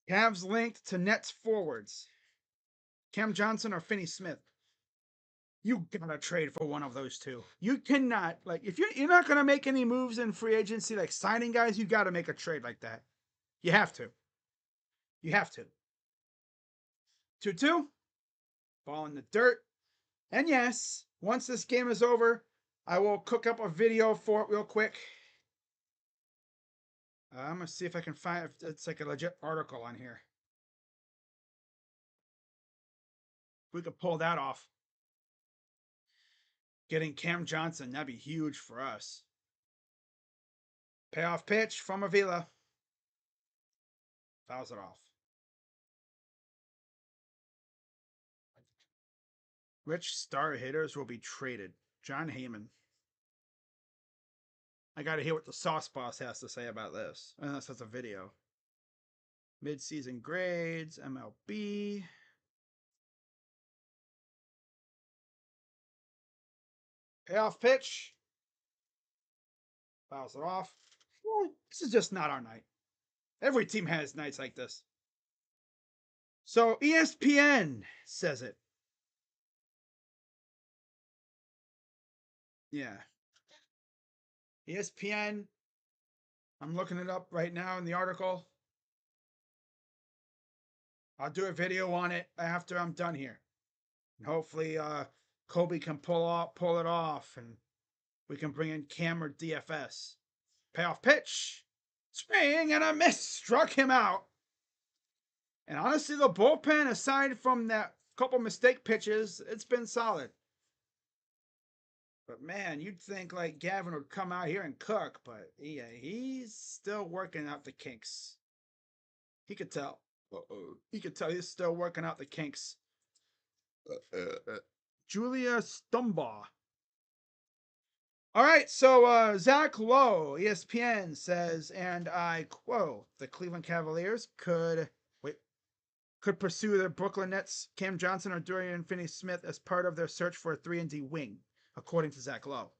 Cavs linked to Nets forwards. Cam Johnson or Finney Smith. You gotta trade for one of those two. You cannot, like, if you're not gonna make any moves in free agency, like signing guys, you gotta make a trade like that. You have to. You have to. 2-2. Ball in the dirt. And yes, once this game is over, I will cook up a video for it real quick. I'm gonna see if I can find if it's like a legit article on here. We could pull that off. Getting Cam Johnson, that'd be huge for us. Payoff pitch from Avila. Fouls it off. Which star hitters will be traded? John Heyman. I gotta hear what the Sauce Boss has to say about this. Unless that's a video. Mid-season grades, MLB. Payoff pitch. Fouls it off. Well, this is just not our night. Every team has nights like this. So ESPN says it. Yeah. ESPN. I'm looking it up right now in the article. I'll do a video on it after I'm done here. And hopefully Kobe can pull it off, and we can bring in Cam or DFS. Payoff pitch. Swing and a miss. Struck him out. And honestly, the bullpen, aside from that couple mistake pitches, it's been solid. But man, you'd think like Gavin would come out here and cook, but yeah, he's still working out the kinks. He could tell. He could tell he's still working out the kinks. Julia Stumbaugh. All right, so Zach Lowe, ESPN says, and I quote: the Cleveland Cavaliers could pursue the Brooklyn Nets, Cam Johnson or Dorian Finney-Smith as part of their search for a 3-and-D wing, according to Zach Lowe.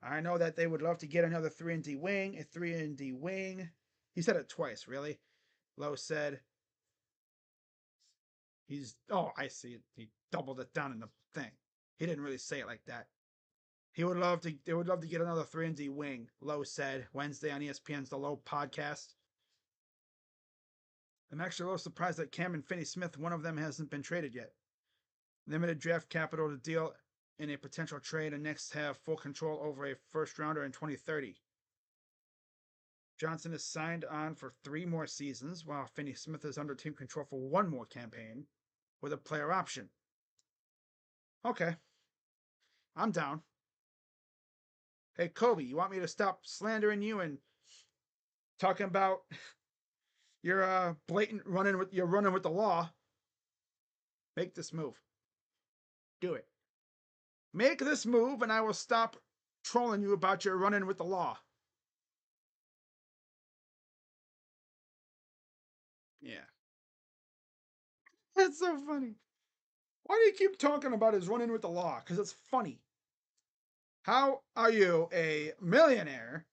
I know that they would love to get another 3-and-D wing, a 3-and-D wing. He said it twice, really. Lowe said I see it. He doubled it down in the thing. He didn't really say it like that. They would love to get another 3-and-D wing, Lowe said Wednesday on ESPN's The Lowe podcast. I'm actually a little surprised that Cam and Finney-Smith, one of them hasn't been traded yet. Limited draft capital to deal in a potential trade, and next have full control over a first rounder in 2030. Johnson is signed on for 3 more seasons, while Finney-Smith is under team control for 1 more campaign with a player option. Okay. I'm down. Hey, Kobe, you want me to stop slandering you and talking about your blatant running with the law? Make this move. Do it. Make this move, and I will stop trolling you about your running with the law. Yeah. That's so funny. Why do you keep talking about his running with the law? Because it's funny. How are you a millionaire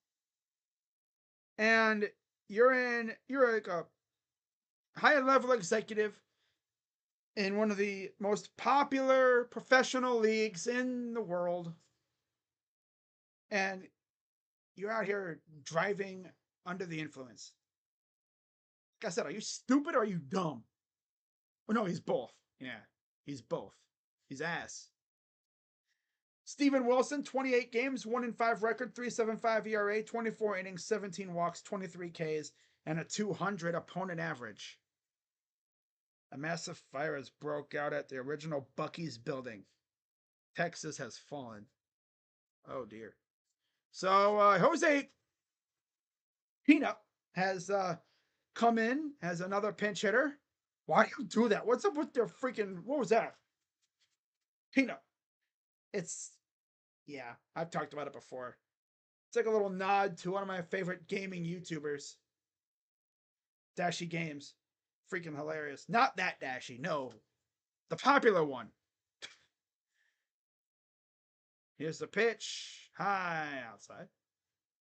and you're like a high level executive in one of the most popular professional leagues in the world, and you're out here driving under the influence? Like I said, are you stupid or are you dumb? Oh no, he's both. Yeah, he's both. He's ass. Steven Wilson, 28 games, 1-5 record, 3.75 ERA, 24 innings, 17 walks, 23 Ks, and a 200 opponent average. A massive fire has broke out at the original Buc-ee's building. Texas has fallen. Oh dear. So Jose Peanut has come in as another pinch hitter. Why do you do that? What's up with their freaking, what was that? Peanut. It's, yeah, I've talked about it before. It's like a little nod to one of my favorite gaming YouTubers, Dashy Games. Freaking hilarious. Not that Dashy, no. The popular one. Here's the pitch. High outside.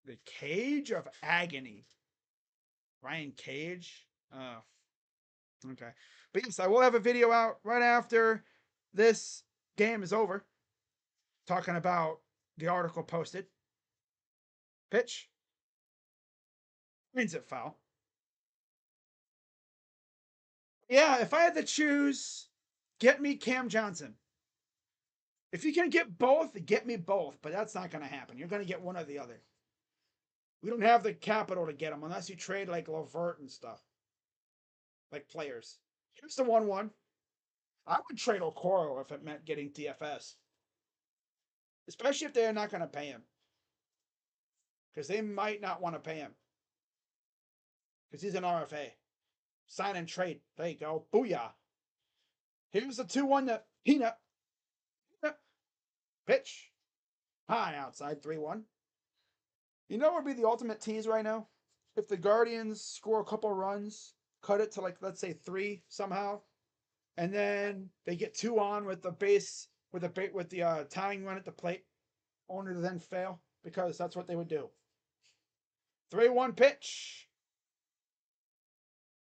The Cage of Agony. Ryan Cage. Oh, okay. But yes, I will have a video out right after this game is over, talking about the article posted. Pitch. Means it foul. Yeah, if I had to choose, get me Cam Johnson. If you can get both, get me both. But that's not going to happen. You're going to get one or the other. We don't have the capital to get them unless you trade like Levert and stuff. Like players. Here's the 1-1. I would trade Okoro if it meant getting DFS. Especially if they're not going to pay him. Because they might not want to pay him. Because he's an RFA. Sign and trade. There you go. Booyah. Here's the 2-1 to Peanut. Pitch. High outside. 3-1. You know what would be the ultimate tease right now? If the Guardians score a couple runs, cut it to like, let's say 3 somehow, and then they get 2 on with the base, with the tying run at the plate, only to then fail, because that's what they would do. 3-1 pitch.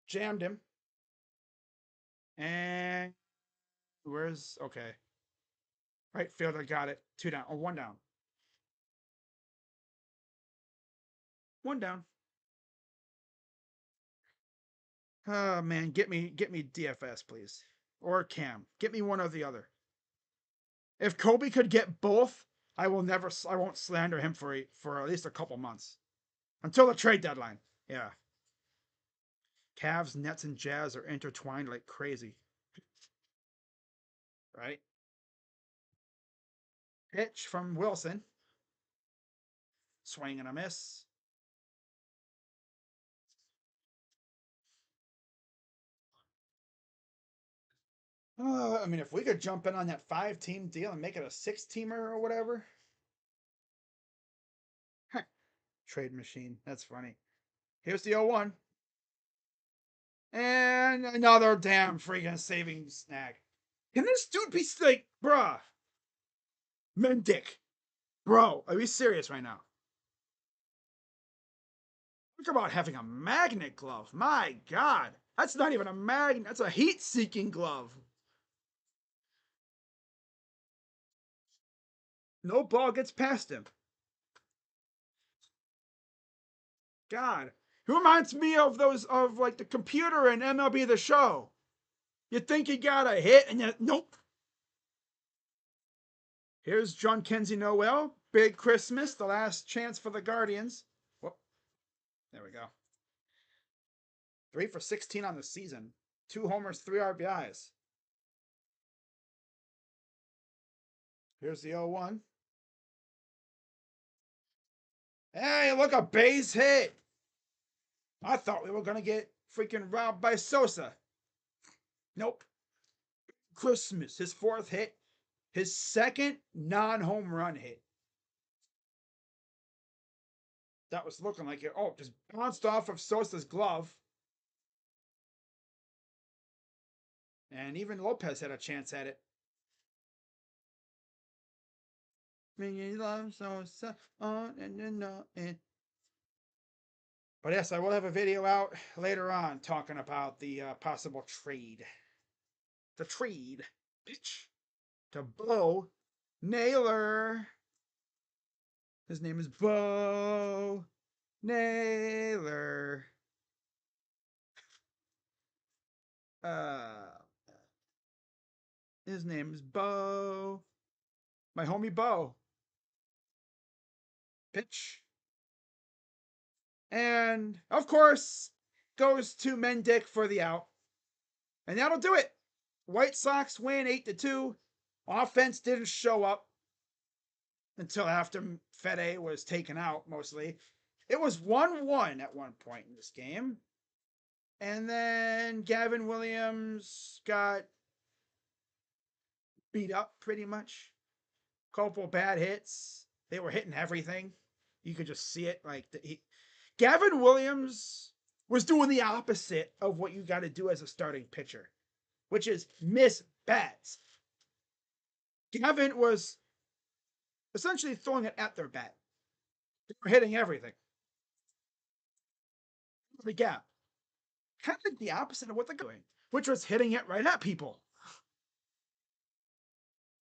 Jammed him. And where's, okay. Right fielder got it. 2 down, or 1 down. 1 down. Oh man, get me DFS, please. Or Cam. Get me one or the other. If Kobe could get both, I won't slander him for at least a couple months. Until the trade deadline. Yeah. Cavs, Nets, and Jazz are intertwined like crazy. Right? Pitch from Wilson. Swing and a miss. I mean, if we could jump in on that 5-team deal and make it a 6-teamer or whatever. Trade machine. That's funny. Here's the 0-1. And another damn freaking saving snag. Can this dude be like, bruh? Mendick. Bro, are we serious right now? Talk about having a magnet glove. My God. That's not even a magnet. That's a heat-seeking glove. No ball gets past him. God. Who reminds me of those, of like the computer in MLB The Show. You think you got a hit and you, nope. Here's John Kenzie Noel. Big Christmas. The last chance for the Guardians. Whoop. There we go. 3 for 16 on the season. 2 homers, 3 RBIs. Here's the 0-1. Hey, look, a base hit. I thought we were going to get freaking robbed by Sosa. Nope. Christmas, his 4th hit. His 2nd non-home run hit. That was looking like it. Oh, just bounced off of Sosa's glove. And even Lopez had a chance at it. Sosa on and on. But yes, I will have a video out later on talking about the possible trade. The trade. Bitch. To Bo Naylor. His name is Bo Naylor. His name is Bo. My homie Bo. Pitch. And, of course, goes to Mendick for the out. And that'll do it. White Sox win 8-2. Offense didn't show up until after Fede was taken out, mostly. It was 1-1 at one point in this game. And then Gavin Williams got beat up pretty much. Couple bad hits. They were hitting everything. You could just see it. Like Gavin Williams was doing the opposite of what you got to do as a starting pitcher, which is miss bats. Gavin was essentially throwing it at their bat. They were hitting everything. The gap. Kind of the opposite of what they're doing, which was hitting it right at people.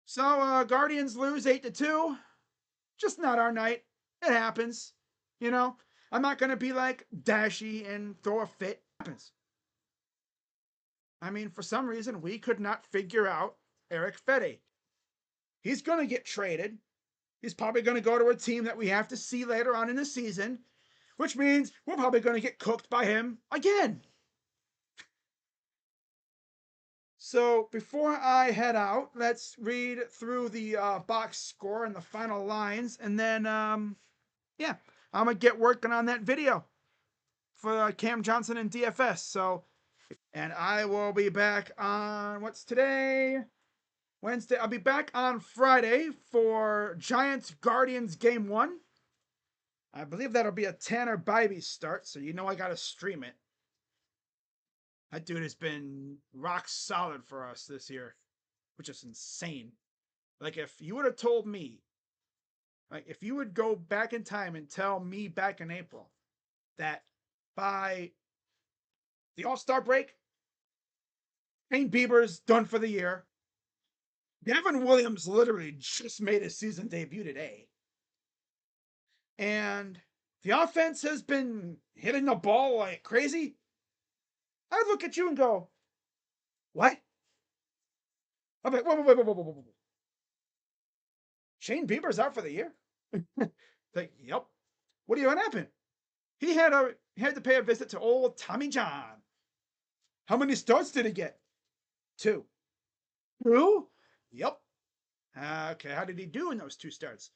So Guardians lose 8-2. Just not our night. It happens. You know, I'm not going to be like dashy and throw a fit. It happens. I mean, for some reason, we could not figure out Eric Fede. He's going to get traded. He's probably going to go to a team that we have to see later on in the season, which means we're probably going to get cooked by him again. So before I head out, let's read through the box score and the final lines, and then, yeah, I'm going to get working on that video for Cam Johnson and DFS. So, and I will be back on, what's today? Wednesday. I'll be back on Friday for Giants Guardians Game 1. I believe that'll be a Tanner Bybee start, so you know I got to stream it. That dude has been rock solid for us this year, which is insane. Like, if you would have told me, like, if you would go back in time and tell me back in April that by the All-Star break, Shane Bieber's done for the year. Gavin Williams literally just made his season debut today. And the offense has been hitting the ball like crazy. I'd look at you and go, what? I'm like, whoa. Shane Bieber's out for the year? Like, yep. What happened? He had to pay a visit to old Tommy John. How many starts did he get? 2. 2? Yep. Okay, how did he do in those 2 starts?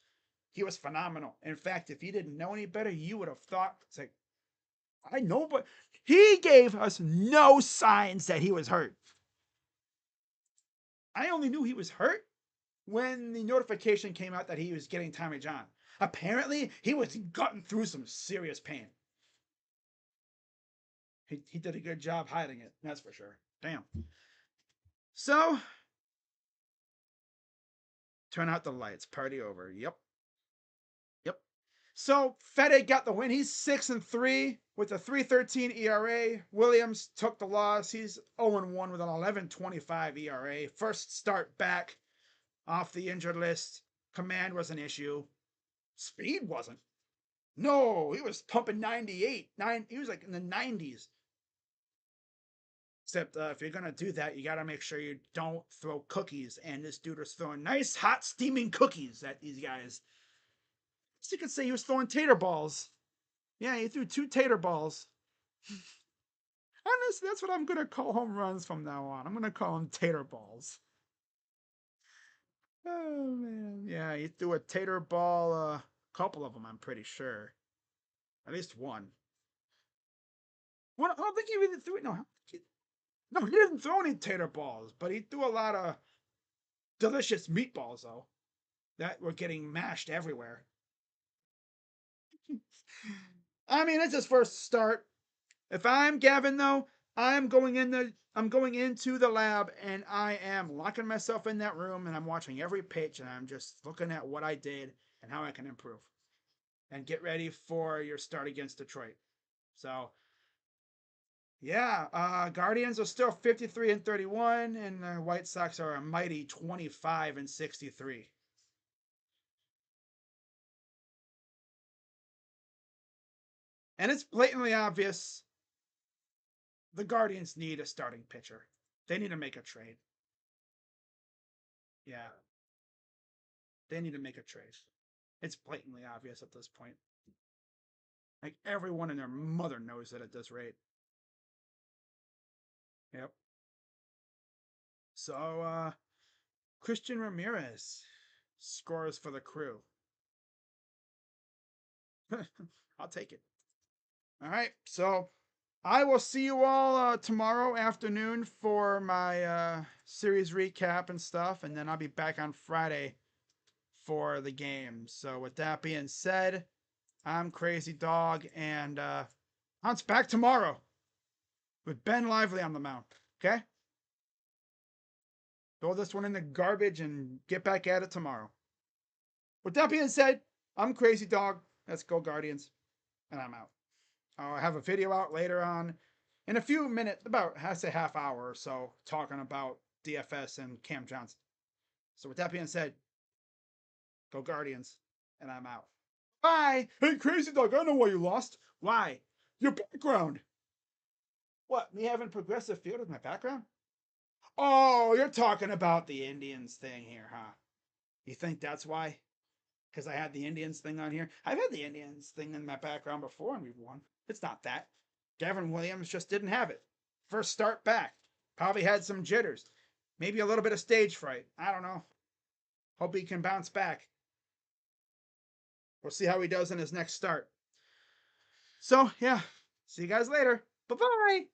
He was phenomenal. In fact, if you didn't know any better, you would have thought, it's like, I know, but he gave us no signs that he was hurt. I only knew he was hurt when the notification came out that he was getting Tommy John. Apparently, he was gotten through some serious pain. He did a good job hiding it, that's for sure. Damn. So, turn out the lights. Party over. Yep. So, Fede got the win. He's 6-3 with a 3.13 ERA. Williams took the loss. He's 0-1 with an 11.25 ERA. First start back off the injured list. Command was an issue. Speed wasn't. No, he was pumping 98. He was like in the 90s. Except if you're going to do that, you got to make sure you don't throw cookies. And this dude was throwing nice, hot, steaming cookies at these guys. So you could say he was throwing tater balls. Yeah, he threw 2 tater balls. Honestly, that's what I'm going to call home runs from now on. I'm going to call them tater balls. Oh, man. Yeah, he threw a tater ball, a couple of them, I'm pretty sure. At least one. Well, I don't think he even threw it. No, he didn't throw any tater balls, but he threw a lot of delicious meatballs, though, that were getting mashed everywhere. I mean, it's his first start. If I'm Gavin, though, I'm going into the lab and I am locking myself in that room and I'm watching every pitch and I'm just looking at what I did and how I can improve and get ready for your start against Detroit. So, yeah, Guardians are still 53-31 and the White Sox are a mighty 25-63. And it's blatantly obvious the Guardians need a starting pitcher. They need to make a trade. Yeah. They need to make a trade. It's blatantly obvious at this point. Like, everyone and their mother knows that at this rate. Yep. So, Christian Ramirez scores for the Crew. I'll take it. All right, so I will see you all tomorrow afternoon for my series recap and stuff, and then I'll be back on Friday for the game. So with that being said, I'm Crazy Dog, and Hunt's back tomorrow with Ben Lively on the mound. Okay? Throw this one in the garbage and get back at it tomorrow. With that being said, I'm Crazy Dog. Let's go Guardians. And I'm out. I'll have a video out later on in a few minutes, about I say half hour or so, talking about DFS and Cam Johnson. So with that being said, go Guardians. And I'm out. Bye. Hey, Crazy Dog, I know why you lost. Why? Your background. What, me having progressive field as my background? Oh, you're talking about the Indians thing here, huh? You think that's why? Because I had the Indians thing on here? I've had the Indians thing in my background before and we've won. It's not that. Gavin Williams just didn't have it. First start back. Probably had some jitters. Maybe a little bit of stage fright. I don't know. Hope he can bounce back. We'll see how he does in his next start. So, yeah. See you guys later. Bye-bye.